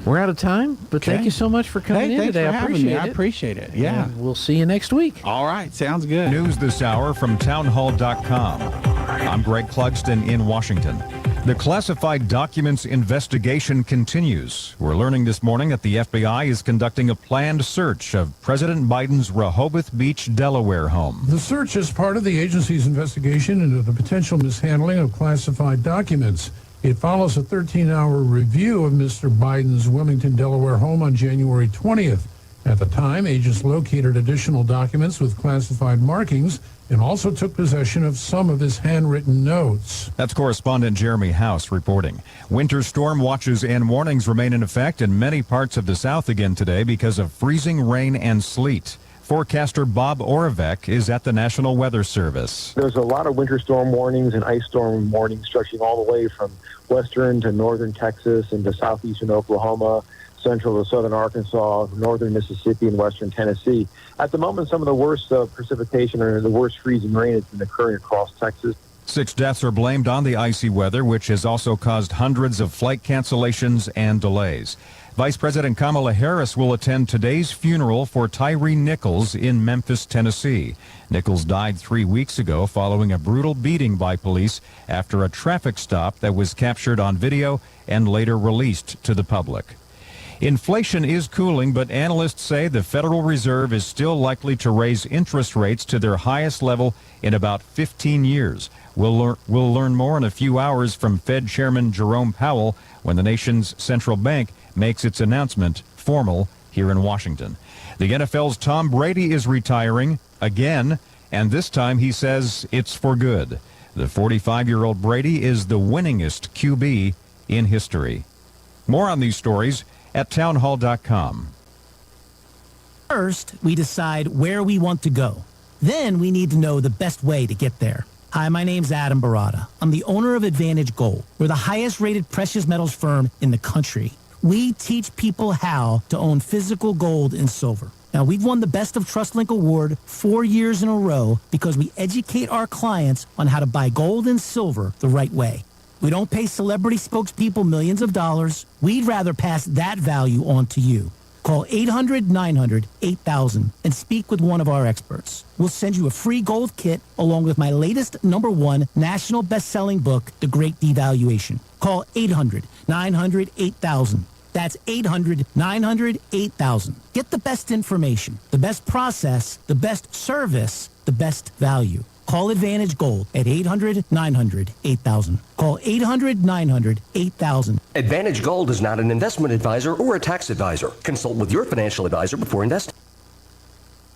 We're out of time, but thank you so much for coming in today. I appreciate it. Yeah. And we'll see you next week. All right. Sounds good. News this hour from townhall.com. I'm Greg Clugston in Washington. The classified documents investigation continues. We're learning this morning that the FBI is conducting a planned search of President Biden's Rehoboth Beach, Delaware home. The search is part of the agency's investigation into the potential mishandling of classified documents. It follows a 13-hour review of Mr. Biden's Wilmington, Delaware home on January 20th. At the time, agents located additional documents with classified markings and also took possession of some of his handwritten notes. That's correspondent Jeremy House reporting. Winter storm watches and warnings remain in effect in many parts of the South again today because of freezing rain and sleet. Forecaster Bob Oravec is at the National Weather Service. There's a lot of winter storm warnings and ice storm warnings stretching all the way from western to northern Texas into southeastern Oklahoma, central to southern Arkansas, northern Mississippi, and western Tennessee. At the moment, some of the worst precipitation or the worst freezing rain has been occurring across Texas. 6 deaths are blamed on the icy weather, which has also caused hundreds of flight cancellations and delays. Vice President Kamala Harris will attend today's funeral for Tyree Nichols in Memphis, Tennessee. Nichols died 3 weeks ago following a brutal beating by police after a traffic stop that was captured on video and later released to the public. Inflation is cooling, but analysts say the Federal Reserve is still likely to raise interest rates to their highest level in about 15 years. We'll learn more in a few hours from Fed Chairman Jerome Powell when the nation's central bank makes its announcement formal here in Washington. The NFL's Tom Brady is retiring again, and this time he says it's for good. The 45-year-old Brady is the winningest QB in history. More on these stories at townhall.com. First, we decide where we want to go. Then we need to know the best way to get there. Hi, my name's Adam Barada. I'm the owner of Advantage Gold. We're the highest rated precious metals firm in the country. We teach people how to own physical gold and silver. Now, we've won the Best of TrustLink Award 4 years in a row because we educate our clients on how to buy gold and silver the right way. We don't pay celebrity spokespeople millions of dollars. We'd rather pass that value on to you. Call 800-900-8000 and speak with one of our experts. We'll send you a free gold kit along with my latest #1 national best-selling book, The Great Devaluation. Call 800-900-8000. That's 800-900-8000. Get the best information, the best process, the best service, the best value. Call Advantage Gold at 800-900-8000. Call 800-900-8000. Advantage Gold is not an investment advisor or a tax advisor. Consult with your financial advisor before investing.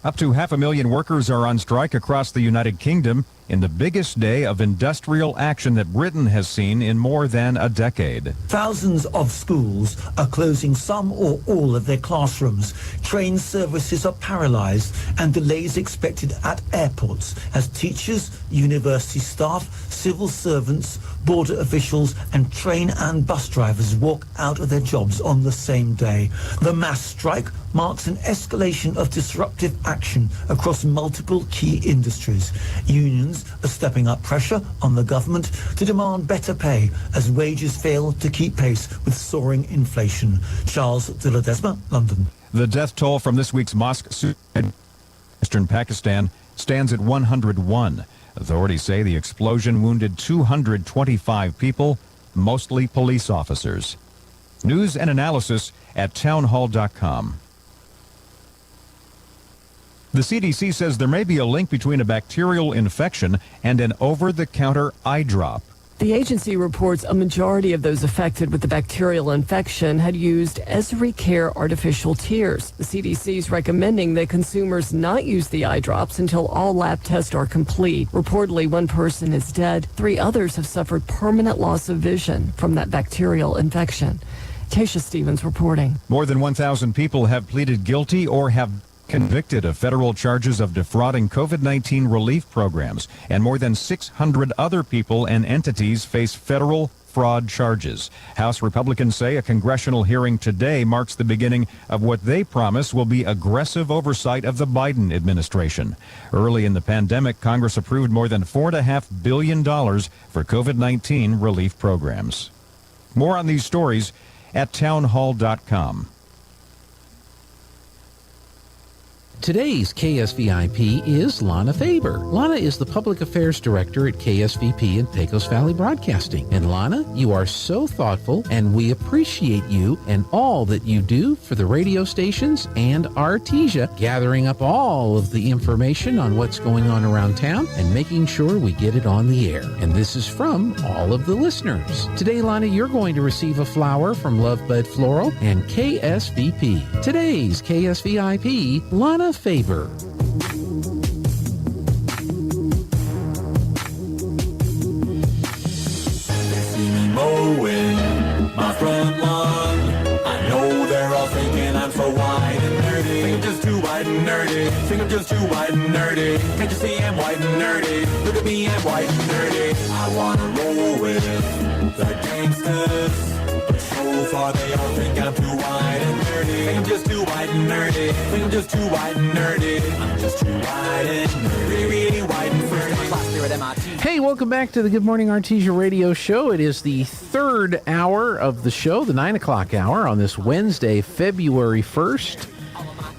Up to 500,000 workers are on strike across the United Kingdom in the biggest day of industrial action that Britain has seen in more than a decade. Thousands of schools are closing some or all of their classrooms. Train services are paralyzed and delays expected at airports as teachers, university staff, civil servants, border officials and train and bus drivers walk out of their jobs on the same day. The mass strike marks an escalation of disruptive action across multiple key industries. Unions are stepping up pressure on the government to demand better pay as wages fail to keep pace with soaring inflation. Charles de la Desma, London. The death toll from this week's mosque in western Pakistan stands at 101. Authorities say the explosion wounded 225 people, mostly police officers. News and analysis at townhall.com. The CDC says there may be a link between a bacterial infection and an over-the-counter eye drop. The agency reports a majority of those affected with the bacterial infection had used EsriCare artificial tears. The CDC is recommending that consumers not use the eye drops until all lab tests are complete. Reportedly, one person is dead. 3 others have suffered permanent loss of vision from that bacterial infection. Tasha Stevens reporting. More than 1,000 people have pleaded guilty or have convicted of federal charges of defrauding COVID-19 relief programs, and more than 600 other people and entities face federal fraud charges. House Republicans say a congressional hearing today marks the beginning of what they promise will be aggressive oversight of the Biden administration. Early in the pandemic, Congress approved more than $4.5 billion for COVID-19 relief programs. More on these stories at townhall.com. Today's KSVIP is Lana Faber. Lana is the Public Affairs Director at KSVP in Pecos Valley Broadcasting. And Lana, you are so thoughtful, and we appreciate you and all that you do for the radio stations and Artesia, gathering up all of the information on what's going on around town and making sure we get it on the air. And this is from all of the listeners. Today, Lana, you're going to receive a flower from Lovebud Floral and KSVP. Today's KSVIP, Lana Faber. See me mowing my front lawn. I know they're all thinking I'm so white and nerdy. Think I'm just too white and nerdy. Think I'm just too white and nerdy. Can't you see I'm white and nerdy? Look at me, I'm white and nerdy. I wanna roll with the gangsters. But so far they all think I'm too white and nerdy. Think I'm just too white and nerdy. Think I'm just too white and nerdy. I'm just too white and nerdy. Really white and nerdy. Hey, welcome back to the Good Morning Artesia radio show. It is the third hour of the show, the 9 o'clock hour on this Wednesday, February 1st.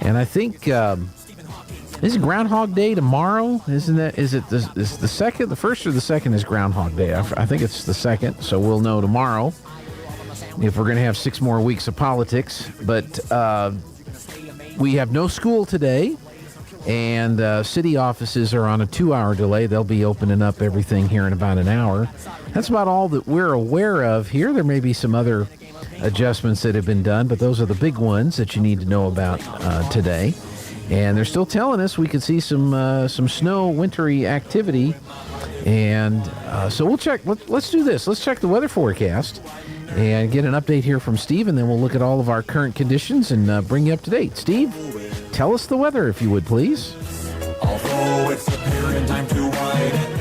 And I think, is it Groundhog Day tomorrow? Is it the second? The first or the second is Groundhog Day. I think it's the second, so we'll know tomorrow if we're going to have 6 more weeks of politics. But we have no school today, and city offices are on a 2-hour delay. They'll be opening up everything here in about an hour. That's about all that we're aware of here. There may be some other adjustments that have been done, but those are the big ones that you need to know about today. And they're still telling us we could see some snow, wintry activity. And so we'll check. Let's do this. Let's check the weather forecast and get an update here from Steve, and then we'll look at all of our current conditions and bring you up to date. Steve? tell us the weather if you would, please. Although it's apparent I'm too wide.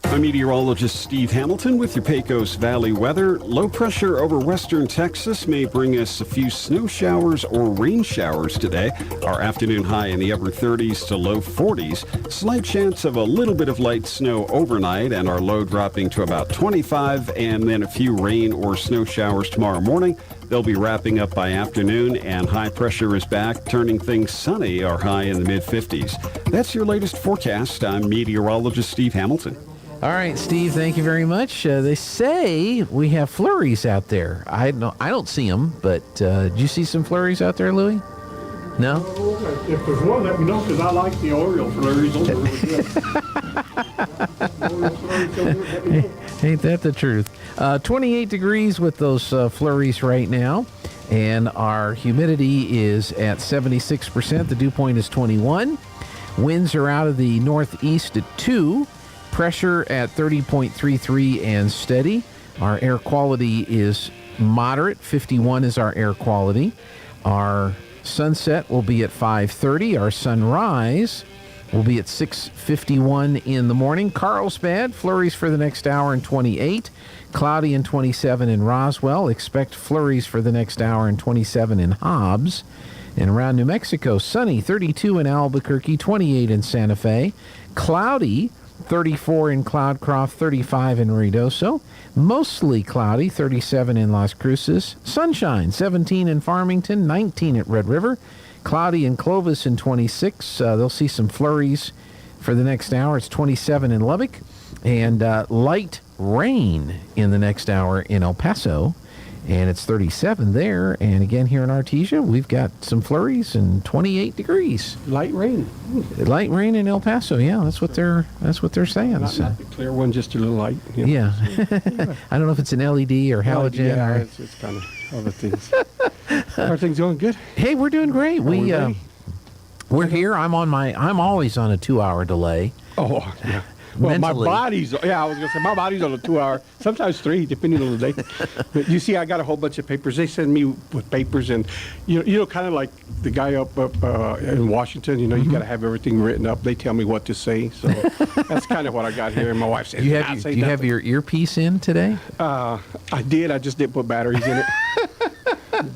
I'm meteorologist Steve Hamilton with your Pecos Valley weather. Low pressure over western Texas may bring us a few snow showers or rain showers today. Our afternoon high in the upper 30s to low 40s. Slight chance of a little bit of light snow overnight, and our low dropping to about 25, and then a few rain or snow showers tomorrow morning. They'll be wrapping up by afternoon, and high pressure is back, turning things sunny. Our high in the mid-50s. That's your latest forecast. I'm meteorologist Steve Hamilton. All right, Steve, thank you very much. They say we have flurries out there. I don't see them, but did you see some flurries out there, Louis? No? If there's one, let me know, because I like the Oreo flurries. Those are really good. Ain't that the truth? 28 degrees with those flurries right now, and our humidity is at 76%. The dew point is 21. Winds are out of the northeast at 2. Pressure at 30.33 and steady. Our air quality is moderate. 51 is our air quality. Our sunset will be at 5:30. Our sunrise will be at 6:51 in the morning. Carlsbad, flurries for the next hour and 28. Cloudy and 27 in Roswell. Expect flurries for the next hour and 27 in Hobbs. And around New Mexico, sunny, 32 in Albuquerque, 28 in Santa Fe. Cloudy, 34 in Cloudcroft, 35 in Ruidoso. Mostly cloudy, 37 in Las Cruces. Sunshine, 17 in Farmington, 19 at Red River. Cloudy in Clovis and 26. They'll see some flurries for the next hour. It's 27 in Lubbock. And light rain in the next hour in El Paso. And it's 37 there. And again, here in Artesia, we've got some flurries and 28 degrees. Light rain. Light rain in El Paso. Yeah, that's what they're saying. Not the clear one, just a little light. You know. Yeah. I don't know if it's an LED or halogen. Yeah, or... it's kind of other things. Are things going good? Hey, we're doing great. We're here. I'm always on a 2-hour delay. Oh, yeah. Well, Mentally. I was going to say, my body's on a 2-hour, sometimes 3, depending on the day. But you see, I got a whole bunch of papers. They send me with papers, and, you know, kind of like the guy up in Washington, you know, you got to have everything written up. They tell me what to say, so that's kind of what I got here. And my wife said, Do you have your earpiece in today? I did. I just didn't put batteries in it.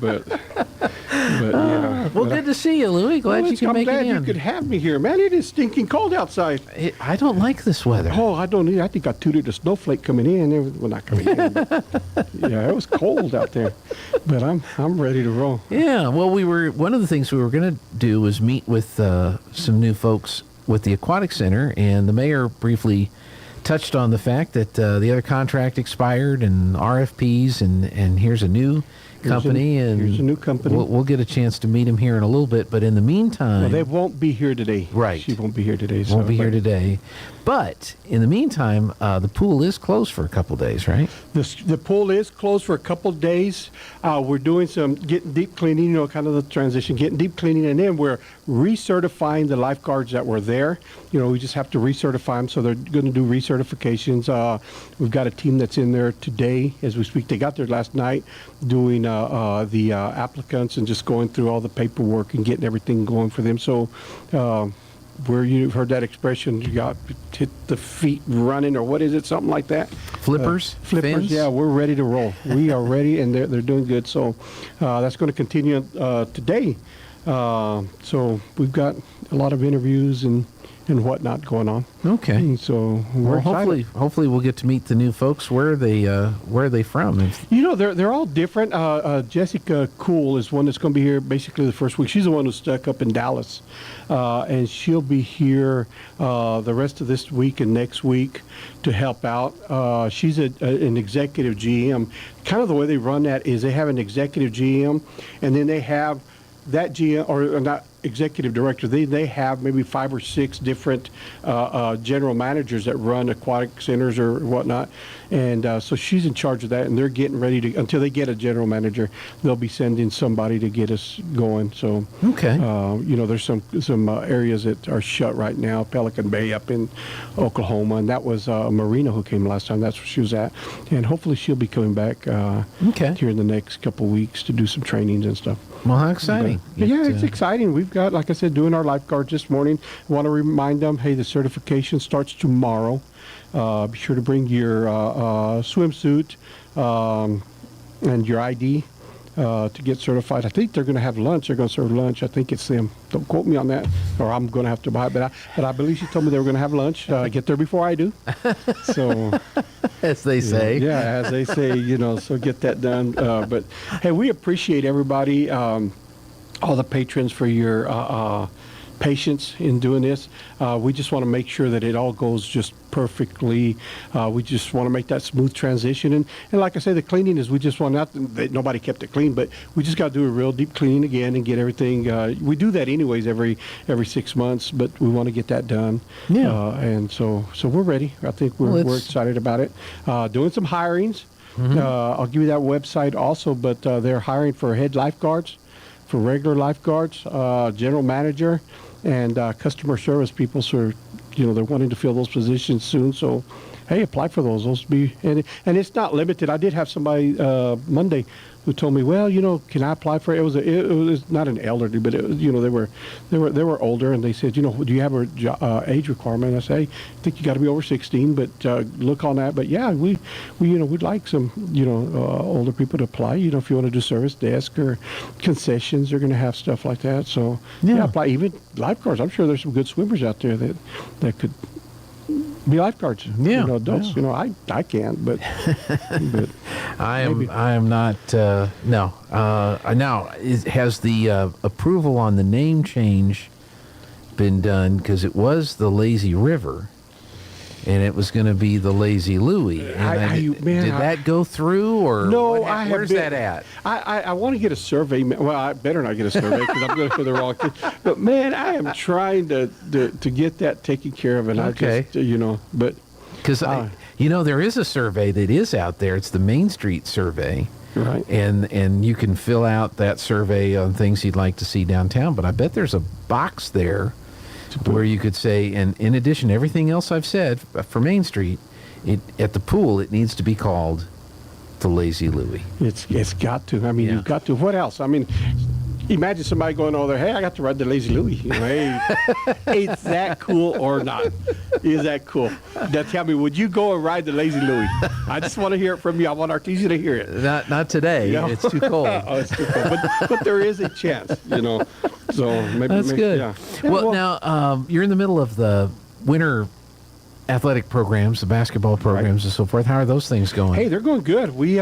But yeah. Well, good to see you, Louis. Glad you can make it in. I'm glad you could have me here, man. It is stinking cold outside. I don't like this weather. Oh, I don't either. I think I tooted a snowflake coming in. Well, not coming in. But yeah, it was cold out there. But I'm ready to roll. Yeah. Well, one of the things we were going to do was meet with some new folks with the Aquatic Center, and the mayor briefly touched on the fact that the other contract expired and RFPs, and here's a new company. Here's a new company. We'll get a chance to meet him here in a little bit, but in the meantime... Well, they won't be here today. Right. She won't be here today. Won't be here today. But in the meantime, the pool is closed for a couple days, right? The pool is closed for a couple days. We're doing some getting deep cleaning, you know, kind of the transition, getting deep cleaning, and then we're recertifying the lifeguards that were there. You know, we just have to recertify them, so they're going to do recertifications. We've got a team that's in there today as we speak. They got there last night doing the applicants and just going through all the paperwork and getting everything going for them. So where you've heard that expression, you got hit the feet running, or what is it, something like that? Flippers? Flippers, yeah, we're ready to roll. We are ready, and they're doing good. So that's going to continue today. So we've got a lot of interviews and whatnot going on. Okay. And so we're hopefully we'll get to meet the new folks. Where are they from? You know, they're all different. Jessica Cool is one that's going to be here basically the first week. She's the one who's stuck up in Dallas, and she'll be here the rest of this week and next week to help out. She's an executive GM. Kind of the way they run that is they have an executive GM, and then they have that GM, or not executive directors, they have maybe 5 or 6 different general managers that run aquatic centers or whatnot, and so she's in charge of that, and they're getting ready to, until they get a general manager, they'll be sending somebody to get us going. So there's some areas that are shut right now, Pelican Bay up in Oklahoma, and that was Marina who came last time. That's where she was at, and hopefully she'll be coming back here in the next couple of weeks to do some trainings and stuff. Well, how exciting. But it's exciting. We've got, like I said, doing our lifeguards this morning. I want to remind them, hey, the certification starts tomorrow. Be sure to bring your swimsuit and your ID to get certified. I think they're going to have lunch. They're going to serve lunch. I think it's them. Don't quote me on that, or I'm going to have to buy it. But I believe she told me they were going to have lunch. Get there before I do. So, as they say. Yeah, as they say, so get that done. But, hey, we appreciate everybody, all the patrons for your patience in doing this. We just want to make sure that it all goes just perfectly. We just want to make that smooth transition. And like I say, the cleaning is, we just want, not that nobody kept it clean, but we just got to do a real deep cleaning again and get everything. We do that anyways every 6 months, but we want to get that done. Yeah. And so we're ready. I think we're excited about it. Doing some hirings. I'll give you that website also, but they're hiring for head lifeguards, for regular lifeguards, general manager, and customer service people. So, they're wanting to fill those positions soon. So, hey, apply for those. Those be, and it's not limited. I did have somebody Monday who told me, well, can I apply for it? It was not an elderly, but they were older, and they said, do you have a age requirement? I say, I think you got to be over 16, but look on that. But yeah, we'd like some older people to apply. If you want to do service desk or concessions, they're going to have stuff like that. So yeah, apply. Even lifeguards. I'm sure there's some good swimmers out there that could be lifeguards. Adults. Yeah. I can't, but I am not. No. Now, has the approval on the name change been done? Because it was the Lazy River, and it was going to be the Lazy Louie. Did that go through, or no? Where's that at? I want to get a survey. Well, I better not get a survey because I'm going to say the wrong thing. But man, I am trying to get that taken care of, and okay. I just but because there is a survey that is out there. It's the Main Street survey. Right. And you can fill out that survey on things you'd like to see downtown. But I bet there's a box there where you could say, and in addition to everything else I've said for Main Street, at the pool, it needs to be called the Lazy Louie. It's got to. I mean, you've got to. What else? I mean, imagine somebody going over there, hey, I got to ride the Lazy Louie. Hey, is that cool or not? Is that cool? Now tell me, would you go and ride the Lazy Louie? I just want to hear it from you. I want Artesia to hear it. Not today. It's too cold. Oh, it's too cold. But there is a chance, So maybe that's good. Yeah. Well, now you're in the middle of the winter athletic programs, the basketball programs, and so forth. How are those things going? Hey, they're going good. We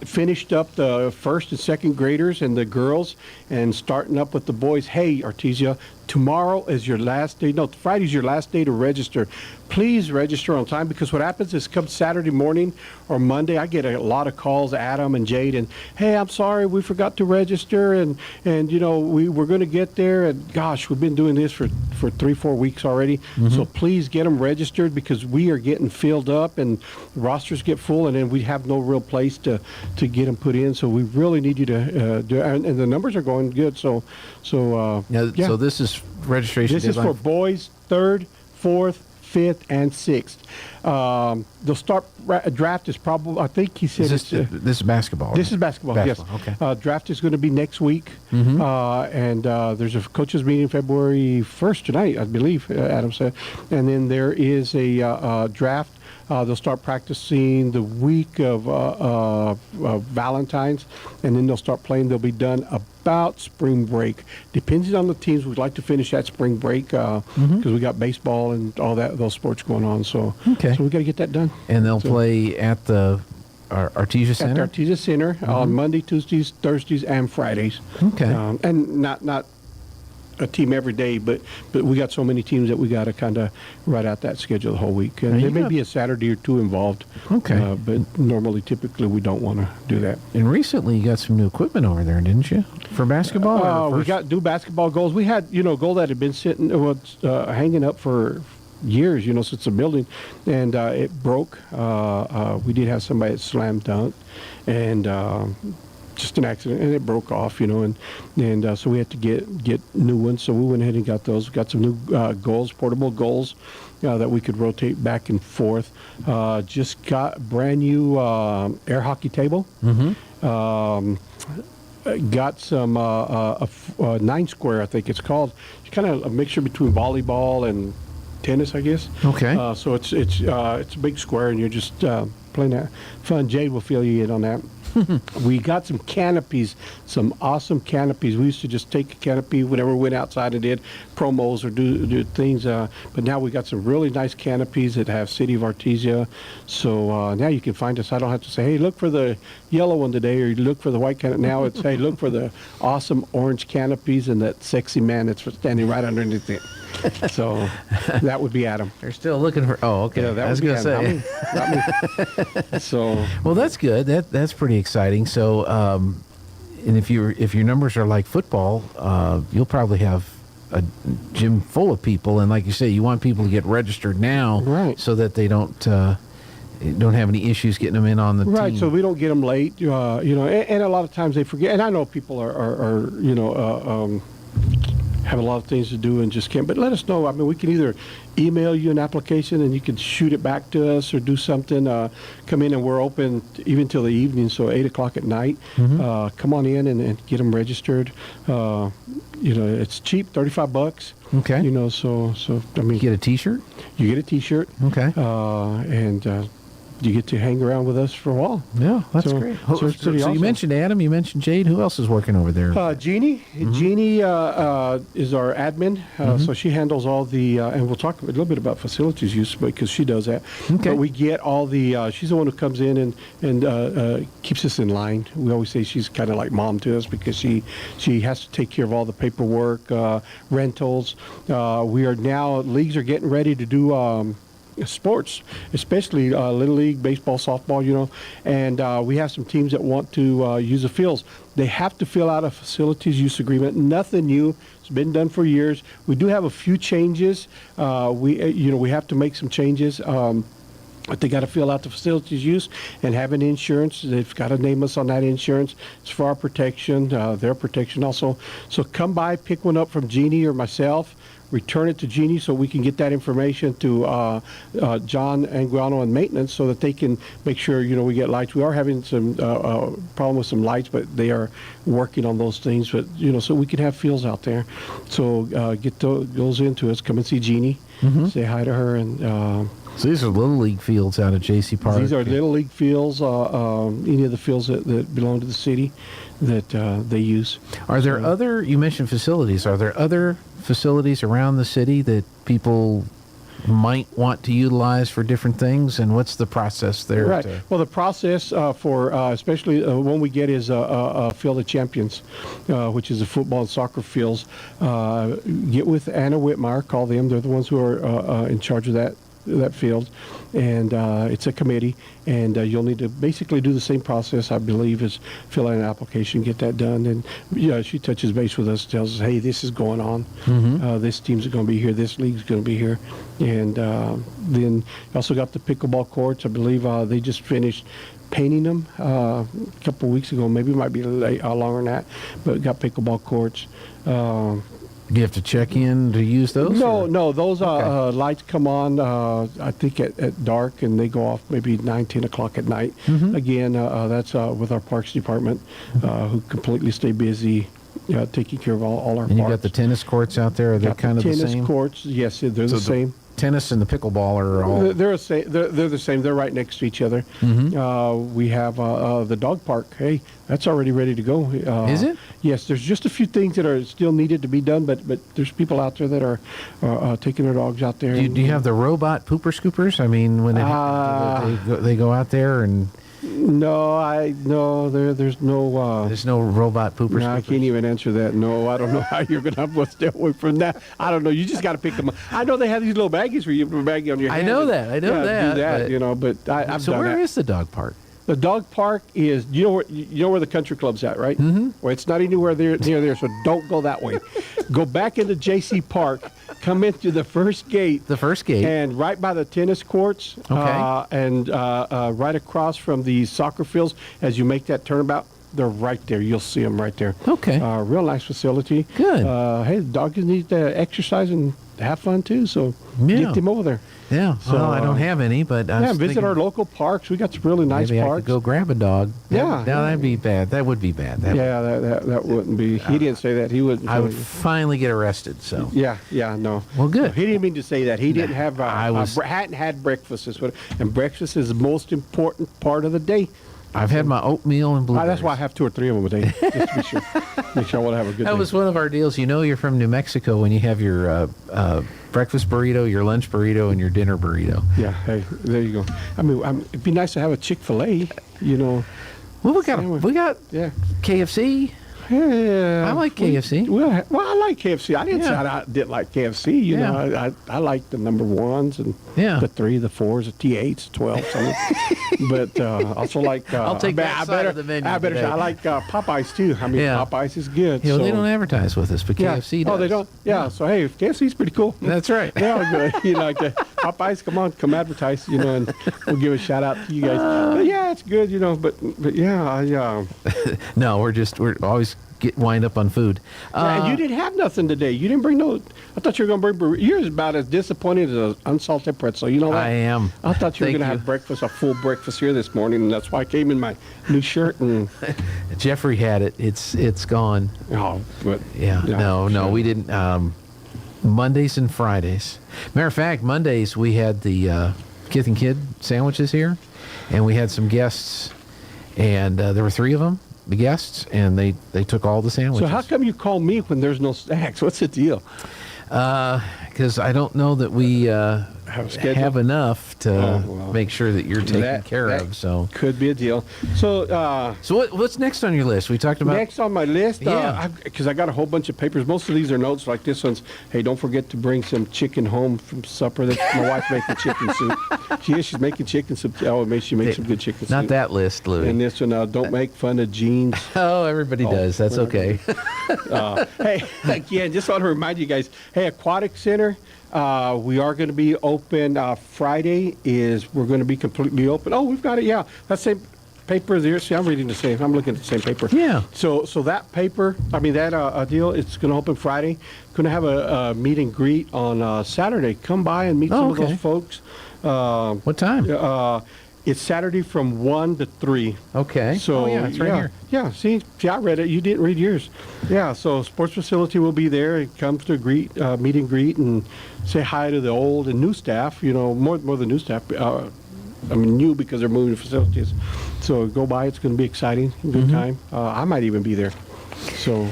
finished up the first and second graders and the girls, and starting up with the boys. Hey, Artesia, tomorrow is your last day. No, Friday's your last day to register. Please register on time, because what happens is come Saturday morning or Monday, I get a lot of calls, Adam and Jade, and hey, I'm sorry, we forgot to register, and we were going to get there, and gosh, we've been doing this for 3-4 weeks already. Mm-hmm. So please get them registered, because we are getting filled up and rosters get full, and then we have no real place to get them put in. So we really need you to do, and the numbers are going good. So this is registration. This is for boys 3rd, 4th, 5th, and 6th. They'll start draft is probably, I think he said this is basketball. This is basketball. Yes. Okay. Draft is going to be next week, and there's a coaches meeting February 1st tonight, I believe. Adam said, and then there is a draft. They'll start practicing the week of Valentine's, and then they'll start playing. They'll be done about spring break. Depending on the teams, we'd like to finish that spring break because we got baseball and all those sports going on. So we got to get that done. And they'll play at the Artesia Center? At the Artesia Center on Monday, Tuesdays, Thursdays, and Fridays. Okay. And not a team every day, but we got so many teams that we got to kind of write out that schedule the whole week. And there may be a Saturday or two involved. Okay. But typically, we don't want to do that. And recently, you got some new equipment over there, didn't you, for basketball? We got new basketball goals. We had, goal that had been sitting, hanging up for years, since the building, and it broke. We did have somebody that slam dunked, and just an accident, and it broke off, and so we had to get new ones. So we went ahead and got those. We got some new goals, portable goals, that we could rotate back and forth. Just got brand new air hockey table. Got some 9 square, I think it's called. It's kind of a mixture between volleyball and tennis, I guess. Okay. So it's a big square, and you're just playing that. Fun. Jade will fill you in on that. We got some canopies, some awesome canopies. We used to just take a canopy whenever we went outside and did promos or do things. But now we got some really nice canopies that have City of Artesia. So now you can find us. I don't have to say, hey, look for the yellow one today, or you look for the white canopy. Now it's, hey, look for the awesome orange canopies and that sexy man that's standing right underneath it. So that would be Adam. They're still looking for. Oh, okay. Yeah, that I was would be going to Adam. Not me. So well, that's good. That's pretty exciting. So, and if your numbers are like football, you'll probably have a gym full of people. And like you say, you want people to get registered now, right? So that they don't have any issues getting them in on the right. team. So we don't get them late. And a lot of times they forget. And I know people are have a lot of things to do and just can't. But let us know. I mean, we can either email you an application and you can shoot it back to us, or do something. Come in, and we're open even till the evening, so 8 o'clock at night. Come on in and get them registered. It's cheap, $35. Okay. So I mean, you get a T-shirt. You get a T-shirt. Okay. And you get to hang around with us for a while. Yeah, that's great. So awesome. You mentioned Adam, you mentioned Jade. Who else is working over there? Jeannie. Jeannie is our admin, so she handles all the, and we'll talk a little bit about facilities use because she does that. Okay. But we get all the, she's the one who comes in and keeps us in line. We always say she's kind of like mom to us because she has to take care of all the paperwork, rentals. Leagues are getting ready to do sports, especially Little League, baseball, softball, and we have some teams that want to use the fields. They have to fill out a facilities use agreement. Nothing new. It's been done for years. We do have a few changes. We have to make some changes. But they got to fill out the facilities use and have an insurance. They've got to name us on that insurance. It's for our protection, their protection also. So come by, pick one up from Jeannie or myself. Return it to Jeannie so we can get that information to John Anguiano and maintenance so that they can make sure, we get lights. We are having some problem with some lights, but they are working on those things. But, so we can have fields out there. So get those into us. Come and see Jeannie. Say hi to her. And so these are Little League fields out at J.C. Park. These are Little League fields, any of the fields that belong to the city that they use. Are there other, you mentioned facilities, are there other facilities around the city that people might want to utilize for different things, and what's the process there? Right. Well, the process for especially one we get is a Field of Champions, which is the football and soccer fields. Get with Anna Whitmire, call them. They're the ones who are in charge of that field, and it's a committee, and you'll need to basically do the same process, I believe, as fill out an application, get that done, and she touches base with us, tells us, hey, this is going on, this team's going to be here, this league's going to be here, and then you also got the pickleball courts. I believe they just finished painting them a couple of weeks ago, maybe it might be longer than that, but got pickleball courts. Do you have to check in to use those? No. Those lights come on, I think, at dark, and they go off maybe 9, 10 o'clock at night. Again, that's with our Parks Department, who completely stay busy taking care of all our parks. And you got the tennis courts out there? Are they kind of the same? Tennis courts, yes, they're the same. Tennis and the pickleball are all... They're the same. They're right next to each other. We have the dog park. Hey, that's already ready to go. Is it? Yes, there's just a few things that are still needed to be done, but there's people out there that are taking their dogs out there. Do you have the robot pooper scoopers? I mean, when they go out there and... No, there's no. There's no robot poopers. No, I can't even answer that. No, I don't know how you're gonna have to stay away from that. I don't know. You just got to pick them up. I know they have these little baggies where you put a baggie on your hand. I know that. Do that. But I've so done where that. is the dog park? The dog park is you know where the country club's at, right? Mm-hmm. Well, it's not anywhere near there, so don't go that way. Go back into JC Park, come into the first gate. The first gate. And right by the tennis courts. Okay. And right across from the soccer fields as you make that turnabout. They're right there. You'll see them right there. Okay. Real nice facility. Good. Hey, the doggies need to exercise and have fun too, so get them over there. Yeah. So, well, I don't have any, but I was visit thinking our local parks. We got some really nice maybe parks. I could go grab a dog. Yeah. That'd be bad. That would be bad. That wouldn't be. He didn't say that. He wouldn't. I would finally get arrested. So. Yeah. No. Well, good. No, he didn't mean to say that. He didn't have. Hadn't had breakfast. And breakfast is the most important part of the day. I've had my oatmeal and blueberries. That's why I have 2 or 3 of them a day, just to be sure. Make sure I want to have a good day. That was one of our deals. You know you're from New Mexico when you have your breakfast burrito, your lunch burrito, and your dinner burrito. Yeah, hey, there you go. I mean, it'd be nice to have a Chick-fil-A, you know. Well, we got KFC. Yeah, I like KFC. Well, I like KFC. I didn't say I didn't like KFC. You know, I like the number 1s and the 3, the 4s, the T8s, 12s. But also like. I'll take that side of the menu. I better. I like Popeyes too. I mean, Popeyes is good. Yeah, so. They don't advertise with us, but KFC does. Oh, they don't. Yeah. So hey, KFC's pretty cool. That's right. They're all good. You know, like Popeyes, come advertise. You know, and we'll give a shout out to you guys. But yeah, it's good. You know, but yeah. No, we're always wind up on food. And you didn't have nothing today. You didn't bring no. I thought you were going to bring. You're about as disappointed as an unsalted pretzel. You know that? I am. I thought you were going to have breakfast, a full breakfast here this morning, and that's why I came in my new shirt. And Jeffrey had it. It's gone. Oh, but no, we didn't. Mondays and Fridays. Matter of fact, Mondays we had the Kith and Kid sandwiches here, and we had some guests, and there were 3 of them. The guests, and they took all the sandwiches. So how come you call me when there's no snacks? What's the deal? Because I don't know that we have enough to make sure that you're taken care of. So could be a deal. So what's next on your list? We talked about next on my list. Because I got a whole bunch of papers. Most of these are notes like this one's. Hey, don't forget to bring some chicken home from supper. That's my wife's making chicken soup. She's making chicken soup. Oh, she makes some good chicken soup. Not that list, Louis. And this one, don't make fun of Gene's. Oh, everybody does. That's okay. Hey, again, just want to remind you guys. Hey, Aquatic Center. We are going to be open Friday. We're going to be completely open. Oh, we've got it. Yeah, that same paper there. See, I'm reading the same. I'm looking at the same paper. Yeah. So that paper. I mean that deal. It's going to open Friday. Going to have a meet and greet on Saturday. Come by and meet some of those folks. What time? It's Saturday from 1 to 3. Okay. So it's right here. Yeah. See, I read it. You didn't read yours. Yeah. So sports facility will be there. It comes to meet and greet and say hi to the old and new staff. You know, more the new staff. I mean, new because they're moving to facilities. So go by. It's going to be exciting. Good time. I might even be there. So.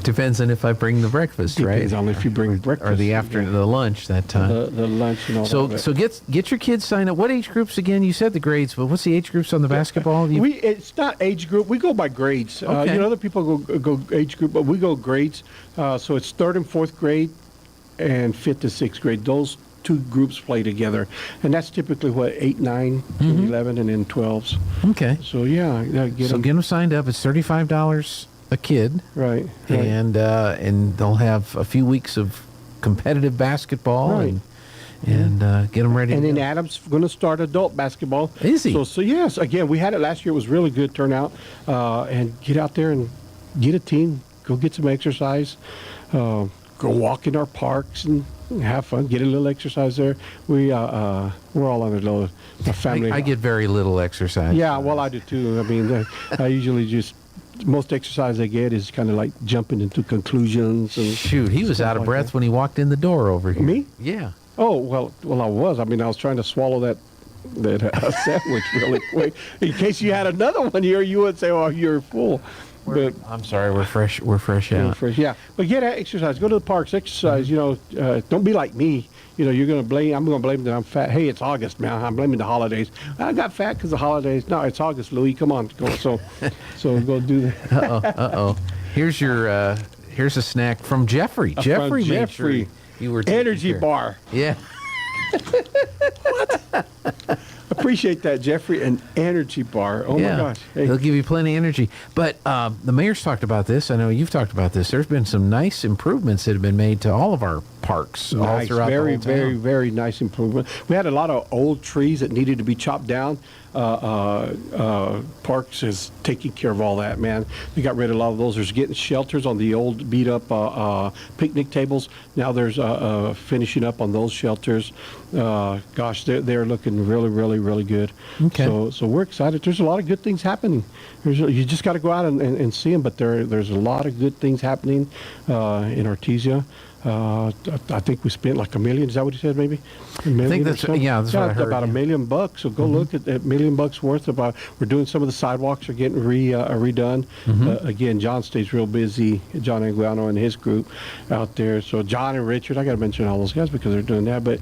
Depends on if I bring the breakfast, right? Depends on if you bring breakfast. Or the lunch that time. The lunch and all that. So get your kids signed up. What age groups again? You said the grades, but what's the age groups on the basketball? It's not age group. We go by grades. Okay. Other people go age group, but we go grades. So it's 3rd and 4th grade and 5th to 6th grade. Those 2 groups play together. And that's typically 8, 9, 11, and then 12s. Okay. So, get them signed up. It's $35 a kid, right? And they'll have a few weeks of competitive basketball, right? And get them ready. And then go. Adam's going to start adult basketball. Is he? So yes. Again, we had it last year. It was really good turnout. And get out there and get a team. Go get some exercise. Go walk in our parks and have fun. Get a little exercise there. We're all on a family. I get very little exercise. Yeah, well, I do too. I mean, I usually just. Most exercise I get is kind of like jumping into conclusions. And shoot, he was out of breath when he walked in the door over here. Me? Yeah. Oh, well, I was. I mean, I was trying to swallow that sandwich really quick. In case you had another one here, you would say, oh, you're full. But I'm sorry, we're fresh. We're fresh out. yeah. But get out, exercise. Go to the parks, exercise. Don't be like me. You're going to blame. I'm going to blame that I'm fat. Hey, it's August, man. I'm blaming the holidays. I got fat because of holidays. No, it's August, Louis. Come on, go. So go do that. Uh-oh. Here's a snack from Jeffrey. Jeffrey made sure you were taken energy care. bar. Yeah. Appreciate that, Jeffrey. An energy bar. Oh my gosh. Hey. They'll give you plenty of energy. But the mayor's talked about this. I know you've talked about this. There's been some nice improvements that have been made to all of our parks all Nice, throughout very, the whole very, town. very nice improvement. We had a lot of old trees that needed to be chopped down. Parks is taking care of all that, man. They got rid of a lot of those. There's getting shelters on the old beat-up picnic tables. Now there's finishing up on those shelters. Gosh, they're looking really, really, really good. Okay. So we're excited. There's a lot of good things happening. You just got to go out and see them, but there's a lot of good things happening in Artesia. I think we spent like $1 million. Is that what you said? Maybe $1 million. I think that's what I heard. About $1 million. So go look at $1 million worth of. We're doing some of the sidewalks are getting redone. Again, John stays real busy. John Anguiano and his group out there. So John and Richard, I got to mention all those guys because they're doing that. But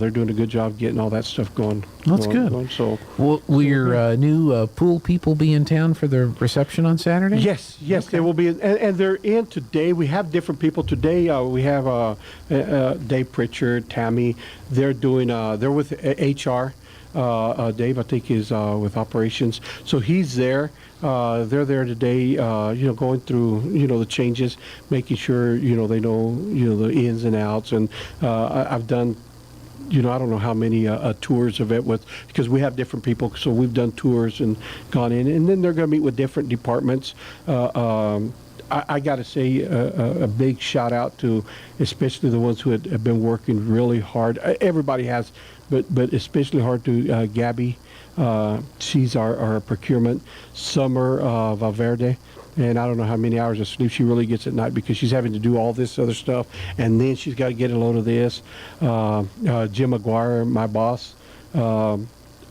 they're doing a good job getting all that stuff going. That's good. So will your new pool people be in town for the reception on Saturday? Yes, they will be, and they're in today. We have different people today. We have Dave Pritchard, Tammy. They're doing. They're with HR. Dave, I think, is with operations. So he's there. They're there today. Going through the changes, making sure they know the ins and outs. And I've done. I don't know how many tours of it because we have different people. So we've done tours and gone in, and then they're going to meet with different departments. I got to say a big shout out to especially the ones who have been working really hard. Everybody has, but especially hard to Gabby. She's our procurement. Summer Valverde. And I don't know how many hours of sleep she really gets at night because she's having to do all this other stuff. And then she's got to get a load of this. Jim McGuire, my boss,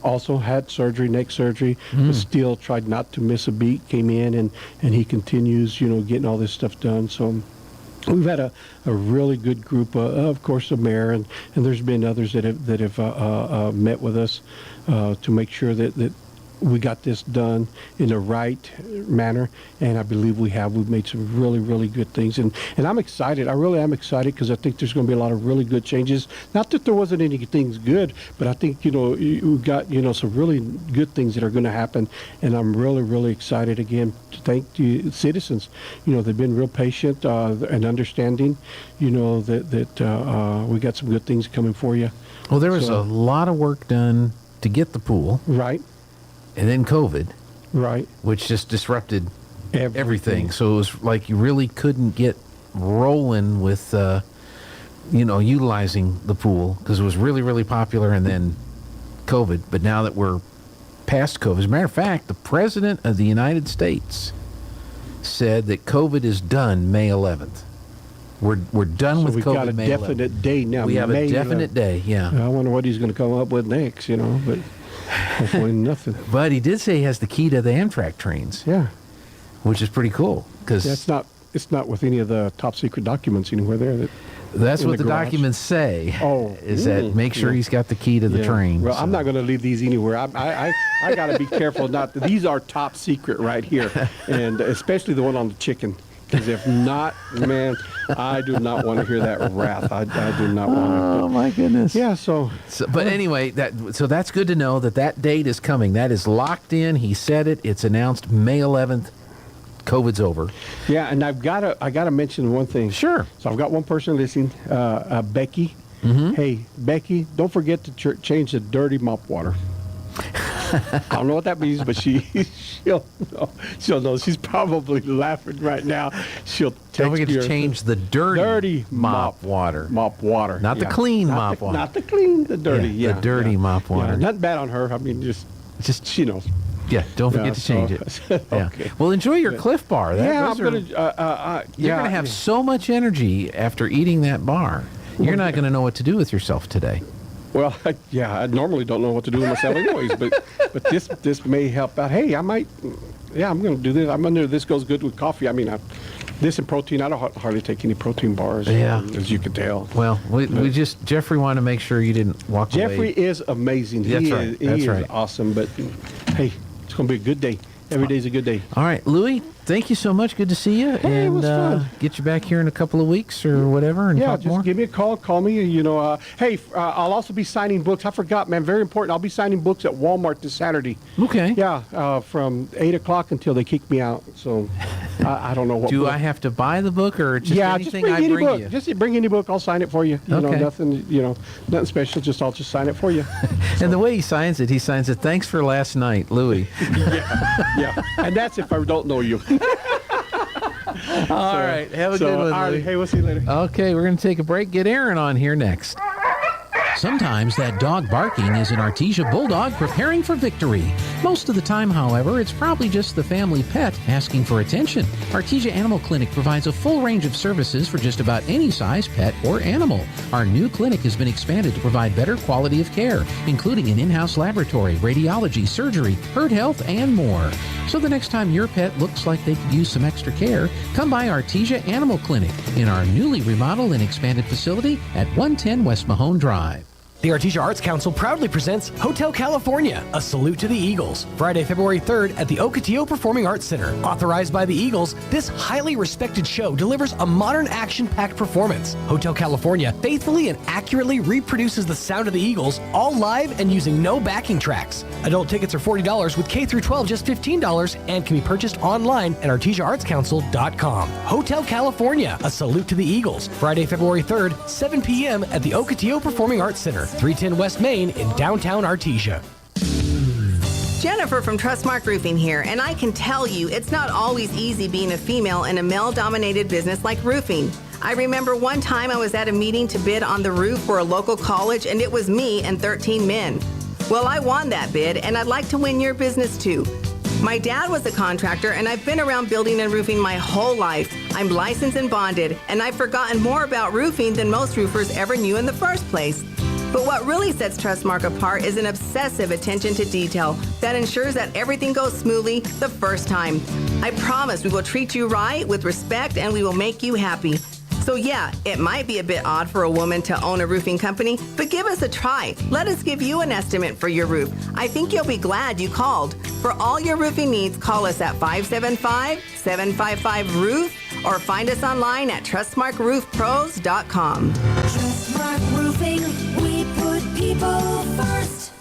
also had surgery, neck surgery, but still tried not to miss a beat, came in, and he continues, getting all this stuff done. So we've had a really good group, of course, the mayor, and there's been others that have met with us to make sure that we got this done in the right manner, and I believe we have. We've made some really, really good things, and I'm excited. I really am excited because I think there's going to be a lot of really good changes. Not that there wasn't any things good, but I think we got some really good things that are going to happen, and I'm really, really excited again to thank the citizens. They've been real patient and understanding. That we got some good things coming for you. Well, there was a lot of work done to get the pool, right? And then COVID, right, which just disrupted everything. So it was like you really couldn't get rolling with, utilizing the pool because it was really, really popular. And then COVID. But now that we're past COVID, as a matter of fact, the President of the United States said that COVID is done May 11th. We're done with COVID. We've got a May 11th. definite day now. We have May a definite 11th. day. Yeah. I wonder what he's going to come up with next. But. Hopefully nothing. But he did say he has the key to the Amtrak trains. Yeah. Which is pretty cool. Because it's not with any of the top secret documents anywhere there. That's what the documents say. Oh. Is that make sure he's got the key to the train. Well, I'm not going to leave these anywhere. I got to be careful. These are top secret right here. And especially the one on the chicken. Because if not, man, I do not want to hear that wrath. I do not want to. Oh, my goodness. Yeah, so but anyway, that's good to know that date is coming. That is locked in. He said it. It's announced May 11th. COVID's over. Yeah, and I gotta mention one thing. Sure. So I've got one person listening, Becky. Hey, Becky, don't forget to change the dirty mop water. I don't know what that means, but she'll know. She's probably laughing right now. She'll don't forget to change the dirty mop water. Mop water. Not the clean mop water. Not the clean, the dirty. The dirty mop water. Yeah, not bad on her. I mean, just she knows. Yeah, don't forget to change it. Yeah. Okay. Well, enjoy your Cliff Bar. I'm going to. You're going to have so much energy after eating that bar. You're not going to know what to do with yourself today. Well, I normally don't know what to do with myself anyways, but this may help out. Hey, I might I'm going to do this. I'm going to do this goes good with coffee. I mean, this and protein, I don't hardly take any protein bars, as you can tell. Well, we just, Jeffrey wanted to make sure you didn't walk away. Jeffrey is amazing. He is awesome, but hey, it's going to be a good day. Every day's a good day. All right, Louis, thank you so much. Good to see you. Hey, it was fun. Get you back here in a couple of weeks or whatever and talk just more. Give me a call. Call me. Hey, I'll also be signing books. I forgot, man. Very important. I'll be signing books at Walmart this Saturday. Okay. Yeah, from 8 o'clock until they kick me out. So I don't know what Do book. I have to buy the book or just just anything bring I any bring book. you? Just bring any book. I'll sign it for you. Okay. Nothing special. I'll just sign it for you. And the way he signs it, thanks for last night, Louis. yeah. And that's if I don't know you. All right. Have a good one, all right. Louis. Hey, we'll see you later. Okay, we're going to take a break. Get Aaron on here next. Sometimes that dog barking is an Artesia Bulldog preparing for victory. Most of the time, however, it's probably just the family pet asking for attention. Artesia Animal Clinic provides a full range of services for just about any size pet or animal. Our new clinic has been expanded to provide better quality of care, including an in-house laboratory, radiology, surgery, herd health, and more. So the next time your pet looks like they could use some extra care, come by Artesia Animal Clinic in our newly remodeled and expanded facility at 110 West Mahone Drive. The Artesia Arts Council proudly presents Hotel California, A Salute to the Eagles, Friday, February 3rd at the Ocotillo Performing Arts Center. Authorized by the Eagles, this highly respected show delivers a modern action-packed performance. Hotel California faithfully and accurately reproduces the sound of the Eagles, all live and using no backing tracks. Adult tickets are $40 with K through 12 just $15 and can be purchased online at artesiaartscouncil.com. Hotel California, A Salute to the Eagles, Friday, February 3rd, 7 p.m. at the Ocotillo Performing Arts Center, 310 West Main in downtown Artesia. Jennifer from Trustmark Roofing here, and I can tell you it's not always easy being a female in a male-dominated business like roofing. I remember one time I was at a meeting to bid on the roof for a local college, and it was me and 13 men. Well, I won that bid, and I'd like to win your business too. My dad was a contractor, and I've been around building and roofing my whole life. I'm licensed and bonded, and I've forgotten more about roofing than most roofers ever knew in the first place. But what really sets Trustmark apart is an obsessive attention to detail that ensures that everything goes smoothly the first time. I promise we will treat you right with respect and we will make you happy. So yeah, it might be a bit odd for a woman to own a roofing company, but give us a try. Let us give you an estimate for your roof. I think you'll be glad you called. For all your roofing needs, call us at 575-755-ROOF or find us online at trustmarkroofpros.com. Trustmark Roofing, we put people first.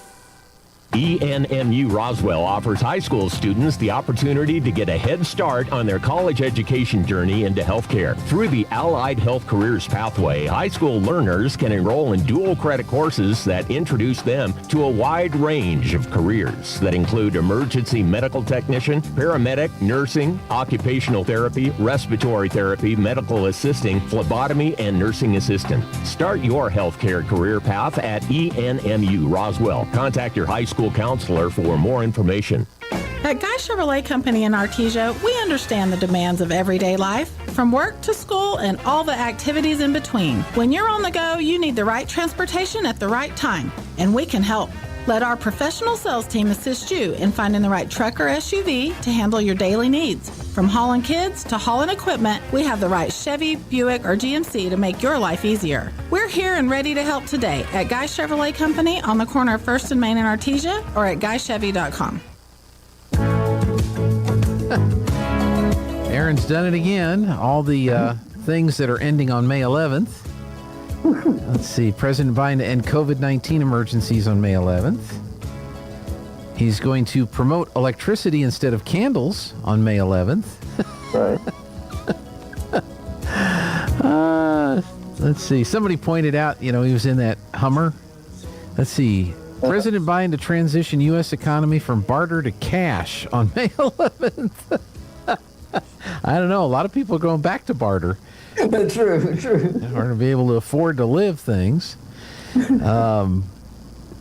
ENMU Roswell offers high school students the opportunity to get a head start on their college education journey into healthcare. Through the Allied Health Careers Pathway, high school learners can enroll in dual credit courses that introduce them to a wide range of careers that include emergency medical technician, paramedic, nursing, occupational therapy, respiratory therapy, medical assisting, phlebotomy, and nursing assistant. Start your healthcare career path at ENMU Roswell. Contact your high school counselor for more information. At Guy Chevrolet Company in Artesia, we understand the demands of everyday life, from work to school and all the activities in between. When you're on the go, you need the right transportation at the right time, and we can help. Let our professional sales team assist you in finding the right truck or SUV to handle your daily needs. From hauling kids to hauling equipment, we have the right Chevy, Buick, or GMC to make your life easier. We're here and ready to help today at Guy Chevrolet Company on the corner of 1st and Main in Artesia or at guychevy.com. Aaron's done it again. All the things that are ending on May 11th. Let's see. President Biden to end COVID-19 emergencies on May 11th. He's going to promote electricity instead of candles on May 11th. Right. Let's see. Somebody pointed out, he was in that Hummer. Let's see. President Biden to transition U.S. economy from barter to cash on May 11th. I don't know. A lot of people are going back to barter. True. Or to be able to afford to live things. No,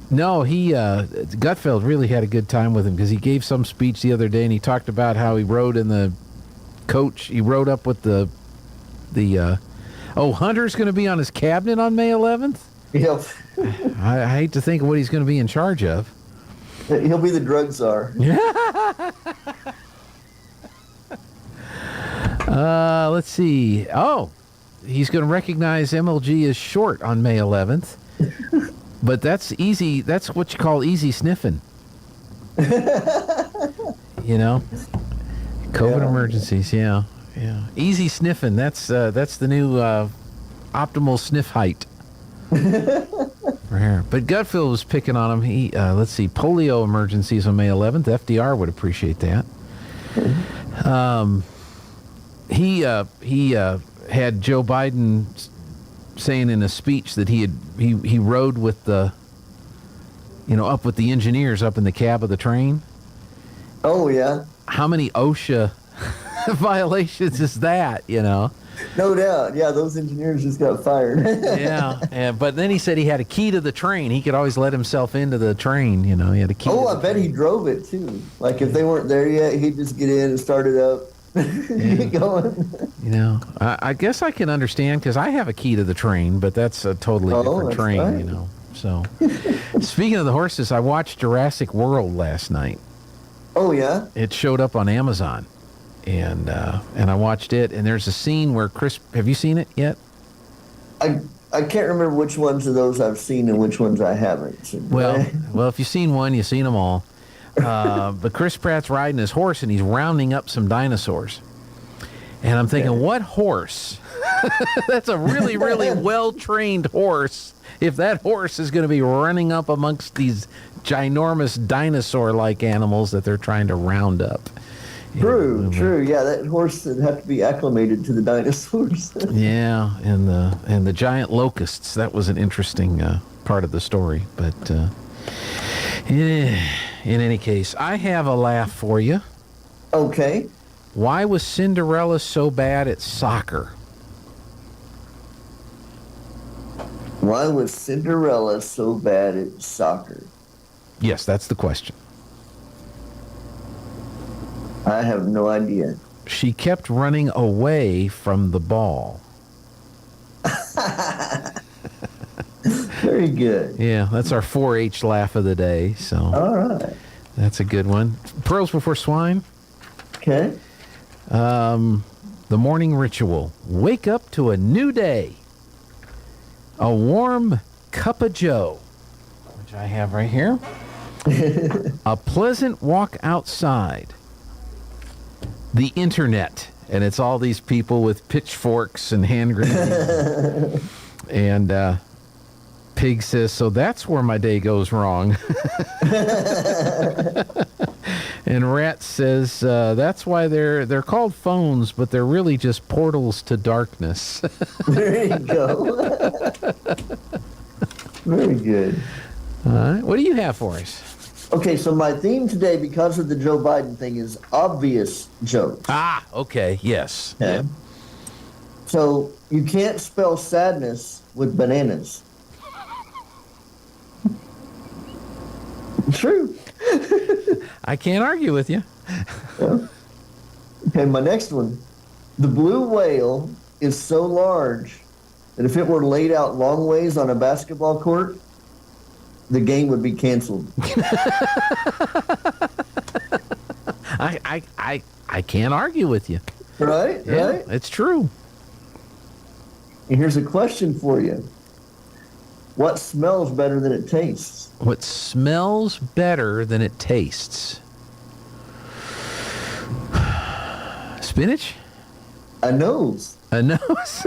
Gutfeld really had a good time with him because he gave some speech the other day and he talked about how he rode in the coach. He rode up with Hunter's going to be on his cabinet on May 11th? Yep. I hate to think of what he's going to be in charge of. He'll be the drug czar. Let's see. Oh, he's going to recognize MLG as short on May 11th. But that's easy. That's what you call easy sniffing. You know? COVID emergencies, yeah. Easy sniffing. That's the new optimal sniff height. For here. But Gutfield was picking on him. He let's see, polio emergencies on May 11th. FDR would appreciate that. He had Joe Biden saying in a speech that he rode with the, up with the engineers up in the cab of the train. Oh yeah. How many OSHA violations is that? No doubt. Yeah, those engineers just got fired. But then he said he had a key to the train. He could always let himself into the train. He had a key. Oh, I bet he drove it too. Like if they weren't there yet, he'd just get in and start it up. Get going. I guess I can understand because I have a key to the train, but that's a totally different train. Right. So, speaking of the horses, I watched Jurassic World last night. Oh yeah. It showed up on Amazon. And I watched it, and there's a scene where Chris... Have you seen it yet? I can't remember which ones of those I've seen and which ones I haven't. Well, if you've seen one, you've seen them all. But Chris Pratt's riding his horse, and he's rounding up some dinosaurs. And I'm thinking, what horse? That's a really, really well-trained horse. If that horse is going to be running up amongst these ginormous dinosaur-like animals that they're trying to round up. True. Yeah, that horse would have to be acclimated to the dinosaurs. Yeah, and the giant locusts. That was an interesting part of the story. But in any case, I have a laugh for you. Okay. Why was Cinderella so bad at soccer? Why was Cinderella so bad at soccer? Yes, that's the question. I have no idea. She kept running away from the ball. Very good. Yeah, that's our 4-H laugh of the day. So, all right. That's a good one. Pearls Before Swine. Okay. The morning ritual. Wake up to a new day. A warm cup of joe, which I have right here. A pleasant walk outside. The internet, and it's all these people with pitchforks and hand grenades. And Pig says, so that's where my day goes wrong. And Rat says, that's why they're called phones, but they're really just portals to darkness. There you go. Very good. All right. What do you have for us? Okay, so my theme today, because of the Joe Biden thing, is obvious jokes. Ah, okay, yes. Okay. Yeah. So you can't spell sadness with bananas. True. I can't argue with you. Yeah. Okay, my next one. The blue whale is so large that if it were laid out long ways on a basketball court, the game would be canceled. I can't argue with you. Right? Yeah, right? It's true. And here's a question for you. What smells better than it tastes? What smells better than it tastes? Spinach? A nose. A nose?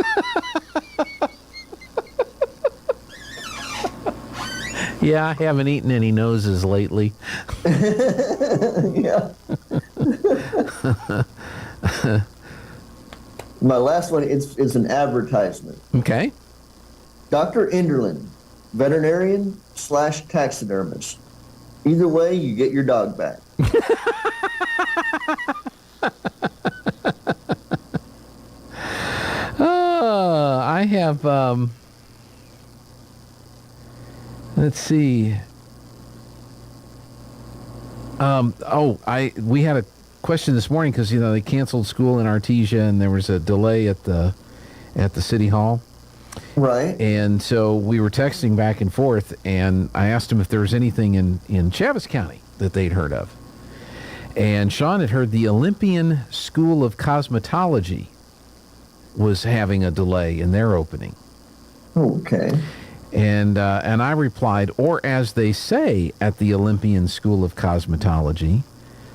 Yeah, I haven't eaten any noses lately. Yeah. My last one is an advertisement. Okay. Dr. Enderlin, veterinarian / taxidermist. Either way, you get your dog back. I have, let's see. We had a question this morning because, they canceled school in Artesia and there was a delay at the city hall. Right. And so we were texting back and forth, and I asked him if there was anything in Chaves County that they'd heard of. And Sean had heard the Olympian School of Cosmetology was having a delay in their opening. Okay. And I replied, or as they say at the Olympian School of Cosmetology,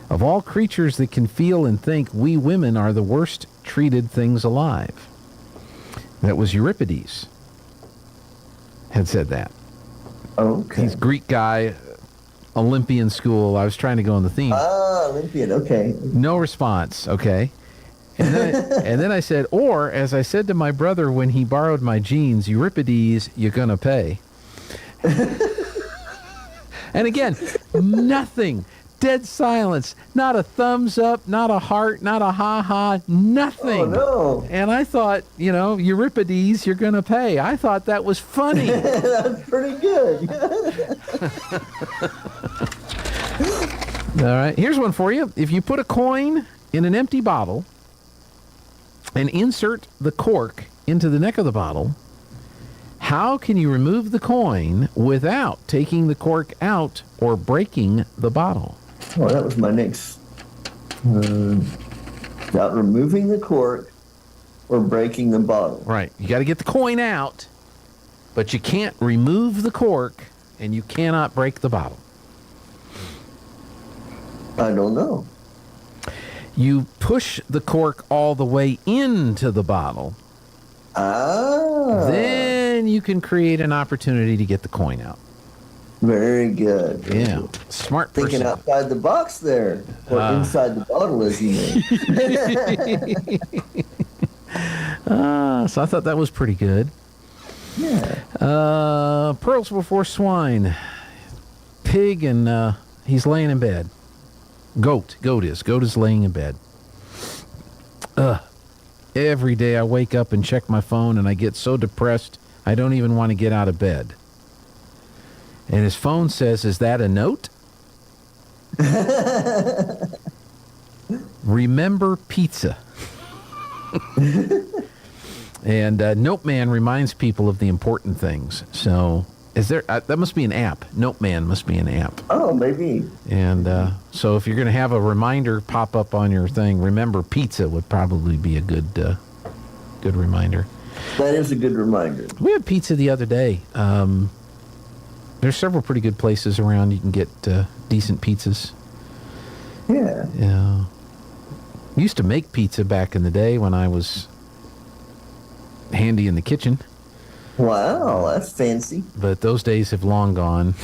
of all creatures that can feel and think, we women are the worst treated things alive. That was Euripides had said that. Okay. He's a Greek guy, Olympian school. I was trying to go on the theme. Ah, Olympian, okay. No response, okay. And then I said, or, as I said to my brother when he borrowed my jeans, Euripides, you're going to pay. And again, nothing. Dead silence. Not a thumbs up, not a heart, not a ha-ha, nothing. Oh, no. And I thought, Euripides, you're going to pay. I thought that was funny. That's pretty good. All right, here's one for you. If you put a coin in an empty bottle and insert the cork into the neck of the bottle, how can you remove the coin without taking the cork out or breaking the bottle? Oh, that was my next. Without removing the cork or breaking the bottle. Right. You got to get the coin out, but you can't remove the cork and you cannot break the bottle. I don't know. You push the cork all the way into the bottle. Ah. Then you can create an opportunity to get the coin out. Very good. Yeah. Smart person. Thinking outside the box there. Or inside the bottle, as you mean. So I thought that was pretty good. Yeah. Pearls before swine. Pig and he's laying in bed. Goat is laying in bed. Every day I wake up and check my phone and I get so depressed I don't even want to get out of bed. And his phone says, is that a note? Remember pizza. And Note Man reminds people of the important things. So is there, that must be an app. Note Man must be an app. Oh, maybe. And so if you're going to have a reminder pop up on your thing, remember pizza would probably be a good reminder. That is a good reminder. We had pizza the other day. There's several pretty good places around you can get decent pizzas. Yeah. Yeah. Used to make pizza back in the day when I was handy in the kitchen. Wow, that's fancy. But those days have long gone.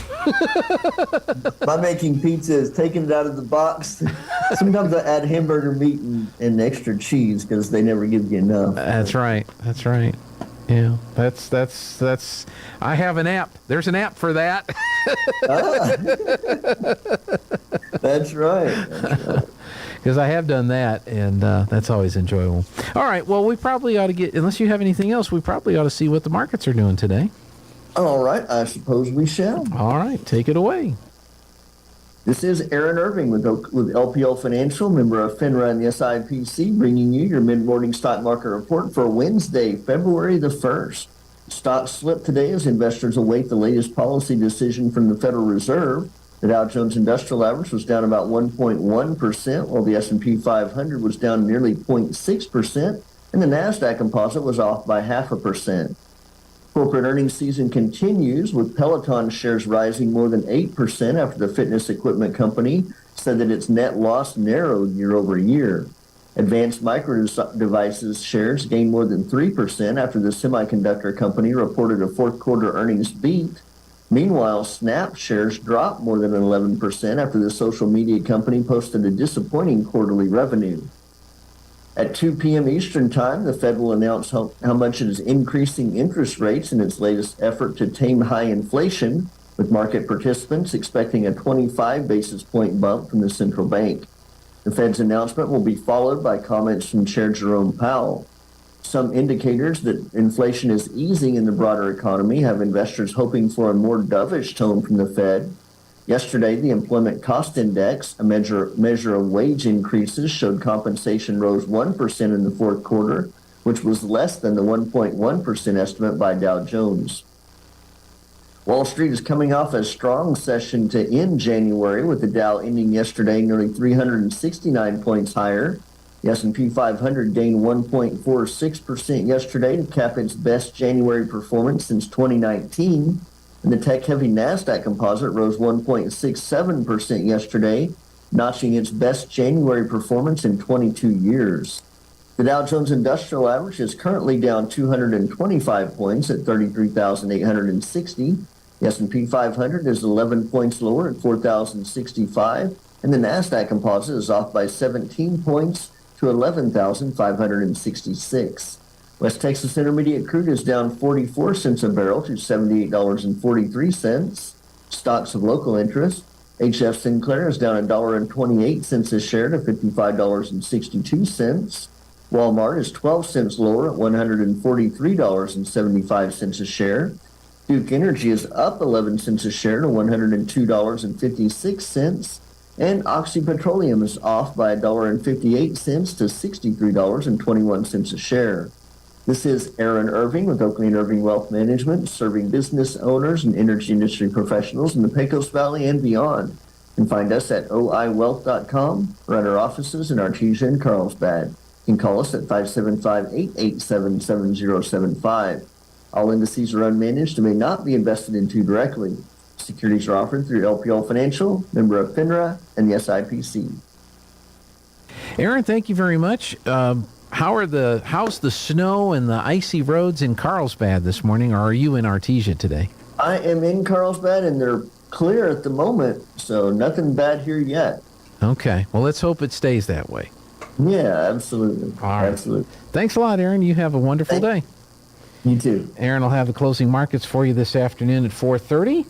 My making pizza is taking it out of the box. Sometimes I add hamburger meat and extra cheese because they never give you enough. That's right. Yeah, that's. I have an app. There's an app for that. That's right. Because I have done that, and that's always enjoyable. All right, well, we probably ought to get, unless you have anything else, we probably ought to see what the markets are doing today. All right, I suppose we shall. All right, take it away. This is Aaron Irving with LPL Financial, member of FINRA and the SIPC, bringing you your mid-morning stock market report for Wednesday, February the 1st. Stocks slipped today as investors await the latest policy decision from the Federal Reserve. The Dow Jones Industrial Average was down about 1.1%, while the S&P 500 was down nearly 0.6%, and the NASDAQ Composite was off by 0.5%. Corporate earnings season continues, with Peloton shares rising more than 8% after the fitness equipment company said that its net loss narrowed year over year. Advanced Micro Devices shares gained more than 3% after the semiconductor company reported a fourth quarter earnings beat. Meanwhile, Snap shares dropped more than 11% after the social media company posted a disappointing quarterly revenue. At 2 p.m. Eastern Time, the Fed will announce how much it is increasing interest rates in its latest effort to tame high inflation, with market participants expecting a 25 basis point bump from the central bank. The Fed's announcement will be followed by comments from Chair Jerome Powell. Some indicators that inflation is easing in the broader economy have investors hoping for a more dovish tone from the Fed. Yesterday, the Employment Cost Index, a measure of wage increases, showed compensation rose 1% in the fourth quarter, which was less than the 1.1% estimate by Dow Jones. Wall Street is coming off a strong session to end January, with the Dow ending yesterday nearly 369 points higher. The S&P 500 gained 1.46% yesterday to cap its best January performance since 2019. And the tech-heavy NASDAQ composite rose 1.67% yesterday, notching its best January performance in 22 years. The Dow Jones Industrial Average is currently down 225 points at 33,860. The S&P 500 is 11 points lower at 4,065, and the NASDAQ composite is off by 17 points to 11,566. West Texas Intermediate crude is down 44 cents a barrel to $78.43. Stocks of local interest: HF Sinclair is down $1.28 a share to $55.62. Walmart is 12 cents lower at $143.75 a share. Duke Energy is up 11 cents a share to $102.56. And Oxy Petroleum is off by $1.58 to $63.21 a share. This is Aaron Irving with Oakley & Irving Wealth Management, serving business owners and energy industry professionals in the Pecos Valley and beyond. You can find us at oiwealth.com or at our offices in Artesia and Carlsbad. You can call us at 575-887-7075. All indices are unmanaged and may not be invested into directly. Securities are offered through LPL Financial, member of FINRA, and the SIPC. Aaron, thank you very much. How's the snow and the icy roads in Carlsbad this morning, or are you in Artesia today? I am in Carlsbad, and they're clear at the moment, so nothing bad here yet. Okay. Well, let's hope it stays that way. Yeah, absolutely. All right. Absolutely. Thanks a lot, Aaron. You have a wonderful day. You too. Aaron will have the closing markets for you this afternoon at 4:30.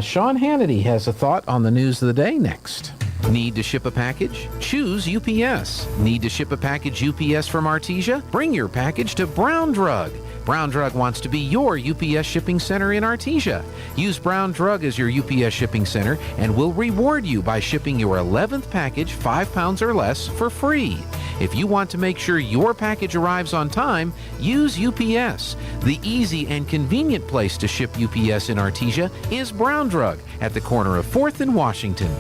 Sean Hannity has a thought on the news of the day next. Need to ship a package? Choose UPS. Need to ship a package UPS from Artesia? Bring your package to Brown Drug. Brown Drug wants to be your UPS shipping center in Artesia. Use Brown Drug as your UPS shipping center and we'll reward you by shipping your 11th package 5 pounds or less for free. If you want to make sure your package arrives on time, use UPS. The easy and convenient place to ship UPS in Artesia is Brown Drug at the corner of 4th and Washington.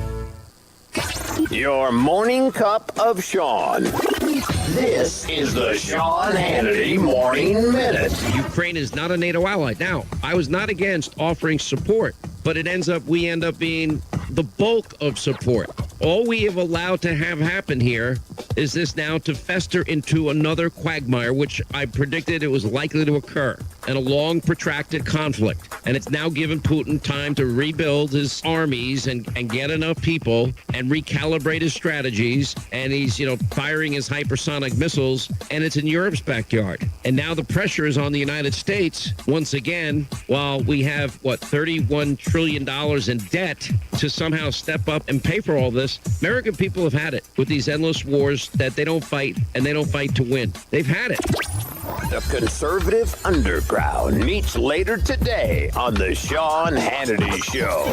Your morning cup of Sean. This is the Sean Hannity Morning Minute. Ukraine is not a NATO ally. Now, I was not against offering support, but we end up being the bulk of support. All we have allowed to have happen here is this now to fester into another quagmire, which I predicted it was likely to occur, and a long, protracted conflict. And it's now given Putin time to rebuild his armies and get enough people and recalibrate his strategies. And he's, firing his hypersonic missiles, and it's in Europe's backyard. And now the pressure is on the United States once again, while we have, $31 trillion in debt to somehow step up and pay for all this. American people have had it with these endless wars that they don't fight, and they don't fight to win. They've had it. The conservative underground meets later today on the Sean Hannity Show.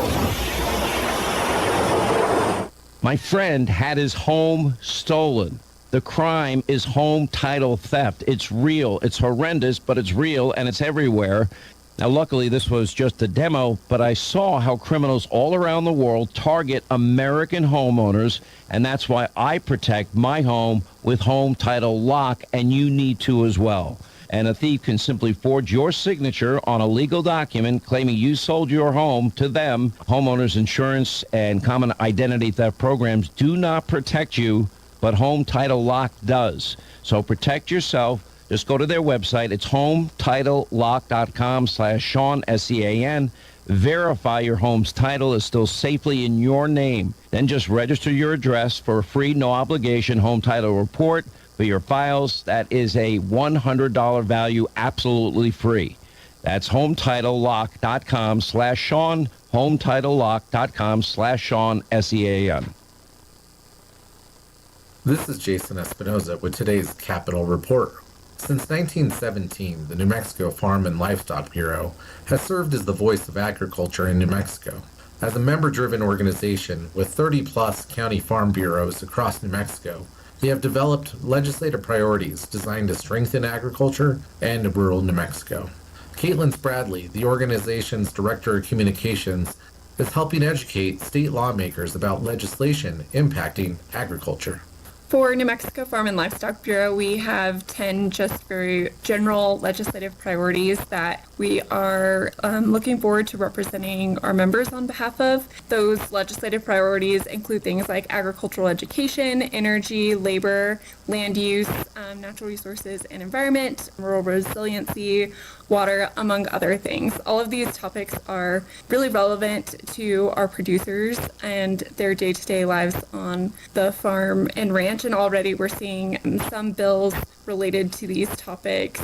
My friend had his home stolen. The crime is home title theft. It's real. It's horrendous, but it's real, and it's everywhere. Now, luckily, this was just a demo, but I saw how criminals all around the world target American homeowners, and that's why I protect my home with Home Title Lock, and you need to as well. And a thief can simply forge your signature on a legal document claiming you sold your home to them. Homeowners insurance and common identity theft programs do not protect you, but Home Title Lock does. So protect yourself. Just go to their website. It's HometitleLock.com/Sean, SEAN. Verify your home's title is still safely in your name. Then just register your address for a free, no-obligation home title report for your files. That is a $100 value, absolutely free. That's HometitleLock.com/Sean, HometitleLock.com/Sean, SEAN. This is Jason Espinoza with today's Capital Report. Since 1917, the New Mexico Farm and Livestock Bureau has served as the voice of agriculture in New Mexico. As a member-driven organization with 30-plus county farm bureaus across New Mexico, we have developed legislative priorities designed to strengthen agriculture and rural New Mexico. Caitlin Spradley, the organization's Director of Communications, is helping educate state lawmakers about legislation impacting agriculture. For New Mexico Farm and Livestock Bureau, we have 10 just very general legislative priorities that we are looking forward to representing our members on behalf of. Those legislative priorities include things like agricultural education, energy, labor, land use, natural resources and environment, rural resiliency, water, among other things. All of these topics are really relevant to our producers and their day-to-day lives on the farm and ranch, and already we're seeing some bills related to these topics.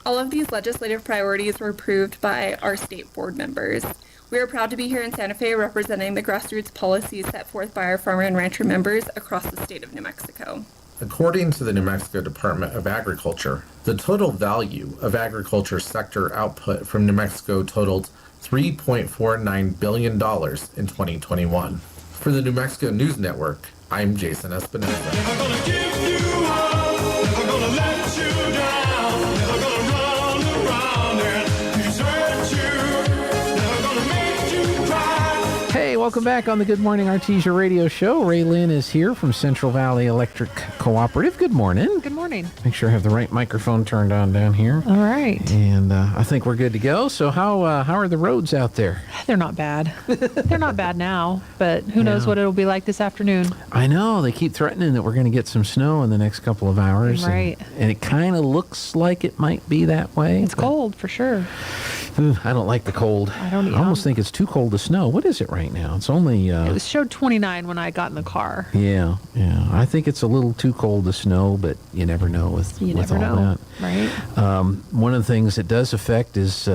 All of these legislative priorities were approved by our state board members. We are proud to be here in Santa Fe representing the grassroots policies set forth by our farmer and rancher members across the state of New Mexico. According to the New Mexico Department of Agriculture, the total value of agriculture sector output from New Mexico totaled $3.49 billion in 2021. For the New Mexico News Network, I'm Jason Espinoza. Hey, welcome back on the Good Morning Artesia radio show. Ray Lynn is here from Central Valley Electric Cooperative. Good morning. Good morning. Make sure I have the right microphone turned on down here. All right. And I think we're good to go. So how are the roads out there? They're not bad. They're not bad now, but who knows what it'll be like this afternoon. I know. They keep threatening that we're going to get some snow in the next couple of hours. Right. And it kind of looks like it might be that way. It's cold for sure. I don't like the cold. I almost think it's too cold to snow. What is it right now? It's only... it showed 29 when I got in the car. Yeah. I think it's a little too cold to snow, but you never know with all that. Right. One of the things it does affect is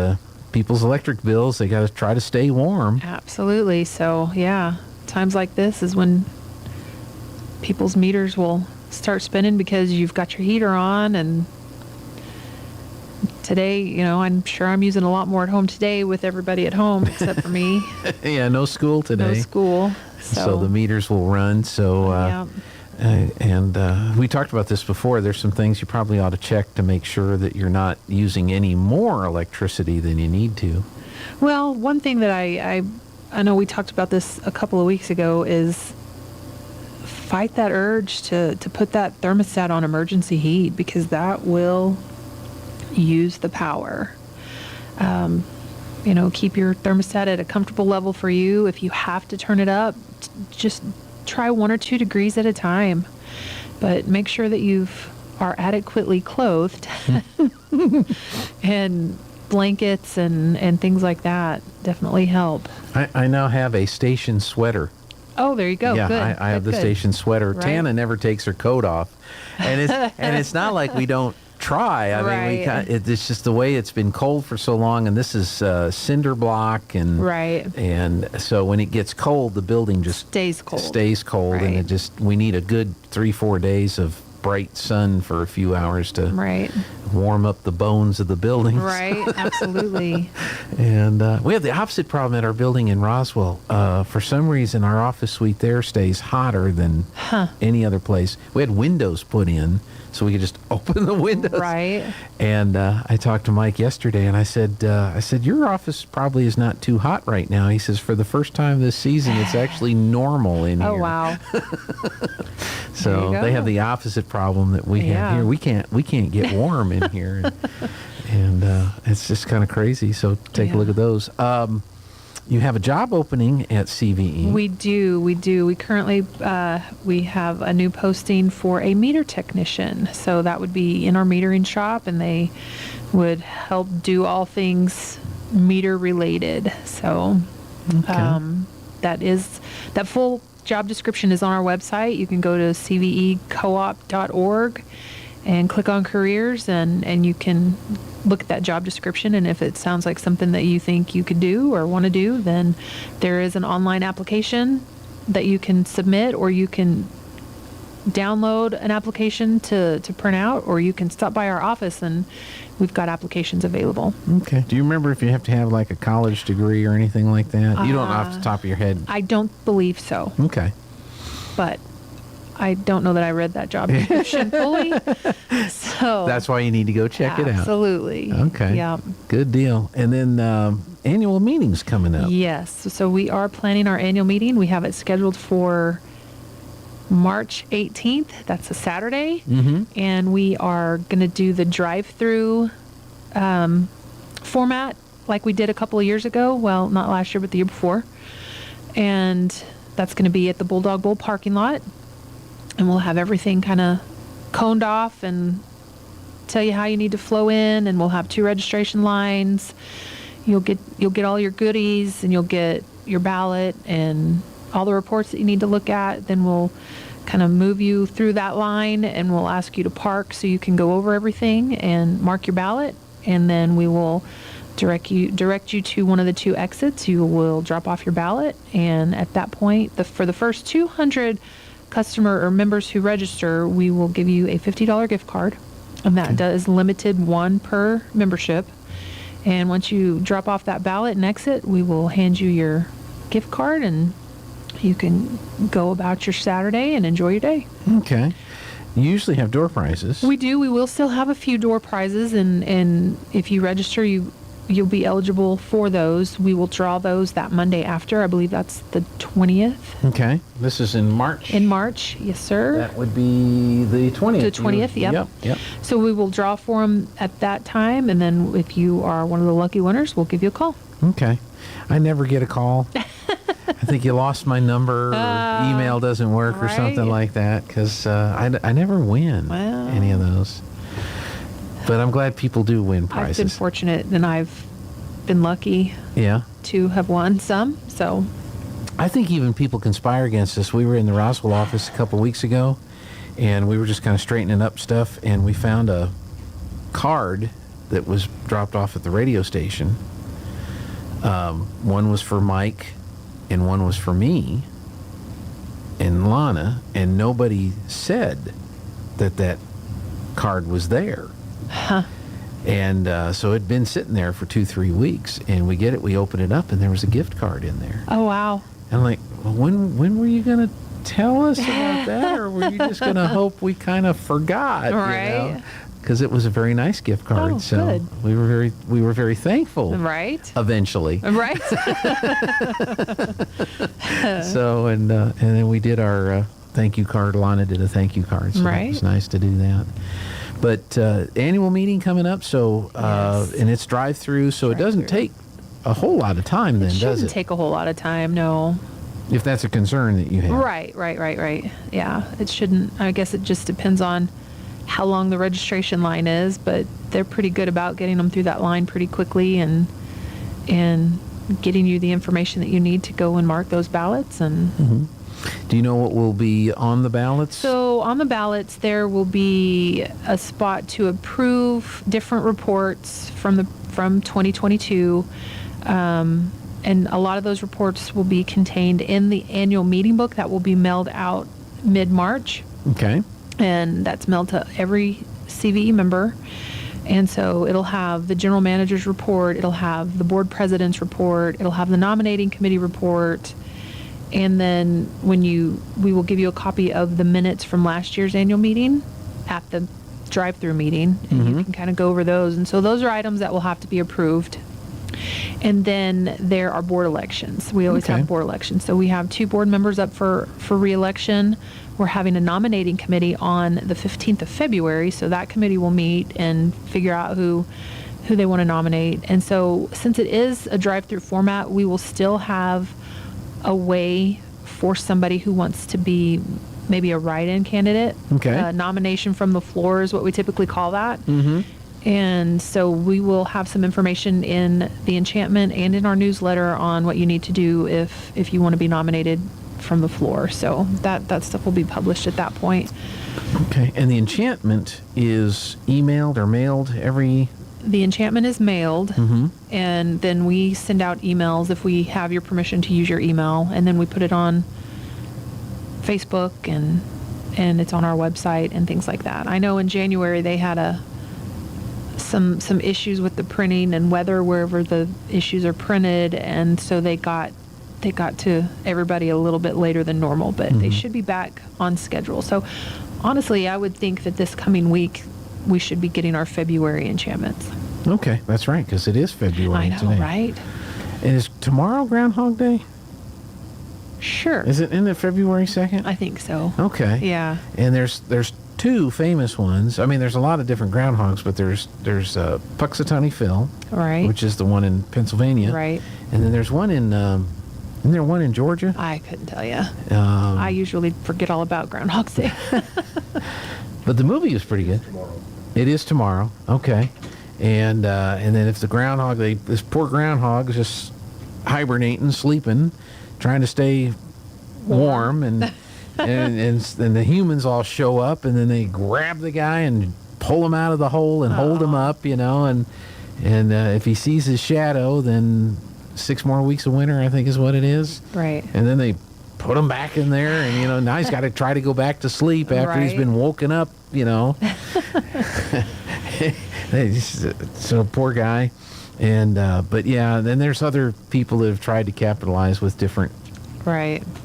people's electric bills. They got to try to stay warm. Absolutely. So, yeah, times like this is when people's meters will start spinning because you've got your heater on. And today, I'm sure I'm using a lot more at home today with everybody at home except for me. Yeah, no school today. No school. So the meters will run. So, and we talked about this before. There's some things you probably ought to check to make sure that you're not using any more electricity than you need to. Well, one thing that I know we talked about this a couple of weeks ago is fight that urge to put that thermostat on emergency heat, because that will use the power. Keep your thermostat at a comfortable level for you. If you have to turn it up, just try 1 or 2 degrees at a time, but make sure that you are adequately clothed and blankets and things like that definitely help. I now have a station sweater. Oh, there you go. Yeah, good. I have the station sweater. Right. Tana never takes her coat off, and it's not like we don't try. I mean, it's just the way it's been cold for so long, and this is cinder block, and and so when it gets cold, the building just stays cold, and we need a good 3-4 days of bright sun for a few hours to warm up the bones of the building. Right, absolutely. And we have the opposite problem at our building in Roswell. For some reason, our office suite there stays hotter than any other place. We had windows put in, so we could just open the windows. Right. And I talked to Mike yesterday, and I said, your office probably is not too hot right now. He says, for the first time this season, it's actually normal in here. Oh, wow. So they have the opposite problem that we have here. We can't get warm in here, and it's just kind of crazy. So take a look at those. You have a job opening at CVE. We do. We currently we have a new posting for a meter technician. So that would be in our metering shop, and they would help do all things meter related. So that full job description is on our website. You can go to cvecoop.org and click on careers, and you can look at that job description, and if it sounds like something that you think you could do or want to do, then there is an online application that you can submit, or you can download an application to print out, or you can stop by our office and we've got applications available. Okay. Do you remember if you have to have like a college degree or anything like that? You don't off the top of your head? I don't believe so. Okay. But I don't know that I read that job description fully. So That's why you need to go check it out. Absolutely. Okay. Yeah. Good deal. And then annual meetings coming up. Yes. So we are planning our annual meeting. We have it scheduled for March 18th. That's a Saturday. Mm-hmm. And we are going to do the drive-through format like we did a couple of years ago. Well, not last year, but the year before. And that's going to be at the Bulldog Bowl parking lot. And we'll have everything kind of coned off and tell you how you need to flow in. And we'll have 2 registration lines. You'll get all your goodies, and you'll get your ballot and all the reports that you need to look at. Then we'll kind of move you through that line, and we'll ask you to park so you can go over everything and mark your ballot. And then we will direct you to one of the 2 exits. You will drop off your ballot, and at that point, for the first 200 customer or members who register, we will give you a $50 gift card, and that does limited 1 per membership. And once you drop off that ballot and exit, we will hand you your gift card, and you can go about your Saturday and enjoy your day. Okay. You usually have door prizes. We do. We will still have a few door prizes, and if you register, you'll be eligible for those. We will draw those that Monday after. I believe that's the 20th. Okay. This is in March? In March, yes, sir. That would be the 20th. The 20th, yep. Yep. So we will draw for them at that time, and then if you are one of the lucky winners, we'll give you a call. Okay. I never get a call. I think you lost my number, or email doesn't work, or something like that, because I never win any of those. But I'm glad people do win prizes. I've been fortunate, and I've been lucky to have won some. So I think even people conspire against us. We were in the Roswell office a couple weeks ago, and we were just kind of straightening up stuff, and we found a card that was dropped off at the radio station. One was for Mike, and one was for me and Lana, and nobody said that card was there. Huh. And so it'd been sitting there for 2-3 weeks, and we open it up, and there was a gift card in there. Oh, wow. And I'm like, well, when were you going to tell us about that, or were you just going to hope we kind of forgot? Right. Because it was a very nice gift card. Oh, so good. we were very thankful. Right. Eventually. Right. So and then we did our thank you card. Lana did a thank you card. So Right. It was nice to do that. But annual meeting coming up, so and it's drive-through, so it doesn't take a whole lot of time then, does Shouldn't it? take a whole lot of time, no. If that's a concern that you have. Right. Yeah, it shouldn't. I guess it just depends on how long the registration line is, but they're pretty good about getting them through that line pretty quickly and getting you the information that you need to go and mark those ballots. And Do you know what will be on the ballots? so on the ballots, there will be a spot to approve different reports from 2022. And a lot of those reports will be contained in the annual meeting book that will be mailed out mid-March. Okay. And that's mailed to every CVE member. And so it'll have the general manager's report, it'll have the board president's report, it'll have the nominating committee report. And then we will give you a copy of the minutes from last year's annual meeting at the drive-through meeting, and you can kind of go over those. And so those are items that will have to be approved. And then there are board elections. We always have board elections. So we have 2 board members up for re-election. We're having a nominating committee on the 15th of February. So that committee will meet and figure out who they want to nominate. And so since it is a drive-through format, we will still have a way for somebody who wants to be maybe a write-in candidate. Okay. Nomination from the floor is what we typically call that. Mm-hmm. And so we will have some information in the enchantment and in our newsletter on what you need to do if you want to be nominated from the floor. So that stuff will be published at that point. Okay. And the enchantment is emailed or mailed every... The enchantment is mailed, and then we send out emails if we have your permission to use your email, and then we put it on Facebook and it's on our website and things like that. I know in January they had some issues with the printing and weather wherever the issues are printed, and so they got they got to everybody a little bit later than normal, but they should be back on schedule. So honestly, I would think that this coming week we should be getting our February enchantments. Okay, that's right, because it is February I know, today. right? And is tomorrow Groundhog Day? Sure. Isn't it February 2nd? I think so. Okay. Yeah. And there's two famous ones. I mean, there's a lot of different groundhogs, but there's Puxatawny Phil, Right. which is the one in Pennsylvania, Right. And then there's one in isn't there one in Georgia? I couldn't tell you. I usually forget all about Groundhog Day. But the movie is pretty good. It is tomorrow. Okay. And then if the groundhog, this poor groundhog is just hibernating, sleeping, trying to stay warm, and and the humans all show up, and then they grab the guy and pull him out of the hole and hold him up, and if he sees his shadow, then 6 more weeks of winter, I think is what it is. Right. And then they put him back in there, and now he's got to try to go back to sleep after he's been woken up, So poor guy. And but yeah, then there's other people that have tried to capitalize with different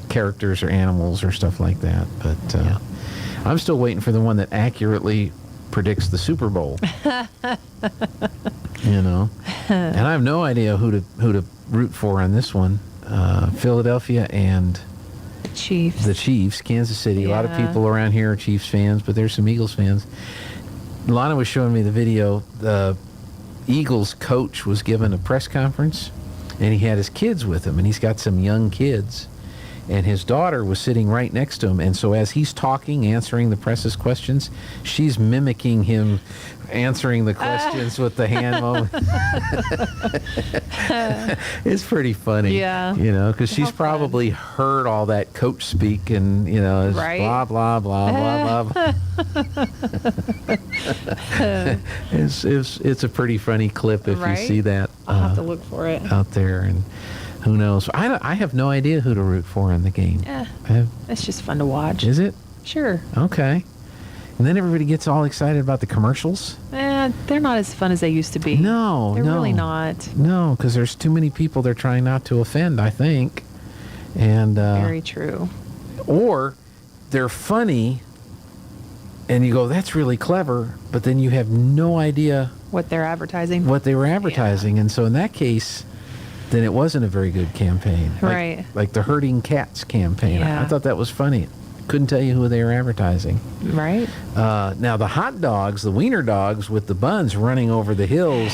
characters or animals or stuff like that. But I'm still waiting for the one that accurately predicts the Super Bowl. And I have no idea who to root for on this one. Philadelphia and the Chiefs, Kansas City. A lot of people around here are Chiefs fans, but there's some Eagles fans. Lana was showing me the video. The Eagles coach was given a press conference, and he had his kids with him, and he's got some young kids. And his daughter was sitting right next to him, and so as he's talking, answering the press's questions, she's mimicking him answering the questions with the hand movement. It's pretty funny, because she's probably heard all that coach speak, and it's blah blah blah blah blah. It's a pretty funny clip if you see that. I'll have to look for it out there, and who knows? I have no idea who to root for in the game. It's just fun to watch. Is it? Sure. Okay. And then everybody gets all excited about the commercials. They're not as fun as they used to be. No, they're really not. No, because there's too many people they're trying not to offend, I think. And very true. Or they're funny, and you go, "That's really clever," but then you have no idea what they're advertising. What they were advertising, and so in that case, then it wasn't a very good campaign. Right. Like the herding cats campaign. Yeah. I thought that was funny. Couldn't tell you who they were advertising. Right. Now the hot dogs, the wiener dogs with the buns running over the hills,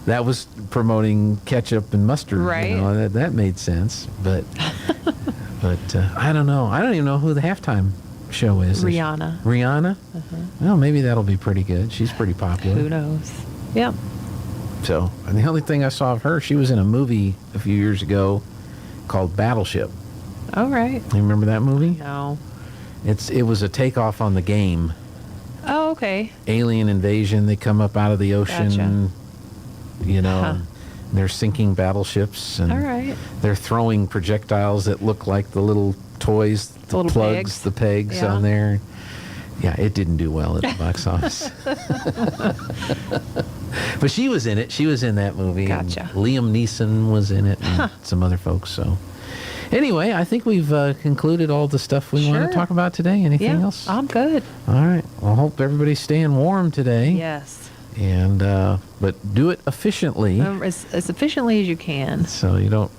that was promoting ketchup and mustard. Right. That made sense. But I don't know. I don't even know who the halftime show is. Rihanna. Rihanna? Well, maybe that'll be pretty good. She's pretty popular. Who knows? Yeah. So, and the only thing I saw of her, she was in a movie a few years ago called Battleship. All right. You remember that movie? No. It was a takeoff on the Game. Oh, okay. Alien invasion. They come up out of the ocean. Gotcha. They're sinking battleships, and all right. They're throwing projectiles that look like the little toys, the little plugs, pegs. the pegs on there. Yeah, it didn't do well at the box office. But she was in it. She was in that movie. Gotcha. And Liam Neeson was in it, and some other folks. So, anyway, I think we've concluded all the stuff we want to talk about today. Anything else? I'm good. All right. Well, I hope everybody's staying warm today. Yes. And but do it efficiently. As efficiently as you can. So you don't.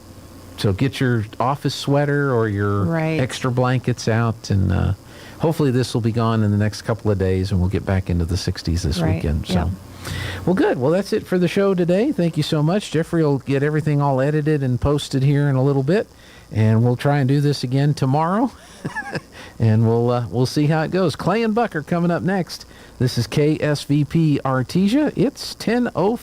So get your office sweater or your extra blankets out, and hopefully this will be gone in the next couple of days, and we'll get back into the 60s this weekend. So, well, good. Well, that's it for the show today. Thank you so much. Jeffrey will get everything all edited and posted here in a little bit, and we'll try and do this again tomorrow, and we'll see how it goes. Clay and Buck are coming up next. This is KSVP Artesia. It's 10:05.